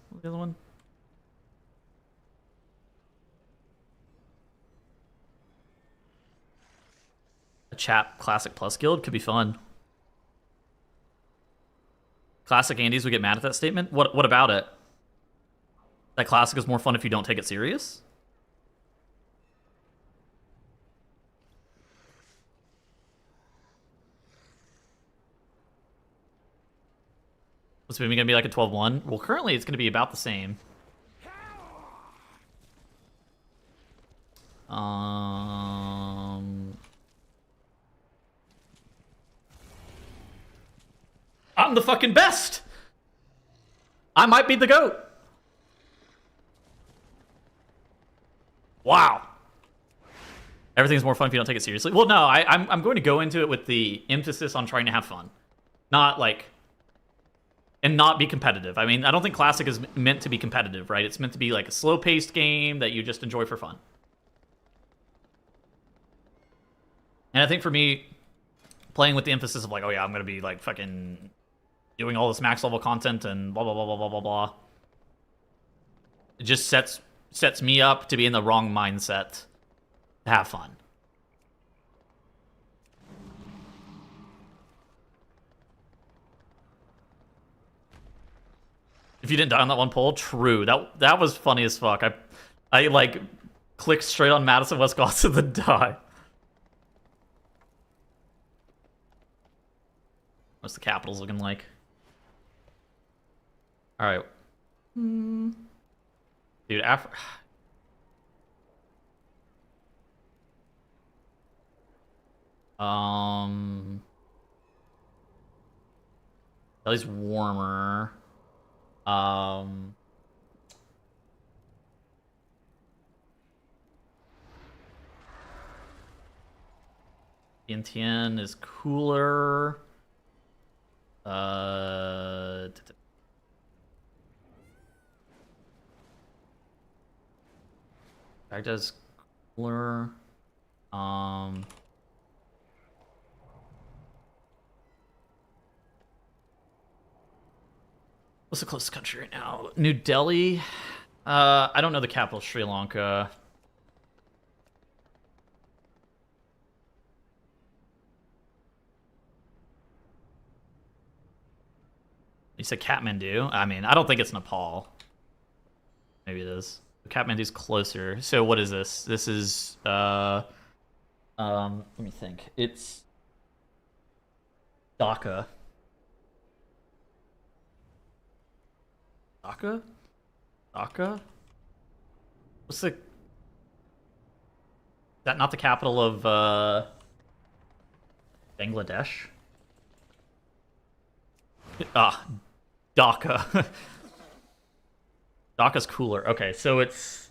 What's the other one? A chat Classic Plus guild could be fun. Classic Andes would get mad at that statement. What about it? That Classic is more fun if you don't take it serious? What's maybe gonna be like a 12-1? Well, currently it's gonna be about the same. I'm the fucking best! I might be the GOAT! Wow. Everything's more fun if you don't take it seriously. Well, no, I'm going to go into it with the emphasis on trying to have fun. Not like... And not be competitive. I mean, I don't think Classic is meant to be competitive, right? It's meant to be like a slow-paced game that you just enjoy for fun. And I think for me, playing with the emphasis of like, oh yeah, I'm going to be like fucking doing all this max level content and blah, blah, blah, blah, blah, blah, blah. It just sets me up to be in the wrong mindset to have fun. If you didn't die on that one poll, true. That was funny as fuck. I like clicked straight on Madison Wisconsin and then die. What's the capitals looking like? All right. Dude, Delhi's warmer. Vientiane is cooler. Baghdad's cooler. What's the closest country right now? New Delhi. I don't know the capital of Sri Lanka. You said Kathmandu? I mean, I don't think it's Nepal. Maybe it is. Kathmandu's closer. So what is this? This is let me think. It's Dhaka. Dhaka? Dhaka? What's the... Is that not the capital of Bangladesh? Ah, Dhaka. Dhaka's cooler. Okay, so it's...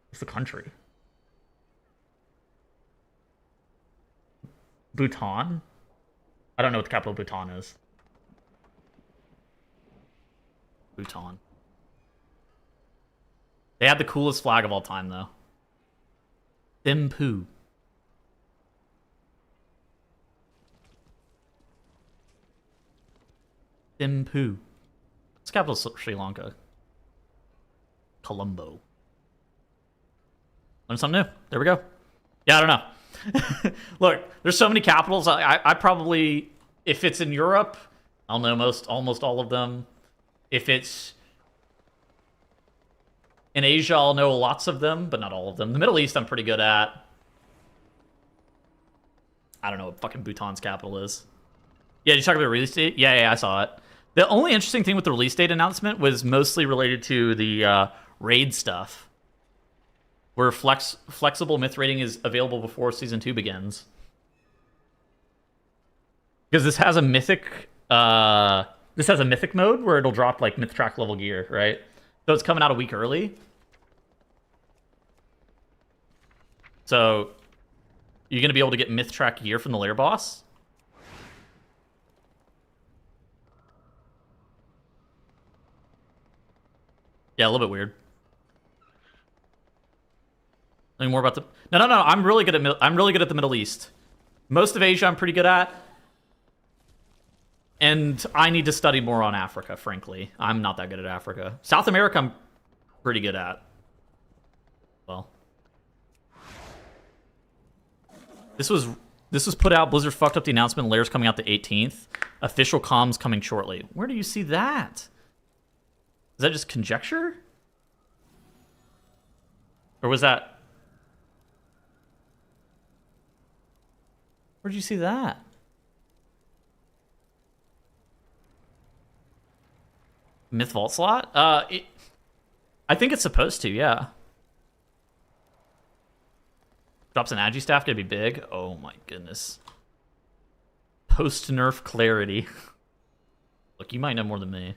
What's the country? Bhutan? I don't know what the capital of Bhutan is. Bhutan. They had the coolest flag of all time, though. Thimphu. Thimphu. What's the capital of Sri Lanka? Colombo. Learn something new. There we go. Yeah, I don't know. Look, there's so many capitals. I probably, if it's in Europe, I'll know almost all of them. If it's in Asia, I'll know lots of them, but not all of them. The Middle East, I'm pretty good at. I don't know what fucking Bhutan's capital is. Yeah, did you talk about the release date? Yeah, I saw it. The only interesting thing with the release date announcement was mostly related to the raid stuff, where flexible myth rating is available before Season 2 begins. Because this has a mythic... This has a mythic mode where it'll drop like myth track level gear, right? So it's coming out a week early. So you're going to be able to get myth track gear from the lair boss. Yeah, a little bit weird. Anything more about the... No. I'm really good at the Middle East. Most of Asia I'm pretty good at. And I need to study more on Africa, frankly. I'm not that good at Africa. South America, I'm pretty good at. Well. This was put out. Blizzard fucked up the announcement. Lair's coming out the 18th. Official comms coming shortly. Where do you see that? Is that just conjecture? Or was that... Where'd you see that? Myth Vault slot? I think it's supposed to, yeah. Drops an Agi staff, gonna be big. Oh my goodness. Post-nerf clarity. Look, you might know more than me.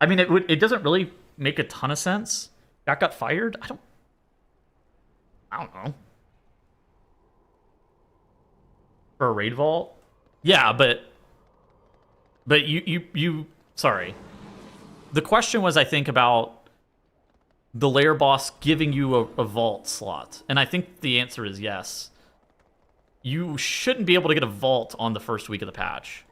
I mean, it doesn't really make a ton of sense. That got fired? I don't know. For a raid vault? Yeah, but you sorry. The question was, I think, about the lair boss giving you a vault slot. And I think the answer is yes. You shouldn't be able to get a vault on the first week of the patch.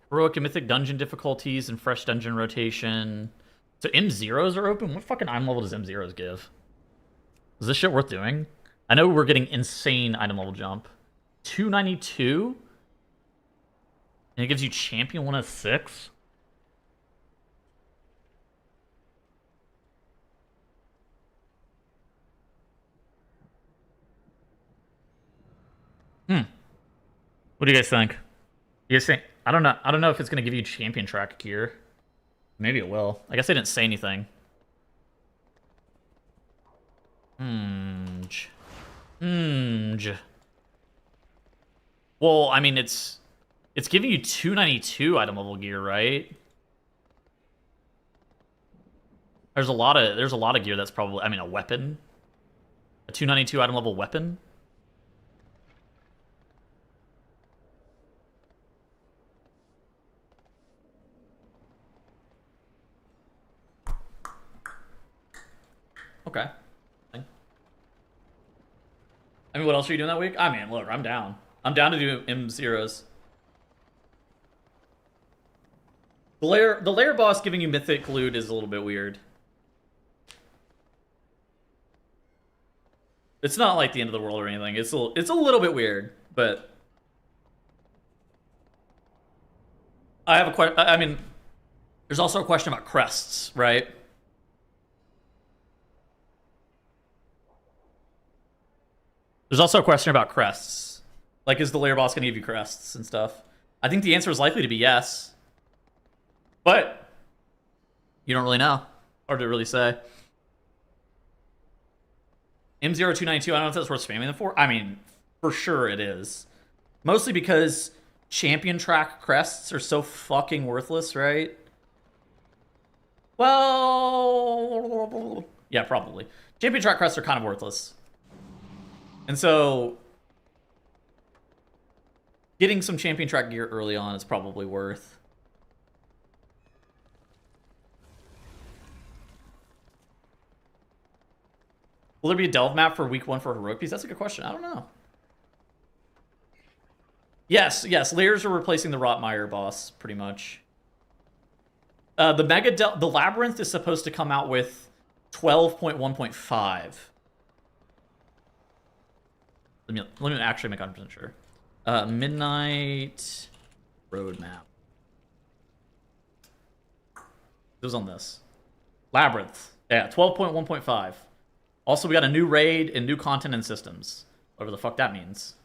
Heroic and Mythic dungeon difficulties and fresh dungeon rotation. So M0s are open? What fucking item level does M0s give? Is this shit worth doing? I know we're getting insane item level jump. 292? And it gives you champion 1 of 6? What do you guys think? You guys think? I don't know. I don't know if it's gonna give you champion track gear. Maybe it will. I guess they didn't say anything. Well, I mean, it's giving you 292 item level gear, right? There's a lot of gear that's probably, I mean, a weapon, a 292 item level weapon. Okay. I mean, what else are you doing that week? I mean, look, I'm down. I'm down to do M0s. The lair boss giving you mythic loot is a little bit weird. It's not like the end of the world or anything. It's a little bit weird, but I have a question. I mean, there's also a question about crests, right? There's also a question about crests. Like, is the lair boss going to give you crests and stuff? I think the answer is likely to be yes. But you don't really know. Hard to really say. M0292, I don't know if that's worth spamming them for. I mean, for sure it is. Mostly because champion track crests are so fucking worthless, right? Well, yeah, probably. Champion track crests are kind of worthless. And so getting some champion track gear early on is probably worth. Will there be a delve map for week 1 for Heroic Beast? That's a good question. I don't know. Yes, layers are replacing the Rotmire boss, pretty much. The Labyrinth is supposed to come out with 12.1.5. Let me actually make 100% sure. Midnight roadmap. It was on this. Labyrinth. Yeah, 12.1.5. Also, we got a new raid and new content and systems. Whatever the fuck that means.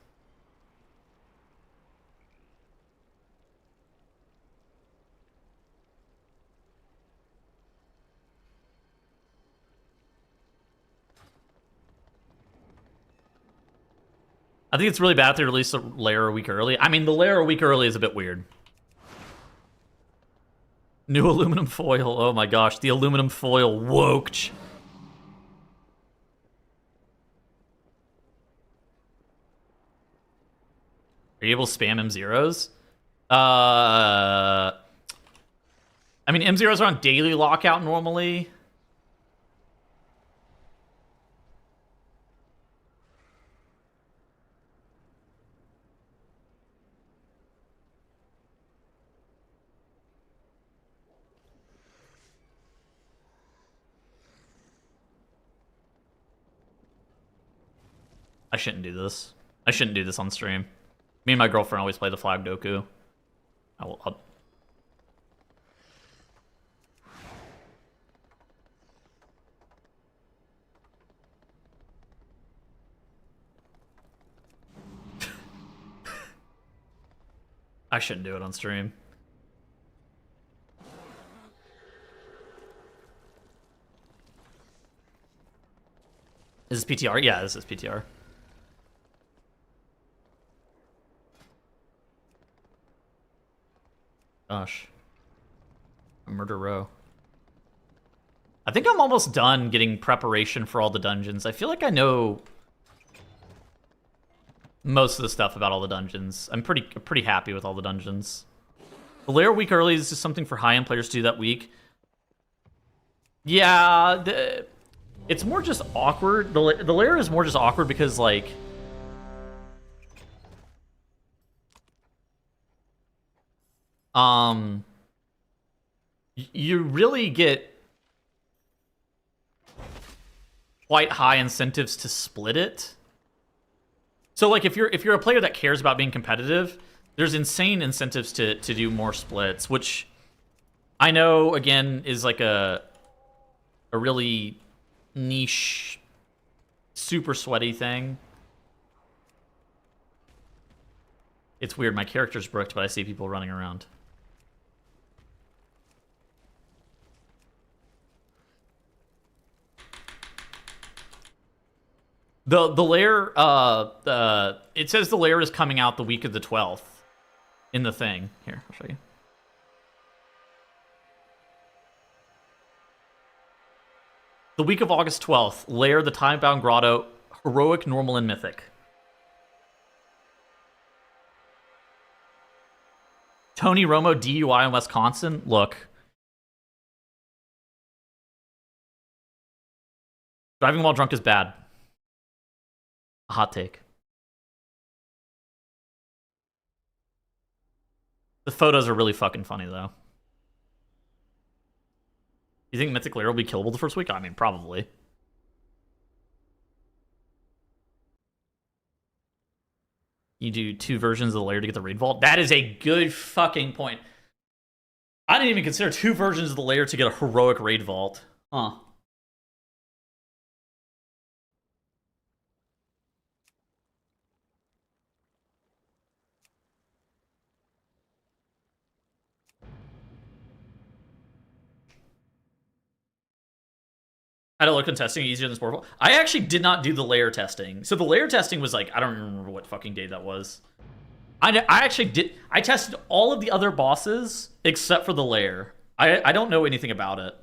I think it's really bad they released the layer a week early. I mean, the layer a week early is a bit weird. New aluminum foil. Oh my gosh, the aluminum foil woked. Are you able to spam M0s? I mean, M0s are on daily lockout normally. I shouldn't do this. I shouldn't do this on stream. Me and my girlfriend always play the flag Doku. I'll... I shouldn't do it on stream. Is this PTR? Yeah, this is PTR. Gosh. Murder Row. I think I'm almost done getting preparation for all the dungeons. I feel like I know most of the stuff about all the dungeons. I'm pretty happy with all the dungeons. The layer week early is just something for high-end players to do that week. Yeah, it's more just awkward. The layer is more just awkward because, like, you really get quite high incentives to split it. So like if you're a player that cares about being competitive, there's insane incentives to do more splits, which I know again is like a really niche, super sweaty thing. It's weird, my character's bricked, but I see people running around. The lair, it says the lair is coming out the week of the 12th in the thing. Here, I'll show you. The week of August 12th, lair, the time-bound grotto, heroic, normal, and mythic. Tony Romo, DUI in Wisconsin. Look. Driving while drunk is bad. A hot take. The photos are really fucking funny, though. You think Mythic Lair will be killable the first week? I mean, probably. You do 2 versions of the lair to get the raid vault? That is a good fucking point. I didn't even consider 2 versions of the lair to get a heroic raid vault. Huh. How to look on testing easier than Sportful? I actually did not do the layer testing. So the layer testing was like, I don't remember what fucking day that was. I actually did. I tested all of the other bosses except for the layer. I don't know anything about it.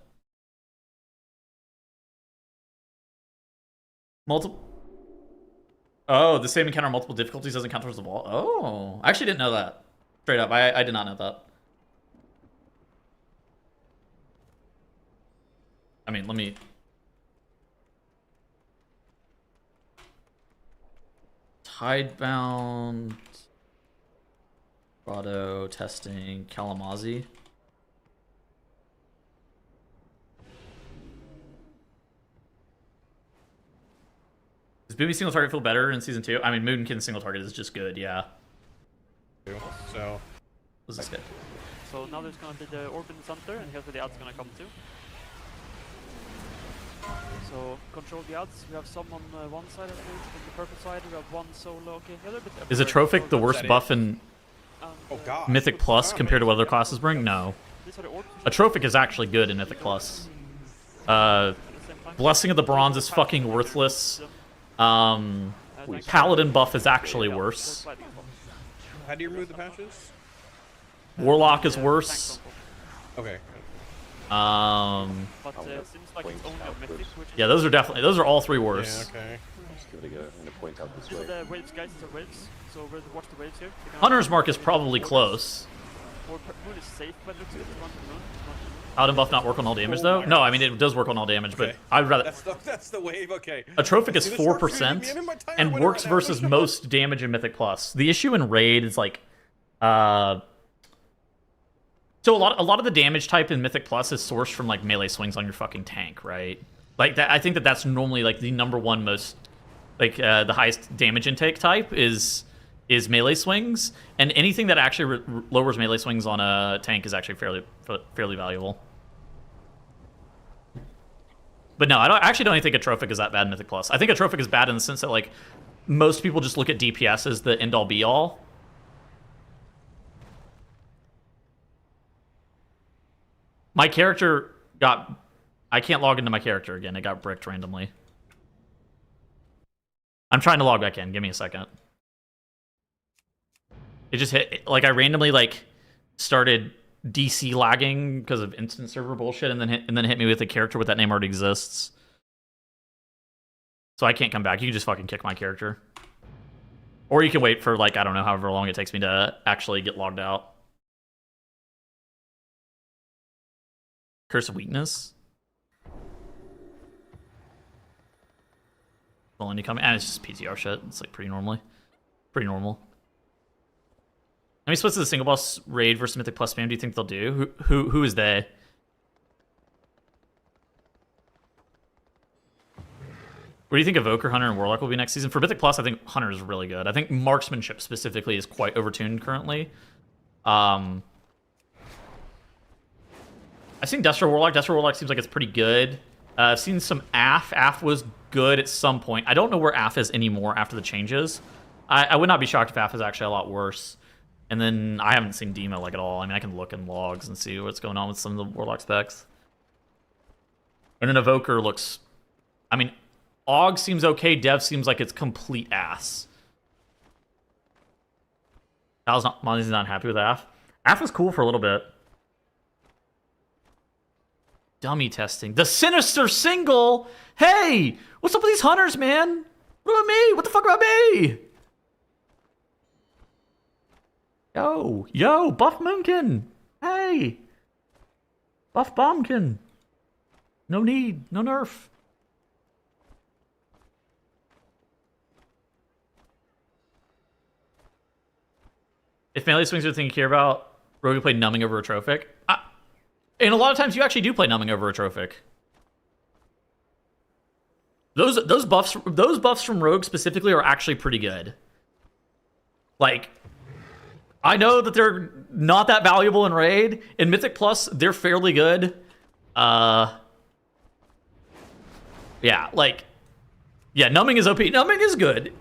Multiple. Oh, the same encounter multiple difficulties doesn't count towards the wall. Oh, I actually didn't know that. Straight up, I did not know that. I mean, let me. Tidebound, Grotto, testing, Kalamazoo. Does Boomy single target feel better in season 2? I mean, Moonkin single target is just good, yeah. So, Was this good? So now there's gonna be the orb in the center, and here's where the ad's gonna come to. So control the ads. We have some on one side at least, on the purple side we have one solo. Okay, the other bit. Is a Trophic the worst buff in God. Mythic Plus compared to what other classes bring? No. A Trophic is actually good in Mythic Plus. Blessing of the Bronze is fucking worthless. Paladin buff is actually worse. How do you remove the patches? Warlock is worse. Okay. But it seems like it's only on Mythic, which Yeah, those are all 3 worse. Yeah, okay. so the waves, guys, the waves. So watch the waves here. Hunter's Mark is probably close. Or Moon is safe, but looks good. Moon. Paladin buff not work on all damage though? No, I mean it does work on all damage, but I'd rather. That's the wave. Okay. A Trophic is 4% and works versus most damage in Mythic Plus. The issue in Raid is like, so a lot of the damage type in Mythic Plus is sourced from like melee swings on your fucking tank, right? Like that, I think that's normally like the #1 most, like the highest damage intake type is melee swings, and anything that actually lowers melee swings on a tank is actually fairly valuable. But no, I actually don't think a Trophic is that bad in Mythic Plus. I think a Trophic is bad in the sense that like most people just look at DPS as the end all be all. My character got... I can't log into my character again. It got bricked randomly. I'm trying to log back in. Give me a second. It just hit... Like, I randomly, like, started DC lagging because of instant server bullshit, and then hit me with a character with that name already exists. So I can't come back. You can just fucking kick my character. Or you can wait for, like, I don't know, however long it takes me to actually get logged out. Curse of Weakness. Well, and you come, and it's just PTR shit. It's like pretty normal. How many splits of the single boss raid versus Mythic Plus spam do you think they'll do? Who is they? What do you think Evoker, Hunter, and Warlock will be next season? For Mythic Plus, I think Hunter is really good. I think Marksmanship specifically is quite overtuned currently. I've seen Destro Warlock. Destro Warlock seems like it's pretty good. I've seen some AF. AF was good at some point. I don't know where AF is anymore after the changes. I would not be shocked if AF is actually a lot worse. And then I haven't seen Demo like at all. I mean, I can look in logs and see what's going on with some of the Warlock specs. And then Evoker looks... I mean, AUG seems okay. Dev seems like it's complete ass. Monty's not happy with AF. AF was cool for a little bit. Dummy testing. The Sinister Single! Hey! What's up with these hunters, man? What about me? What the fuck about me? Yo, Buff Moonkin! Hey! Buff Bombkin! No need, no nerf. If melee swings are the thing you care about, Rogue played numbing over Atrophic. And a lot of times you actually do play numbing over Atrophic. Those buffs from Rogue specifically are actually pretty good. Like, I know that they're not that valuable in Raid. In Mythic Plus, they're fairly good. Yeah, numbing is OP. Numbing is good.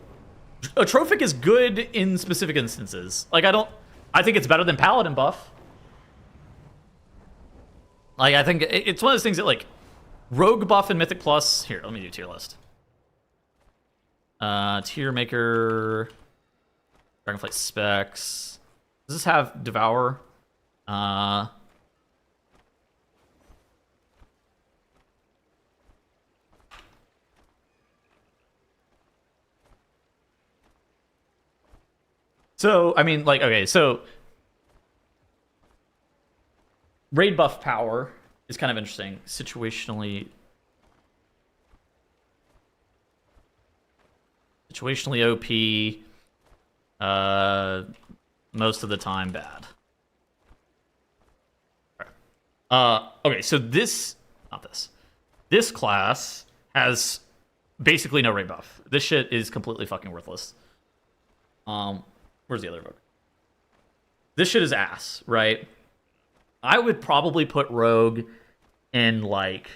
Atrophic is good in specific instances. Like, I think it's better than Paladin buff. Like, I think it's one of those things that, like, Rogue buff and Mythic Plus... Here, let me do tier list. Tier Maker... Dragonflight specs... Does this have Devour? So, I mean, like, okay, so... Raid buff power is kind of interesting. Situationally OP. Most of the time bad. Okay, so this class has basically no raid buff. This shit is completely fucking worthless. Where's the other book? This shit is ass, right? I would probably put Rogue in, like...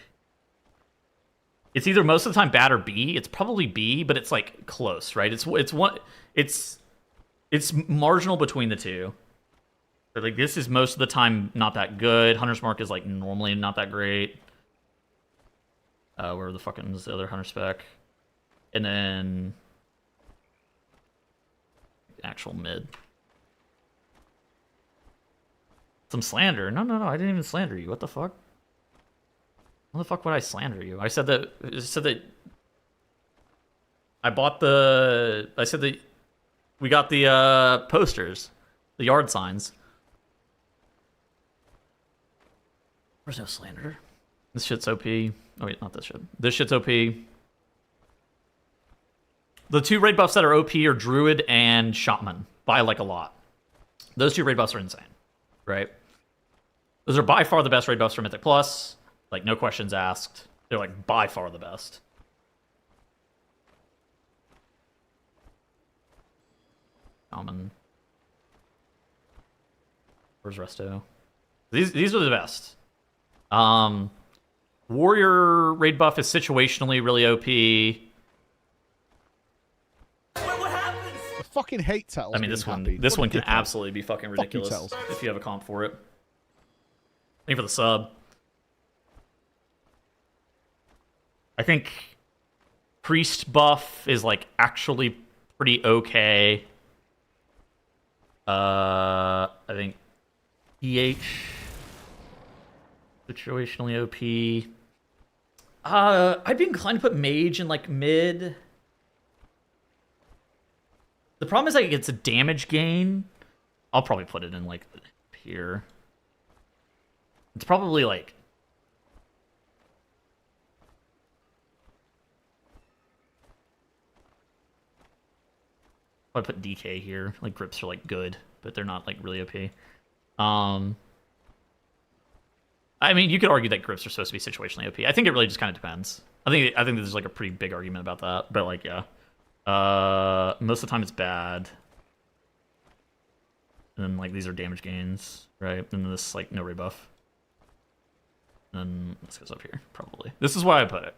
It's either most of the time bad or B. It's probably B, but it's, like, close, right? It's marginal between the two. So, like, this is most of the time not that good. Hunter's Mark is, like, normally not that great. Where the fucking is the other Hunter spec? And then... Actual mid. Some slander. No, I didn't even slander you. What the fuck? How the fuck would I slander you? I said that I bought the... I said that we got the posters. The yard signs. There's no slander. This shit's OP. Oh wait, not this shit. This shit's OP. The two raid buffs that are OP are Druid and Shaman. By, like, a lot. Those two raid buffs are insane. Right? Those are by far the best raid buffs for Mythic Plus. Like, no questions asked. They're, like, by far the best. Common. Where's Resto? These are the best. Warrior raid buff is situationally really OP. I fucking hate Tails. I mean, this one can absolutely be fucking ridiculous if you have a comp for it. Thank you for the sub. I think Priest buff is, like, actually pretty okay. I think EH situationally OP. I'd be inclined to put Mage in, like, mid. The problem is, like, it's a damage gain. I'll probably put it in, like, here. It's probably, like... I'd put DK here. Like, grips are, like, good, but they're not, like, really OP. I mean, you could argue that grips are supposed to be situationally OP. I think it really just kind of depends. I think there's like a pretty big argument about that, but like yeah. Most of the time it's bad. And then like these are damage gains, right? And then this like no rebuff. And this goes up here, probably. This is why I put it.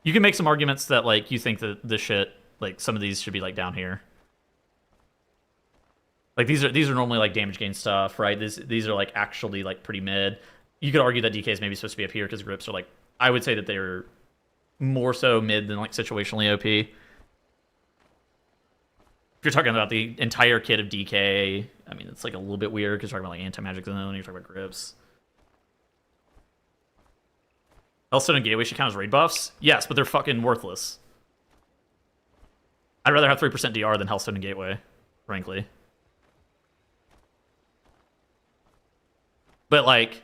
You can make some arguments that like you think that this shit, like some of these should be like down here. Like these are normally like damage gain stuff, right? These are like actually like pretty mid. You could argue that DK is maybe supposed to be up here because grips are like, I would say that they're more so mid than like situationally OP. If you're talking about the entire kit of DK, I mean it's like a little bit weird because you're talking about like anti-magic zone, you're talking about grips. Hellstone and Gateway should count as raid buffs? Yes, but they're fucking worthless. I'd rather have 3% DR than Hellstone and Gateway, frankly. But like,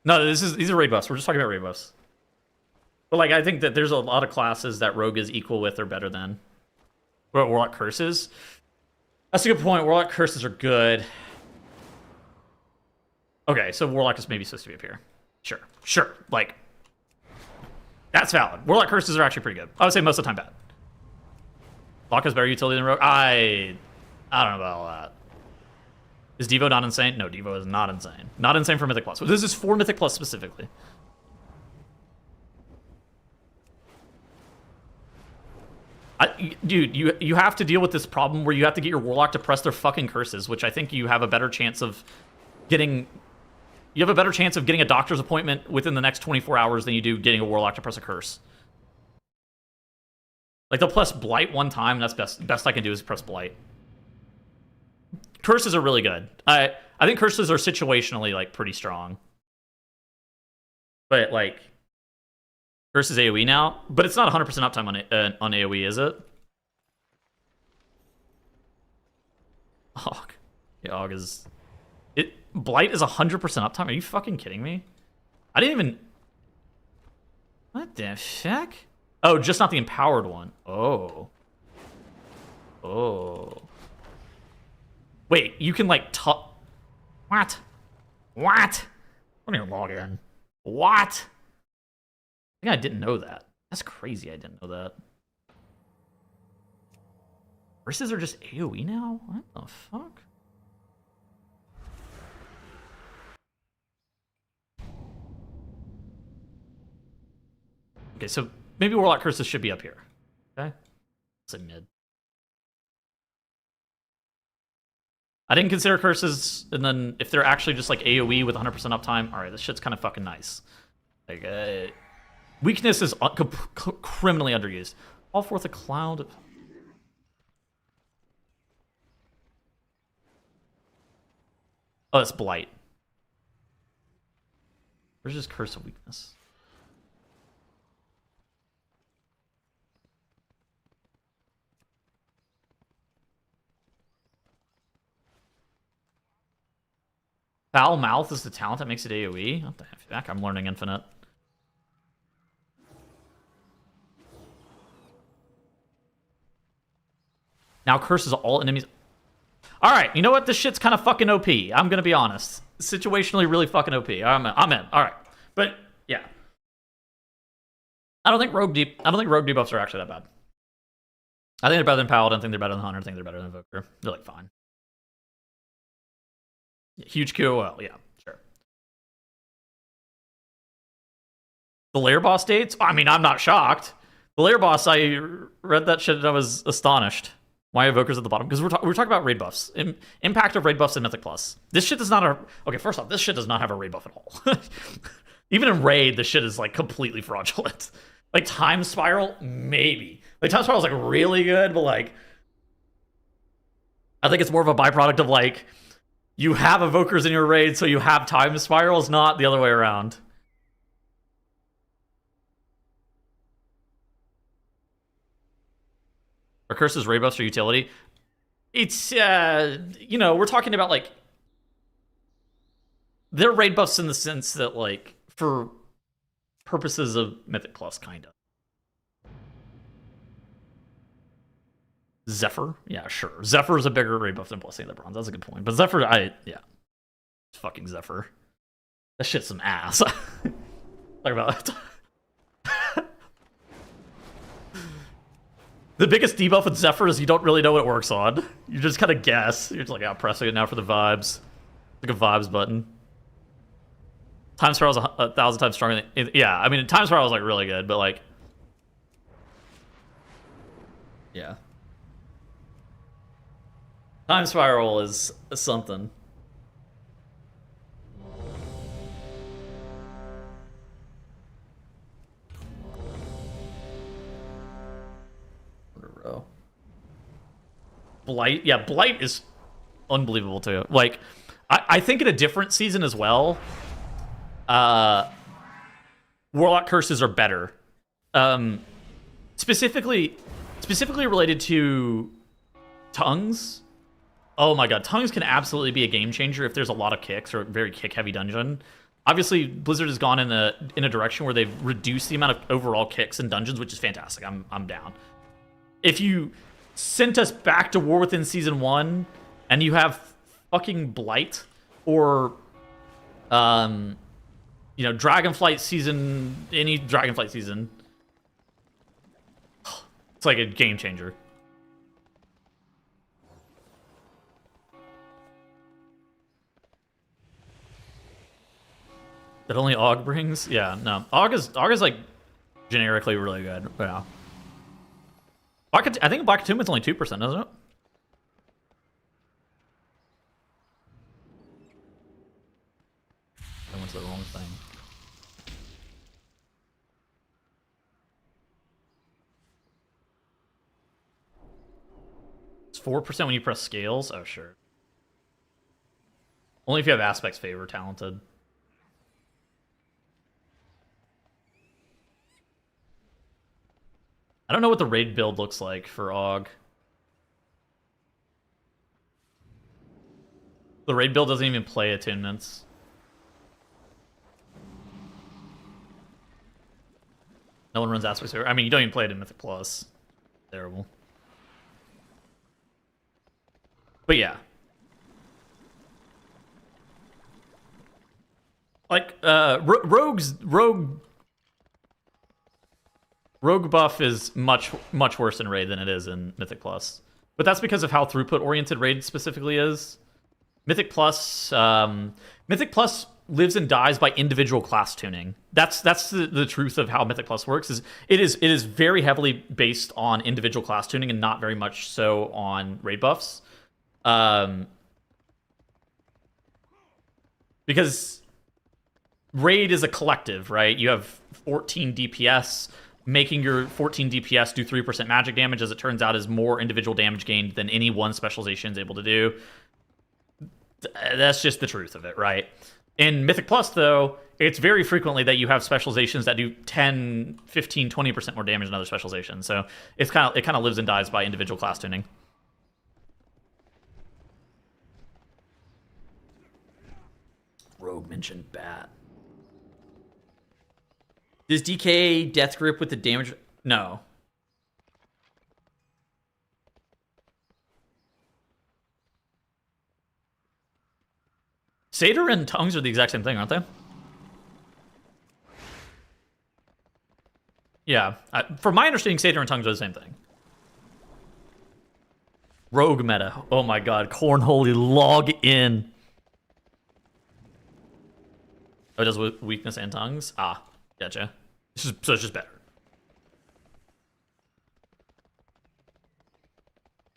no, these are raid buffs. We're just talking about raid buffs. But like, I think that there's a lot of classes that Rogue is equal with or better than. Warlock Curses. That's a good point. Warlock Curses are good. Okay, so Warlock is maybe supposed to be up here. Sure. Like, that's valid. Warlock Curses are actually pretty good. I would say most of the time bad. Lock has better utility than Rogue. I don't know about all that. Is Devo not insane? No, Devo is not insane. Not insane for Mythic Plus. This is for Mythic Plus specifically. Dude, you have to deal with this problem where you have to get your Warlock to press their fucking curses, which I think you have a better chance of getting... You have a better chance of getting a doctor's appointment within the next 24 hours than you do getting a Warlock to press a curse. Like, they'll press Blight one time, and that's best I can do is press Blight. Curses are really good. I think curses are situationally, like, pretty strong. But, like, curses AoE now. But it's not 100% uptime on AoE, is it? Og. Yeah, Og is... Blight is 100% uptime? Are you fucking kidding me? I didn't even... What the fuck? Oh, just not the empowered one. Oh. Wait, you can like What? Let me log in. What? I think I didn't know that. That's crazy I didn't know that. Verses are just AoE now? What the fuck? Okay, so maybe Warlock Curses should be up here. Okay? Say mid. I didn't consider curses, and then if they're actually just like AoE with 100% uptime, alright, this shit's kind of fucking nice. Like, weakness is criminally underused. All forth a cloud. Oh, that's Blight. Where's just Curse of Weakness? Foul Mouth is the talent that makes it AoE? What the heck? I'm learning Infinite. Now curses all enemies. Alright, you know what? This shit's kind of fucking OP. I'm gonna be honest. Situationally really fucking OP. I'm in. Alright. But, yeah. I don't think rogue debuffs are actually that bad. I think they're better than Paladin. I think they're better than Hunter. I think they're better than Invoker. They're like fine. Huge QOL, yeah, sure. The lair boss dates? I mean, I'm not shocked. The lair boss, I read that shit and I was astonished. Why Evoker's at the bottom? Because we're talking about raid buffs. Impact of raid buffs in Mythic Plus. This shit does not... Okay, first off, this shit does not have a raid buff at all. Even in raid, this shit is like completely fraudulent. Like Time Spiral, maybe. Like Time Spiral is like really good, but like... I think it's more of a byproduct of like... You have Evokers in your raid, so you have Time Spirals, not the other way around. Are curses raid buffs or utility? It's, you know, we're talking about, like... They're raid buffs in the sense that, like, for purposes of Mythic Plus, kind of. Zephyr? Yeah, sure. Zephyr is a bigger raid buff than Blessing of the Bronze. That's a good point. But Zephyr, yeah. It's fucking Zephyr. That shit's some ass. Talk about The biggest debuff with Zephyr is you don't really know what it works on. You just kind of guess. You're just like, I'm pressing it now for the vibes. Like a vibes button. Time Spiral was 1,000 times stronger than... Yeah, I mean, Time Spiral was, like, really good, but, like... Yeah. Time Spiral is something. Blight, yeah, Blight is unbelievable too. Like, I think in a different season as well, Warlock curses are better. Specifically related to tongues. Oh my god, tongues can absolutely be a game changer if there's a lot of kicks or a very kick heavy dungeon. Obviously, Blizzard has gone in a direction where they've reduced the amount of overall kicks in dungeons, which is fantastic. I'm down. If you sent us back to War Within Season 1, and you have fucking Blight, or, you know, Dragonflight Season, any Dragonflight Season, it's like a game changer. That only AUG brings? Yeah, no. AUG is like, generically really good, yeah. I think Black Atonement's only 2%, doesn't it? I went to the wrong thing. It's 4% when you press scales? Oh, sure. Only if you have Aspect's Favor talented. I don't know what the raid build looks like for AUG. The raid build doesn't even play attunements. No one runs Aspects Favor. I mean, you don't even play it in Mythic Plus. Terrible. But yeah. Like, Rogue buff is much worse in Raid than it is in Mythic Plus. But that's because of how throughput-oriented Raid specifically is. Mythic Plus lives and dies by individual class tuning. That's the truth of how Mythic Plus works. It is very heavily based on individual class tuning and not very much so on Raid buffs. Because Raid is a collective, right? You have 14 DPS. Making your 14 DPS do 3% magic damage, as it turns out, is more individual damage gained than any one specialization is able to do. That's just the truth of it, right? In Mythic Plus, though, it's very frequently that you have specializations that do 10, 15, 20% more damage than other specializations. So it kind of lives and dies by individual class tuning. Rogue mentioned Bat. Does DK Death Grip with the damage? No. Satyr and Tongues are the exact same thing, aren't they? Yeah. From my understanding, Satyr and Tongues are the same thing. Rogue meta. Oh my god. Cornholy, log in. Oh, it does weakness and tongues? Ah. Gotcha. So it's just better.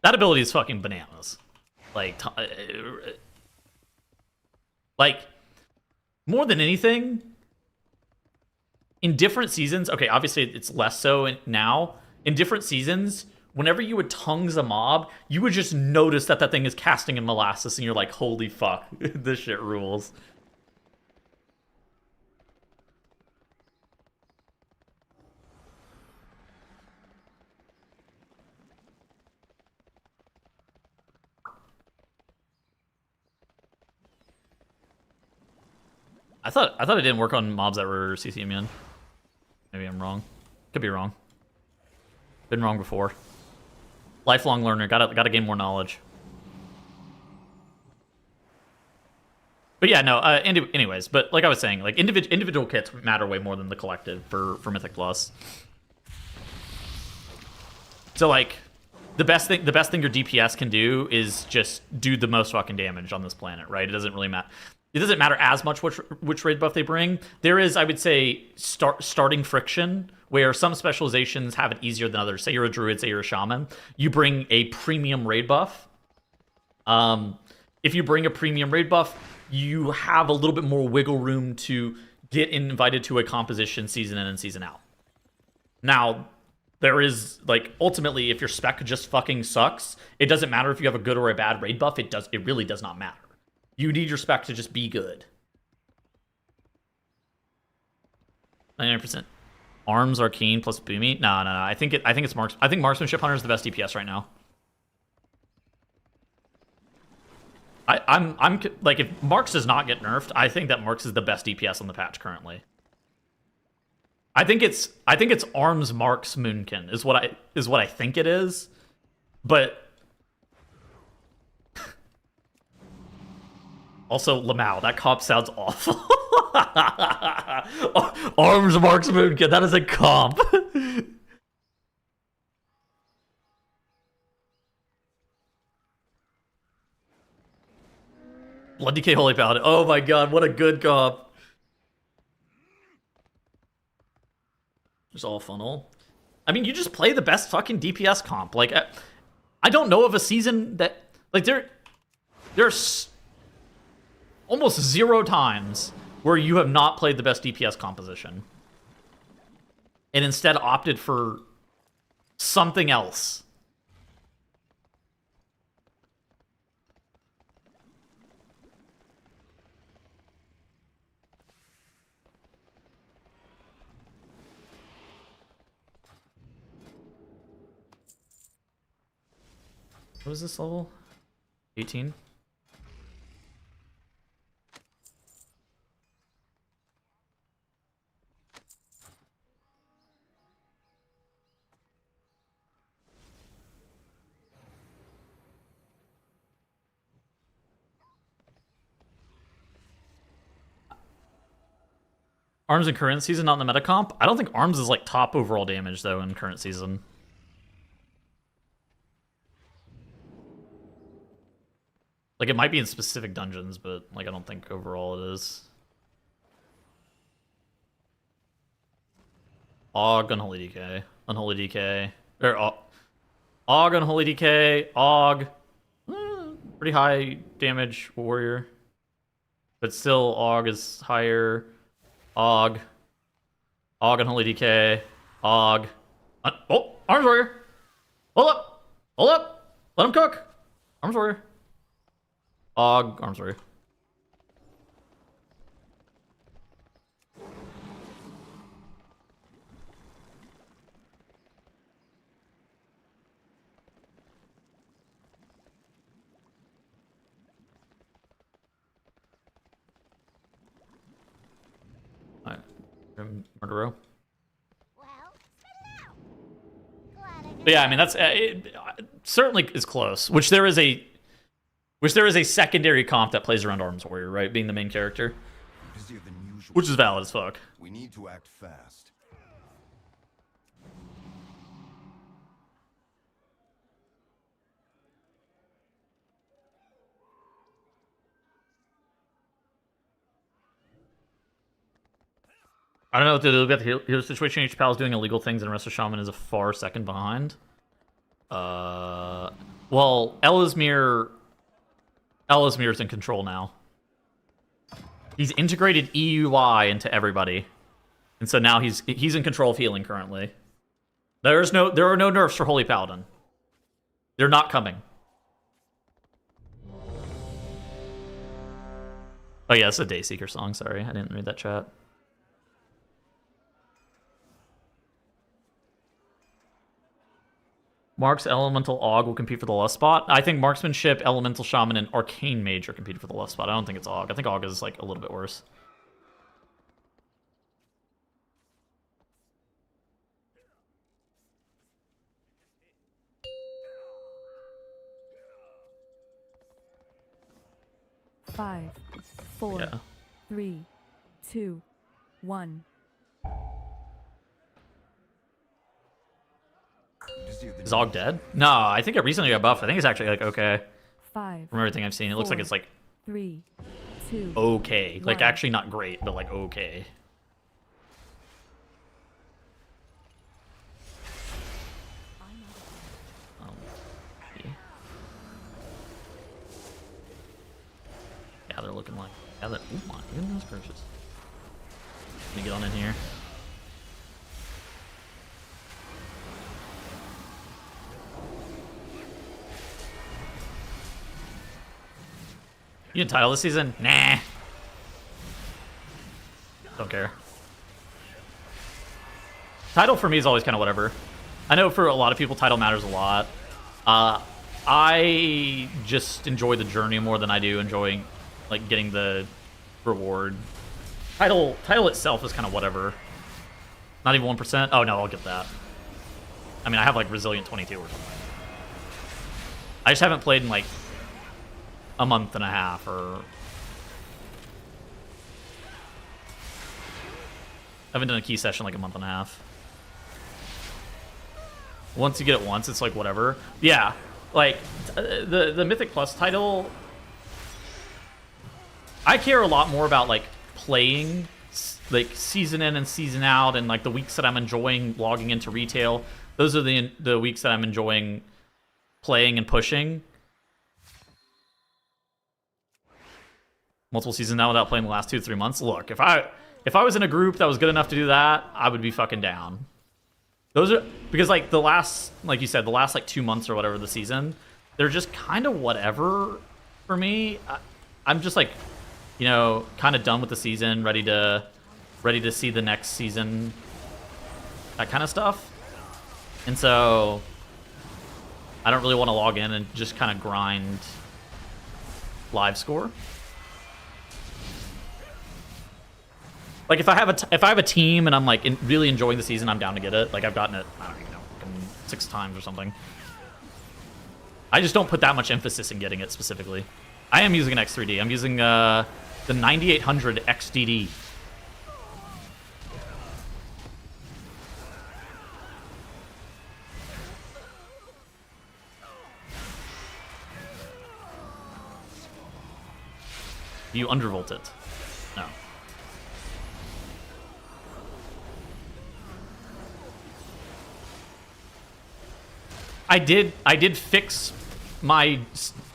That ability is fucking bananas. Like, more than anything, in different seasons, okay, obviously it's less so now. In different seasons, whenever you would tongues a mob, you would just notice that thing is casting in molasses, and you're like, holy fuck, this shit rules. I thought it didn't work on mobs that were CC immune. Maybe I'm wrong. Could be wrong. Been wrong before. Lifelong learner. Gotta gain more knowledge. But yeah, no. Anyways, but like I was saying, like individual kits matter way more than the collective for Mythic Plus. So like, the best thing your DPS can do is just do the most fucking damage on this planet, right? It doesn't really matter. It doesn't matter as much which raid buff they bring. There is, I would say, starting friction, where some specializations have it easier than others. Say you're a druid, say you're a shaman. You bring a premium raid buff. If you bring a premium raid buff, you have a little bit more wiggle room to get invited to a composition season in and season out. Now, there is, like, ultimately, if your spec just fucking sucks, it doesn't matter if you have a good or a bad raid buff. It really does not matter. You need your spec to just be good. 99%. Arms, Arcane plus Boomy. No. I think it's Marks. I think Marksmanship Hunter is the best DPS right now. I'm like, if Marks does not get nerfed, I think that Marks is the best DPS on the patch currently. I think it's Arms Marks Moonkin is what I think it is, but also Lamau, that comp sounds awful. Arms Marks Moonkin, that is a comp. Blood DK Holy Paladin. Oh my god, what a good comp. There's all funnel. I mean, you just play the best fucking DPS comp. Like, I don't know of a season that, like, there's almost 0 times where you have not played the best DPS composition and instead opted for something else. What was this level? 18? Arms in current season, not in the meta comp? I don't think Arms is like top overall damage though in current season. Like, it might be in specific dungeons, but, like, I don't think overall it is. Og, Unholy DK. Unholy DK. Or, Og, Unholy DK. Og. Pretty high damage warrior. But still, Og is higher. Og. Og, Unholy DK. Og. Oh, Arms Warrior. Hold up. Hold up. Let him cook. Arms Warrior. Og, Arms Warrior. Alright. Murderer. Well, spit it out. Glad I But yeah, I mean, that's it certainly is close. Which there is a secondary comp that plays around Arms Warrior, right? Being the main character. Busier than usual. Which is valid as fuck. We need to act fast. I don't know what to do about the hero situation. Each pal is doing illegal things, and the rest of Shaman is a far second behind. Well, Ellesmere's in control now. He's integrated EUI into everybody, and so now he's in control of healing currently. There are no nerfs for Holy Paladin. They're not coming. Oh yeah, it's a Dayseeker song. Sorry, I didn't read that chat. Marks, Elemental, Og will compete for the left spot. I think Marksmanship, Elemental, Shaman, and Arcane Mage are competing for the left spot. I don't think it's Og. I think Og is like a little bit worse. Five, four, Yeah. 3, 2, 1. Is Og dead? No, I think it recently got buffed. I think it's actually like okay. 5, From everything I've seen, it looks like it's like 3, 2. okay. Like One. actually not great, but like okay. Yeah, they're looking like. Yeah, they're, oh my goodness gracious. Let me get on in here. You can title this season? Nah. Don't care. Title for me is always kind of whatever. I know for a lot of people, title matters a lot. I just enjoy the journey more than I do enjoying, like, getting the reward. Title itself is kind of whatever. Not even 1%? Oh, no, I'll get that. I mean, I have, like, Resilient 22 or something. I just haven't played in, like, a month and a half, or... I haven't done a key session, like, a month and a half. Once you get it once, it's like, whatever. Yeah, like, the Mythic Plus title... I care a lot more about, like, playing, like, season in and season out, and, like, the weeks that I'm enjoying logging into retail. Those are the weeks that I'm enjoying playing and pushing. Multiple seasons now without playing the last 2 to 3 months. Look, if I was in a group that was good enough to do that, I would be fucking down. Those are, because, like, the last, like you said, the last, like, 2 months or whatever of the season, they're just kind of whatever for me. I'm just, like, you know, kind of done with the season, ready to see the next season, that kind of stuff. And so I don't really want to log in and just kind of grind live score. Like, if I have a team and I'm, like, really enjoying the season, I'm down to get it. Like, I've gotten it, I don't even know, 6 times or something. I just don't put that much emphasis in getting it specifically. I am using an X3D. I'm using the 9800 XDD. You undervolt it. No. I did fix my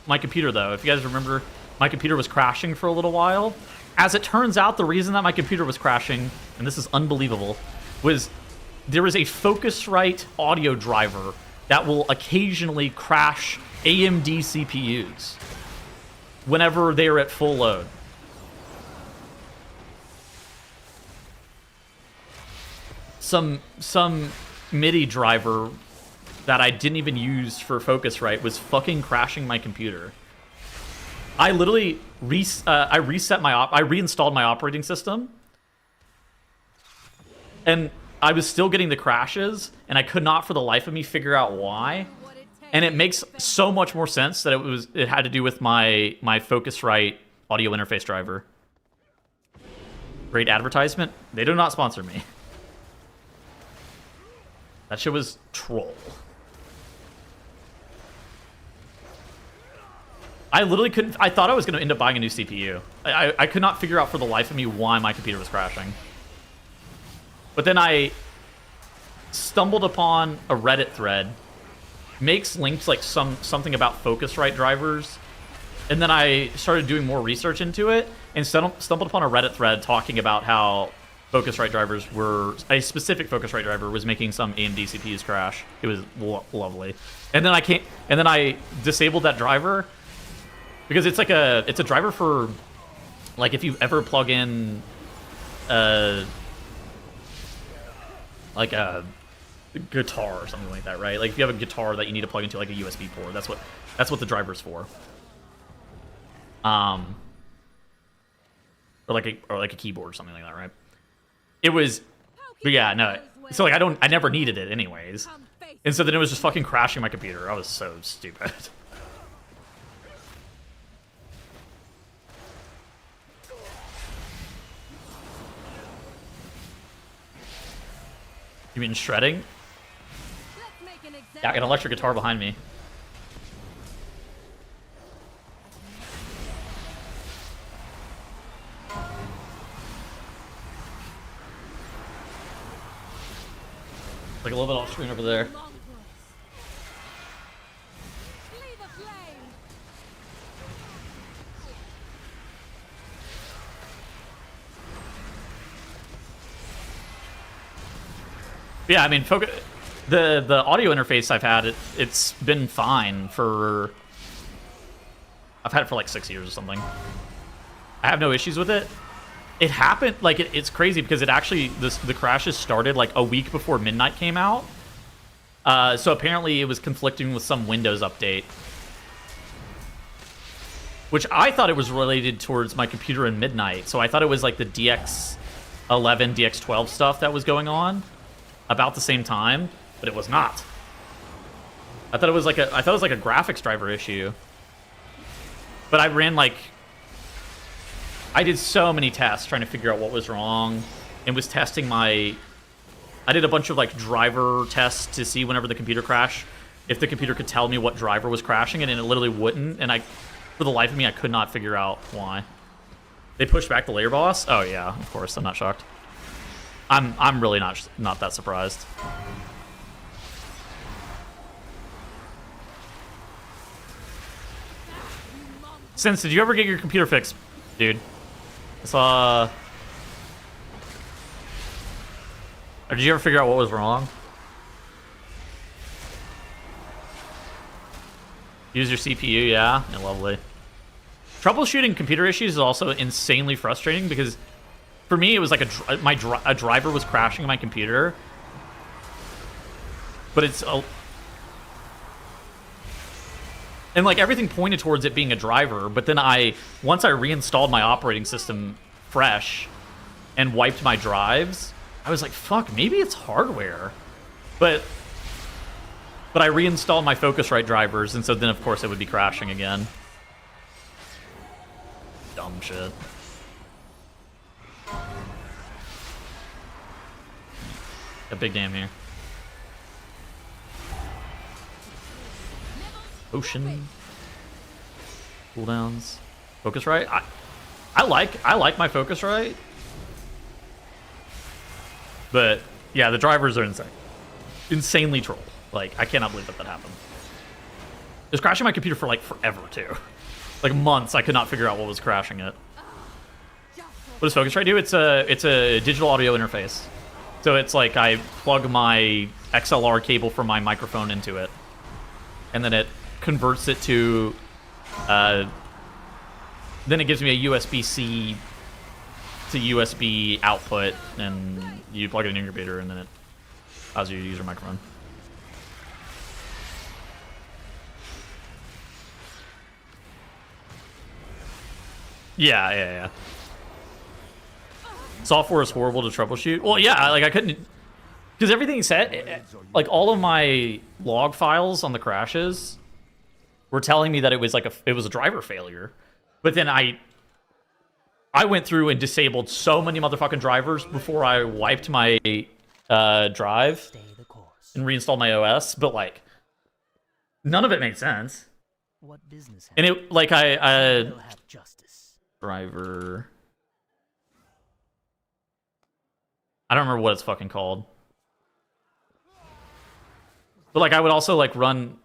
computer, though. If you guys remember, my computer was crashing for a little while. As it turns out, the reason that my computer was crashing, and this is unbelievable, was there is a Focusrite audio driver that will occasionally crash AMD CPUs whenever they're at full load. Some MIDI driver that I didn't even use for Focusrite was fucking crashing my computer. I literally I reinstalled my operating system, and I was still getting the crashes, and I could not for the life of me figure out why. And it makes so much more sense that it had to do with my Focusrite audio interface driver. Great advertisement. They do not sponsor me. That shit was troll. I literally couldn't... I thought I was going to end up buying a new CPU. I could not figure out for the life of me why my computer was crashing. But then I stumbled upon a Reddit thread. Makes links like something about Focusrite drivers. And then I started doing more research into it. And stumbled upon a Reddit thread talking about how Focusrite drivers were... A specific Focusrite driver was making some AMD CPUs crash. It was lovely. And then I disabled that driver... Because it's like it's a driver for, like, if you ever plug in, like a guitar or something like that, right? Like if you have a guitar that you need to plug into like a USB port, that's what the driver's for. Or like a keyboard or something like that, right? It was, but yeah, no. So like I never needed it anyways, and so then it was just fucking crashing my computer. I was so stupid. You mean shredding? Yeah, I got an electric guitar behind me. Like a little bit off screen over there. Yeah, I mean, the audio interface I've had, it's been fine for... I've had it for like 6 years or something. I have no issues with it. It happened, like, it's crazy because it actually, the crashes started like a week before Midnight came out. So apparently it was conflicting with some Windows update. Which I thought it was related towards my computer in Midnight. So I thought it was like the DX11, DX12 stuff that was going on about the same time, but it was not. I thought it was like a graphics driver issue. But I ran like, I did so many tests trying to figure out what was wrong, and was testing I did a bunch of like driver tests to see whenever the computer crashed, if the computer could tell me what driver was crashing, and it literally wouldn't, and for the life of me, I could not figure out why. They pushed back the layer boss? Oh yeah, of course, I'm not shocked. I'm really not that surprised. Since, did you ever get your computer fixed, dude? I saw... Or did you ever figure out what was wrong? Use your CPU, yeah? Yeah, lovely. Troubleshooting computer issues is also insanely frustrating because for me, it was like a driver was crashing my computer. But it's... And like everything pointed towards it being a driver, but then once I reinstalled my operating system fresh and wiped my drives, I was like, fuck, maybe it's hardware. But I reinstalled my Focusrite drivers, and so then of course it would be crashing again. Dumb shit. A big damn here. Ocean. Cooldowns. Focusrite. I like my Focusrite. But yeah, the drivers are insane. Insanely trolled. Like, I cannot believe that happened. It was crashing my computer for like forever too. Like months I could not figure out what was crashing it. What does Focusrite do? It's a digital audio interface. So it's like I plug my XLR cable from my microphone into it. And then it converts it to then it gives me a USB-C to USB output, and you plug it in your computer, and then it allows you to use your microphone. Yeah. Software is horrible to troubleshoot. Well, yeah, like I couldn't, because everything said, like all of my log files on the crashes were telling me that it was like it was a driver failure. But then I went through and disabled so many motherfucking drivers before I wiped my drive and reinstalled my OS. But like, none of it made sense. What business? And it like driver. I don't remember what it's fucking called. But like I would also like run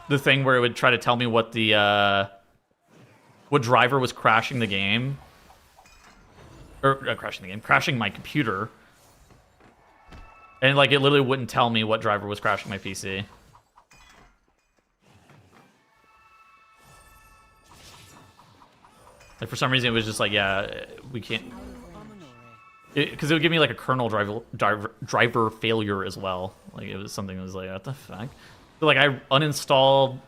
the thing where it would try to tell me what the what driver was crashing the game. Or crashing my computer. And like it literally wouldn't tell me what driver was crashing my PC. Like for some reason it was just like, yeah, we can't, because it would give me like a kernel driver failure as well. Like it was something that was like, what the fuck? But like I uninstalled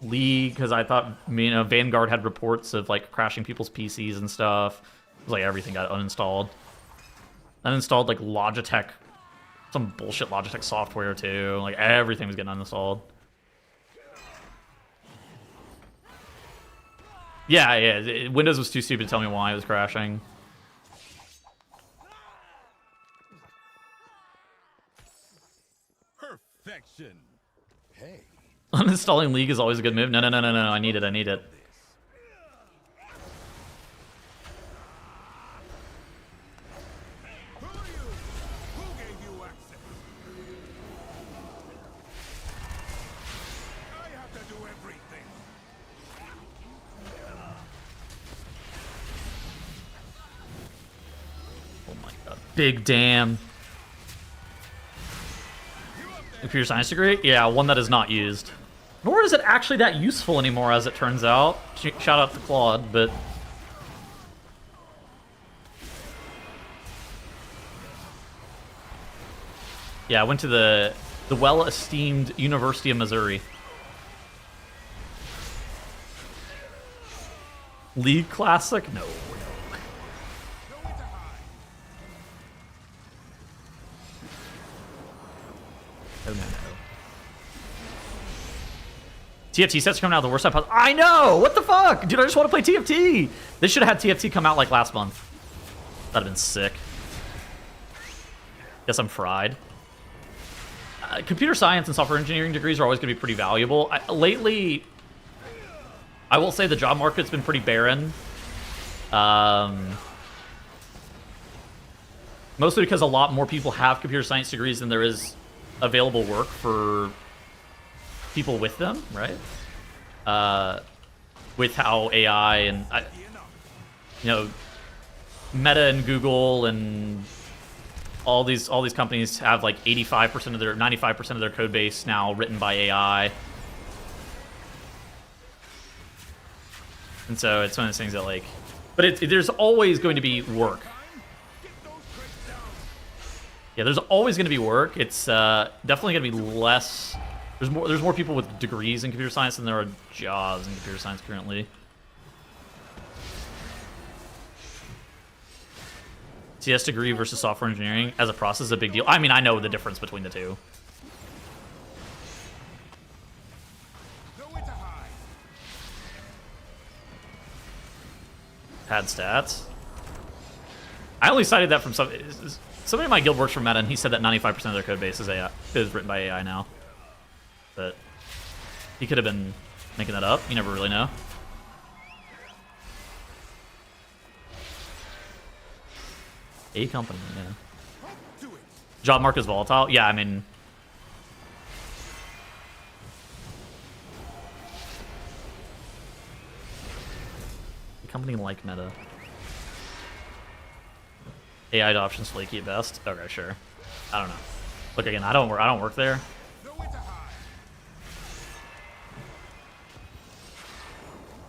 League because I thought, Vanguard had reports of like crashing people's PCs and stuff. It was like everything got uninstalled. Uninstalled like Logitech, some bullshit Logitech software too. Like everything was getting uninstalled. Yeah. Windows was too stupid to tell me why it was crashing. Perfection. Hey, Uninstalling League is always a good move. No, I need it, I need it. Oh my god. Big damn. Computer science degree? Yeah, one that is not used. Nor is it actually that useful anymore, as it turns out. Shout out to Claude, but... Yeah, I went to the well-esteemed University of Missouri. League Classic? No. Oh, no. TFT sets coming out the worst time possible. I know! What the fuck? Dude, I just want to play TFT! They should have had TFT come out like last month. That'd have been sick. Guess I'm fried. Computer science and software engineering degrees are always going to be pretty valuable. Lately, I will say the job market's been pretty barren. Mostly because a lot more people have computer science degrees than there is available work for people with them, right? With how AI and Meta and Google and all these companies have like 95% of their code base now written by AI. And so it's one of those things that like, but there's always going to be work. Yeah, there's always going to be work. It's definitely going to be less. There's more people with degrees in computer science than there are jobs in computer science currently. CS degree versus software engineering as a process is a big deal. I mean, I know the difference between the two. Pad stats. I only cited that from somebody in my guild works for Meta, and he said that 95% of their code base is written by AI now. But he could have been making that up. You never really know. A company, yeah. Job market is volatile. Yeah, I mean, a company like Meta. AI adoption's flaky at best. Okay, sure. I don't know. Look again. I don't work there.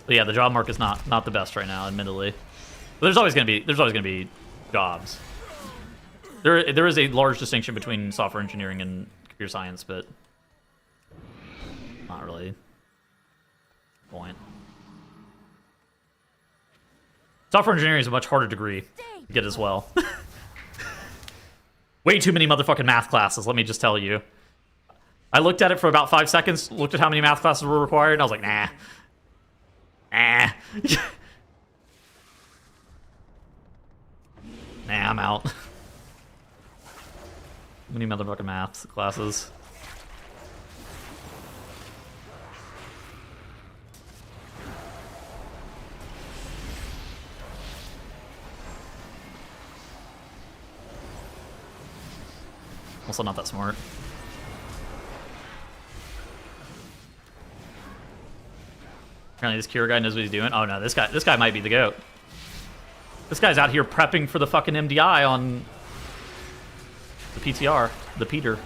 But yeah, the job market's not the best right now, admittedly. But there's always gonna be jobs. There is a large distinction between software engineering and computer science, but not really the point. Software engineering is a much harder degree to get as well. Way too many motherfucking math classes, let me just tell you. I looked at it for about 5 seconds, looked at how many math classes were required, and I was like, nah. Nah, I'm out. How many motherfucking math classes? Also not that smart. Apparently this Kira guy knows what he's doing. Oh no, this guy might be the GOAT. This guy's out here prepping for the fucking MDI on the PTR, the Peter.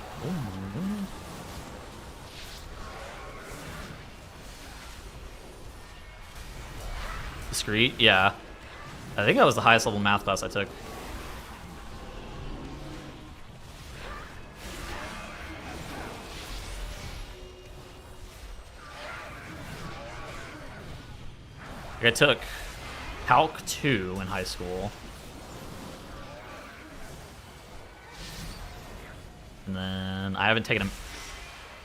Discrete, yeah. I think that was the highest level math class I took. I took Calc 2 in high school. And then I haven't taken them.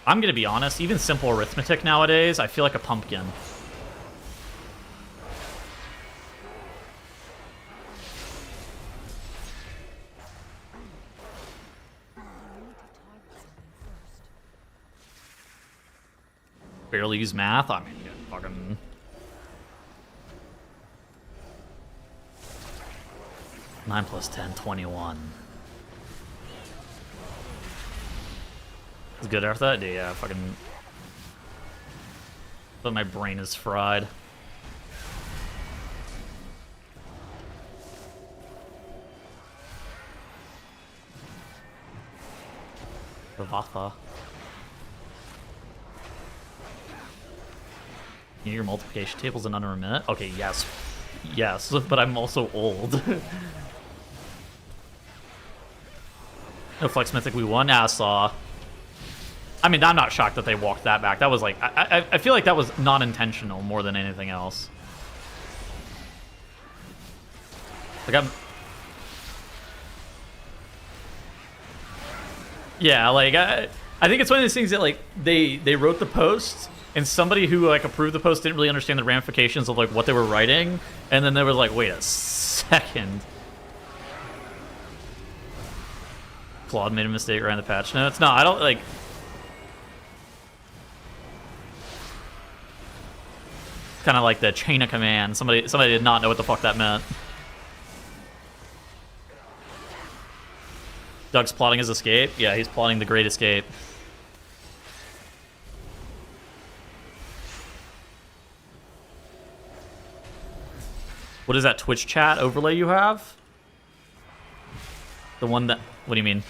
I'm gonna be honest, even simple arithmetic nowadays, I feel like a pumpkin. Barely use math. I mean, yeah, fucking. Nine plus 10, 21. Is good after that? Yeah, fucking. But my brain is fried. Vavatha. You need your multiplication tables in under a minute? Okay, yes. Yes, but I'm also old. No Flex Mythic, we won. Yeah, I saw. I mean, I'm not shocked that they walked that back. That was like, I feel like that was non-intentional more than anything else. Like, yeah, like, I think it's one of those things that, like, they wrote the post, and somebody who, like, approved the post didn't really understand the ramifications of, like, what they were writing, and then they were like, wait a second. Claude made a mistake around the patch notes. No, I don't, like... Kind of like the chain of command. Somebody did not know what the fuck that meant. Doug's plotting his escape? Yeah, he's plotting the Great Escape. What is that Twitch chat overlay you have? The one that... What do you mean?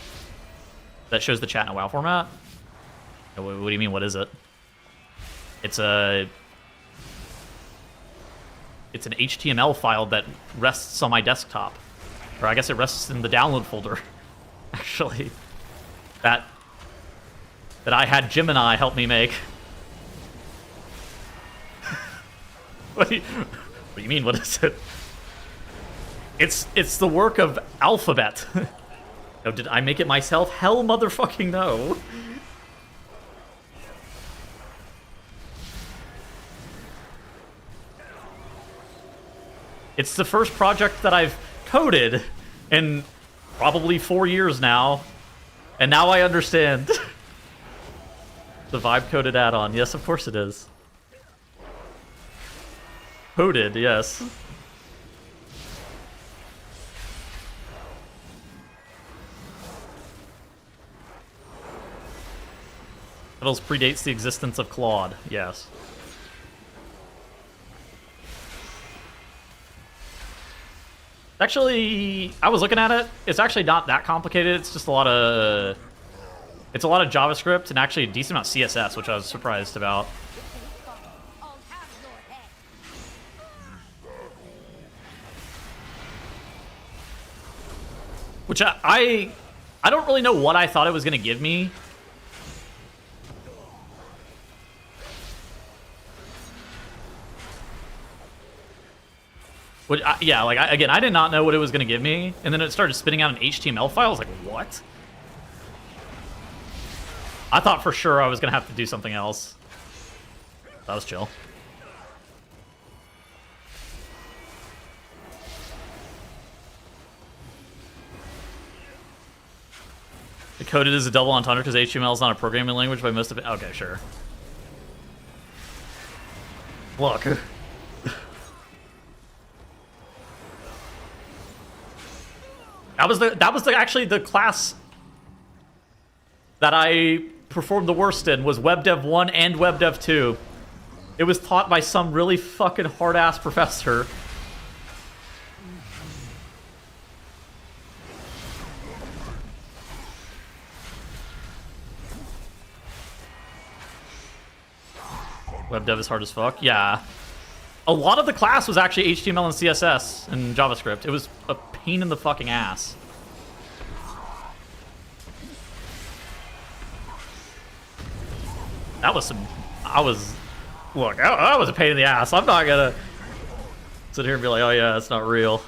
That shows the chat in a WoW format? What do you mean, what is it? It's an HTML file that rests on my desktop. Or I guess it rests in the download folder. Actually, that I had Gemini help me make. What do you mean? What is it? It's the work of Alphabet. Oh, did I make it myself? Hell, motherfucking no. It's the first project that I've coded in probably 4 years now, and now I understand. The vibe-coded add-on. Yes, of course it is. Coded, yes. Petals predates the existence of Claude, yes. Actually, I was looking at it. It's actually not that complicated. It's just a lot of... It's a lot of JavaScript and actually a decent amount of CSS, which I was surprised about. I'll have your head. Which I don't really know what I thought it was going to give me. Which, yeah, like, again, I did not know what it was going to give me, and then it started spitting out an HTML file. I was like, what? I thought for sure I was going to have to do something else. That was chill. It coded as a double entendre because HTML is not a programming language by most of it. Okay, sure. Look. That was actually the class that I performed the worst in, was WebDev 1 and WebDev 2. It was taught by some really fucking hard-ass professor. WebDev is hard as fuck. Yeah. A lot of the class was actually HTML and CSS and JavaScript. It was a pain in the fucking ass. That was some... Look, that was a pain in the ass. I'm not gonna sit here and be like, oh yeah, it's not real.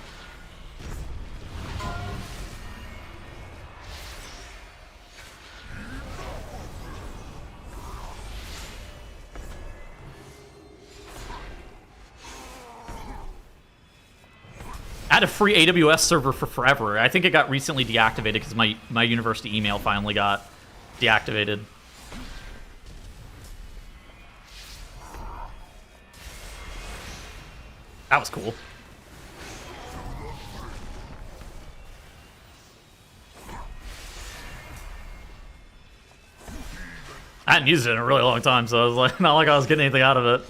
I had a free AWS server for forever. I think it got recently deactivated because my university email finally got deactivated. That was cool. I hadn't used it in a really long time, so I was like, not like I was getting anything out of it.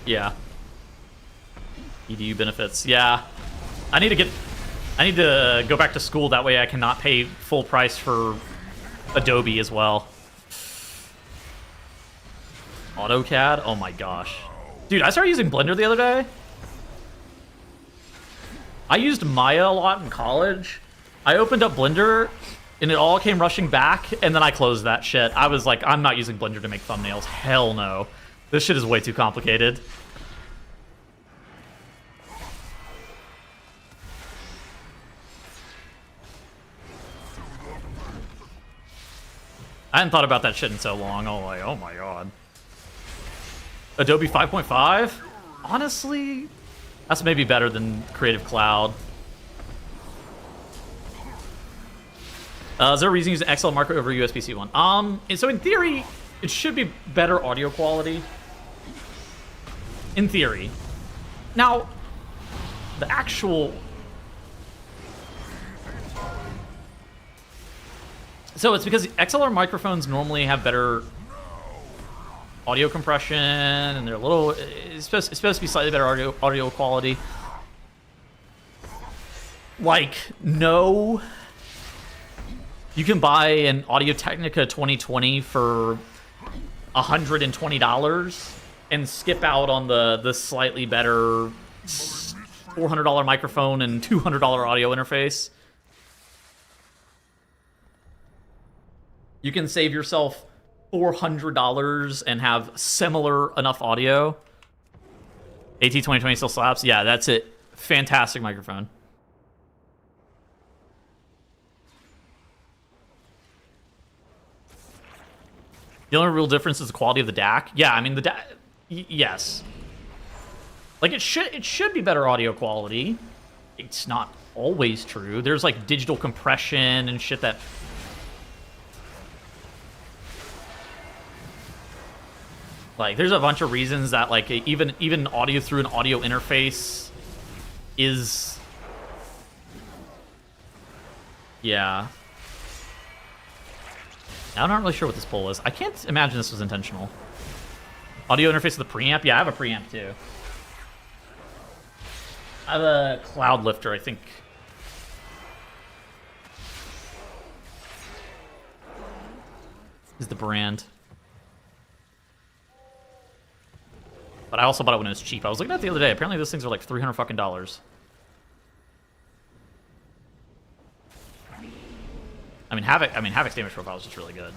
Yeah. EDU benefits. Yeah. I need to go back to school, that way I cannot pay full price for Adobe as well. AutoCAD? Oh my gosh. Dude, I started using Blender the other day. I used Maya a lot in college. I opened up Blender, and it all came rushing back, and then I closed that shit. I was like, I'm not using Blender to make thumbnails. Hell no. This shit is way too complicated. I hadn't thought about that shit in so long. Oh, like, oh my god. Adobe 5.5? Honestly, that's maybe better than Creative Cloud. Is there a reason to use an XLR marker over USB-C one? And so in theory, it should be better audio quality. In theory. Now, the actual... So it's because XLR microphones normally have better audio compression, and they're a little... It's supposed to be slightly better audio quality. Like, no... You can buy an Audio-Technica 2020 for $120 and skip out on the slightly better $400 microphone and $200 audio interface. You can save yourself $400 and have similar enough audio. AT2020 still slaps. Yeah, that's it. Fantastic microphone. The only real difference is the quality of the DAC. Yeah, I mean the DAC. Yes. Like it should be better audio quality. It's not always true. There's like digital compression and shit that. Like there's a bunch of reasons that like even audio through an audio interface is. Yeah. I'm not really sure what this pull is. I can't imagine this was intentional. Audio interface with the preamp? Yeah, I have a preamp too. I have a Cloud Lifter, I think. Is the brand. But I also bought it when it was cheap. I was looking at it the other day. Apparently those things are like $300 fucking dollars. I mean, Havoc's damage profile is just really good.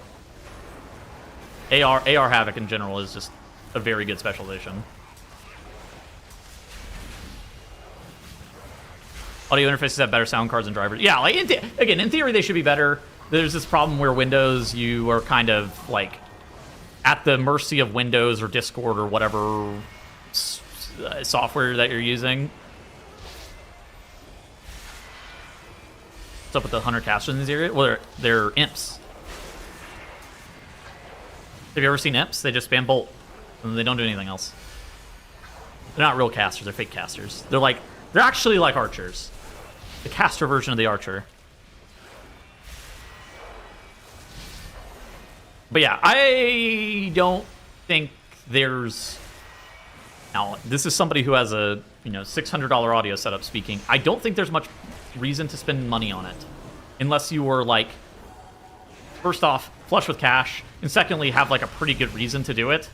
AR Havoc in general is just a very good specialization. Audio interfaces have better sound cards and drivers. Yeah, like again, in theory they should be better. There's this problem where Windows, you are kind of like at the mercy of Windows or Discord or whatever software that you're using. Up with the Hunter casters in this area? Well, they're imps. Have you ever seen imps? They just spam bolt, and they don't do anything else. They're not real casters. They're fake casters. They're actually like archers. The caster version of the archer. But yeah, I don't think there's... Now, this is somebody who has a $600 audio setup speaking. I don't think there's much reason to spend money on it, unless you were like, first off, flush with cash, and secondly, have like a pretty good reason to do it.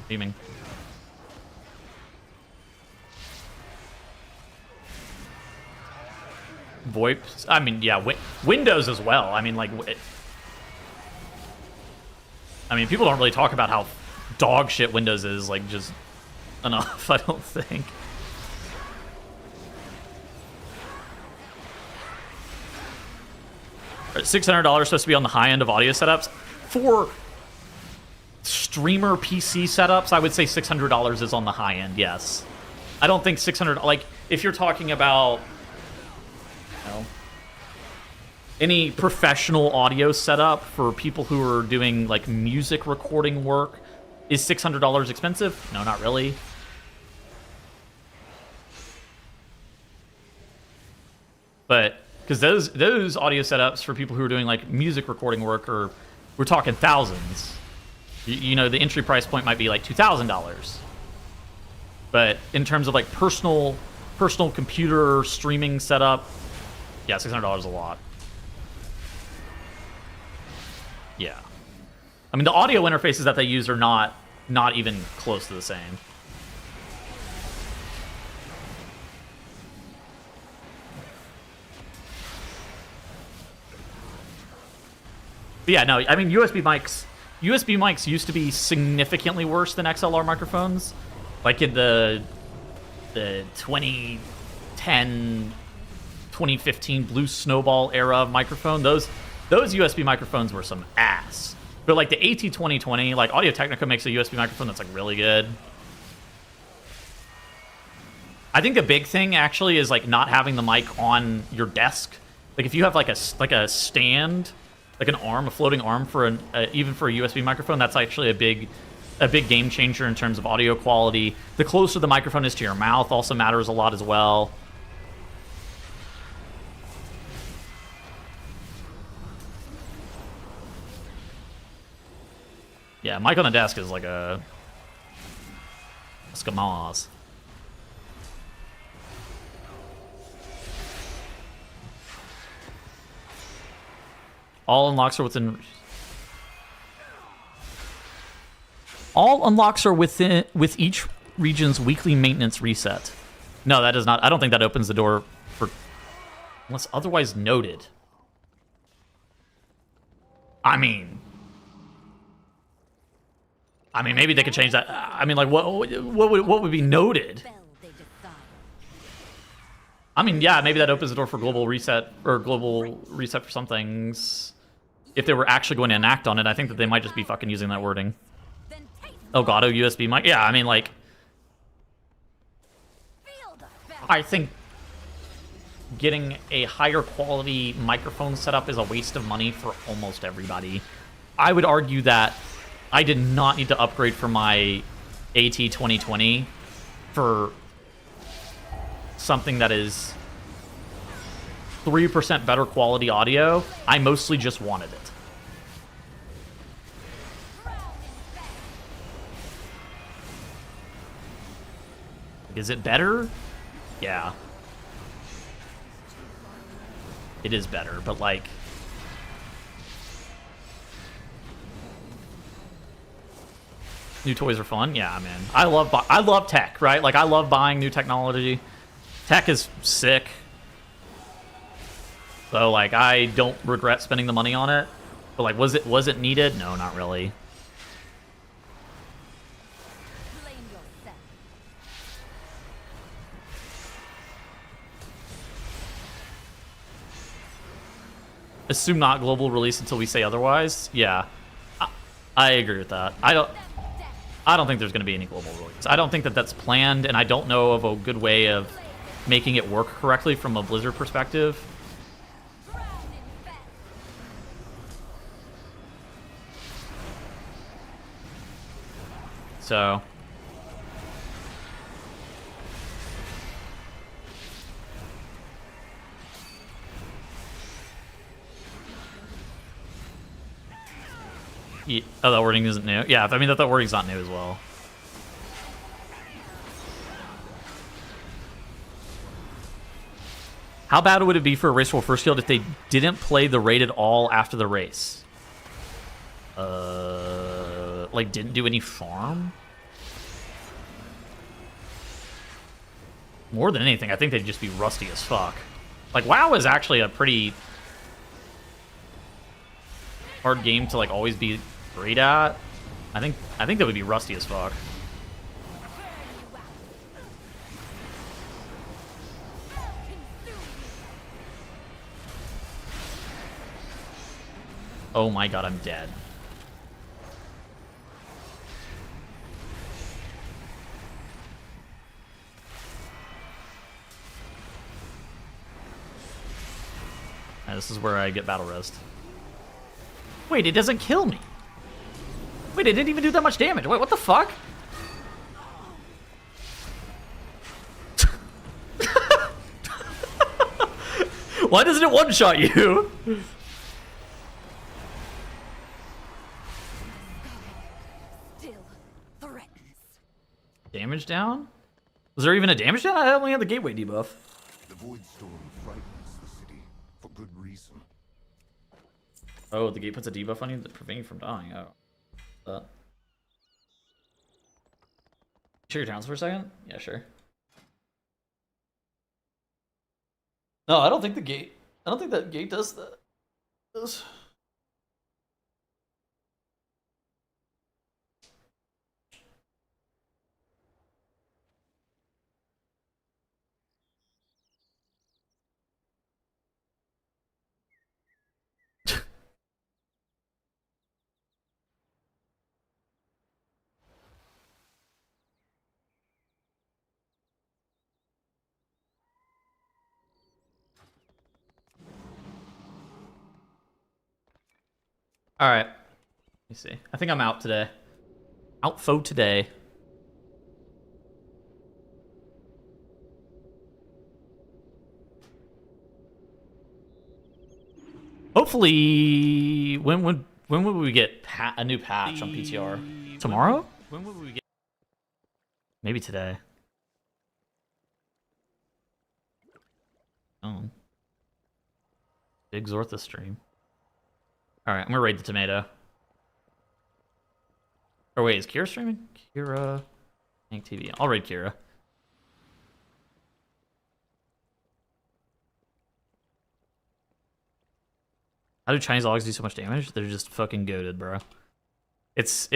Beaming. VoIP. I mean, yeah, Windows as well. I mean, like, people don't really talk about how dog shit Windows is, like, just enough, I don't think. supposed to be on the high end of audio setups. For streamer PC setups, I would say $600 is on the high end, yes. I don't think 600, like, if you're talking about, you know, any professional audio setup for people who are doing, like, music recording work, is $600 expensive? No, not really. But, because those audio setups for people who are doing, like, music recording work are, we're talking thousands. You know, the entry price point might be like $2,000. But in terms of like personal computer streaming setup, yeah, $600 is a lot. Yeah. I mean, the audio interfaces that they use are not even close to the same. But yeah, no, I mean, USB mics used to be significantly worse than XLR microphones. Like in the 2010, 2015 Blue Snowball era of microphone, those USB microphones were some ass. But like the AT2020, like Audio-Technica makes a USB microphone that's like really good. I think the big thing actually is like not having the mic on your desk. Like if you have like a stand, like an arm, a floating arm for even for a USB microphone, that's actually a big game changer in terms of audio quality. The closer the microphone is to your mouth also matters a lot as well. Yeah, mic on the desk is like a Eskimos. All unlocks are within. All unlocks are with each region's weekly maintenance reset. No, that does not. I don't think that opens the door for, unless otherwise noted. I mean, maybe they could change that. I mean, like, what would be noted? I mean, yeah, maybe that opens the door for global reset or global reset for some things. If they were actually going to enact on it, I think that they might just be fucking using that wording. Elgato USB mic. Yeah, I mean, like, I think getting a higher quality microphone setup is a waste of money for almost everybody. I would argue that I did not need to upgrade for my AT2020 for something that is 3% better quality audio. I mostly just wanted it. Is it better? Yeah. It is better, but like, new toys are fun. Yeah, man. I love tech, right? Like, I love buying new technology. Tech is sick. So like, I don't regret spending the money on it. But like, was it needed? No, not really. Assume not global release until we say otherwise. Yeah, I agree with that. I don't think there's going to be any global release. I don't think that that's planned, and I don't know of a good way of making it work correctly from a Blizzard perspective. So yeah, oh, that wording isn't new. Yeah, I mean that wording's not new as well. How bad would it be for a Race War First Guild if they didn't play the raid at all after the race? Like, didn't do any farm? More than anything, I think they'd just be rusty as fuck. Like, WoW is actually a pretty hard game to like always be great at. I think that would be rusty as fuck. Oh my god, I'm dead. This is where I get battle rest. Wait, it doesn't kill me. Wait, it didn't even do that much damage. Wait, what the fuck? Why doesn't it one-shot you? Still threatens. Damage down? Was there even a damage down? I only had the gateway debuff. The Void Storm frightens the city for good reason. Oh, the gate puts a debuff on you that prevents you from dying. Oh. Check your towns for a second? Yeah, sure. No, I don't think the gate... I don't think that gate does that. All right. Let me see. I think I'm out today. Out fo today. Hopefully, when would we get a new patch on PTR? Tomorrow? When would we get? Maybe today. Oh. Big Zortha stream. Alright, I'm gonna raid the tomato. Or wait, is Kira streaming? Kira... Hank TV. I'll raid Kira. How do Chinese logs do so much damage? They're just fucking goated, bro. It's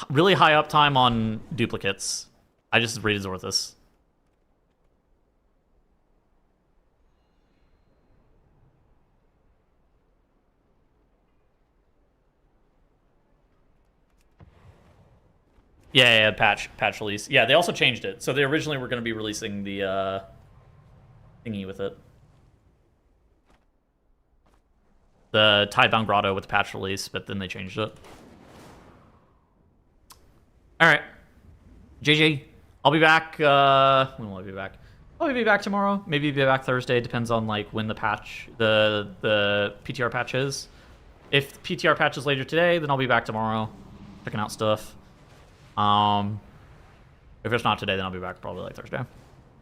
really high uptime on duplicates. I just raided Zorthus. Yeah, patch release. Yeah, they also changed it. So they originally were going to be releasing the thingy with it. The Tidebound Grotto with the patch release, but then they changed it. Alright. JJ, I'll be back, when will I be back? I'll be back tomorrow. Maybe be back Thursday. Depends on, like, when the patch, the PTR patch is. If PTR patch is later today, then I'll be back tomorrow. Checking out stuff. If it's not today, then I'll be back probably like Thursday.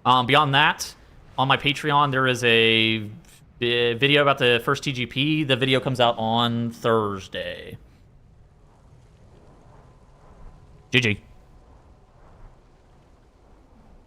Beyond that, on my Patreon, there is a video about the first TGP. The video comes out on Thursday. GG.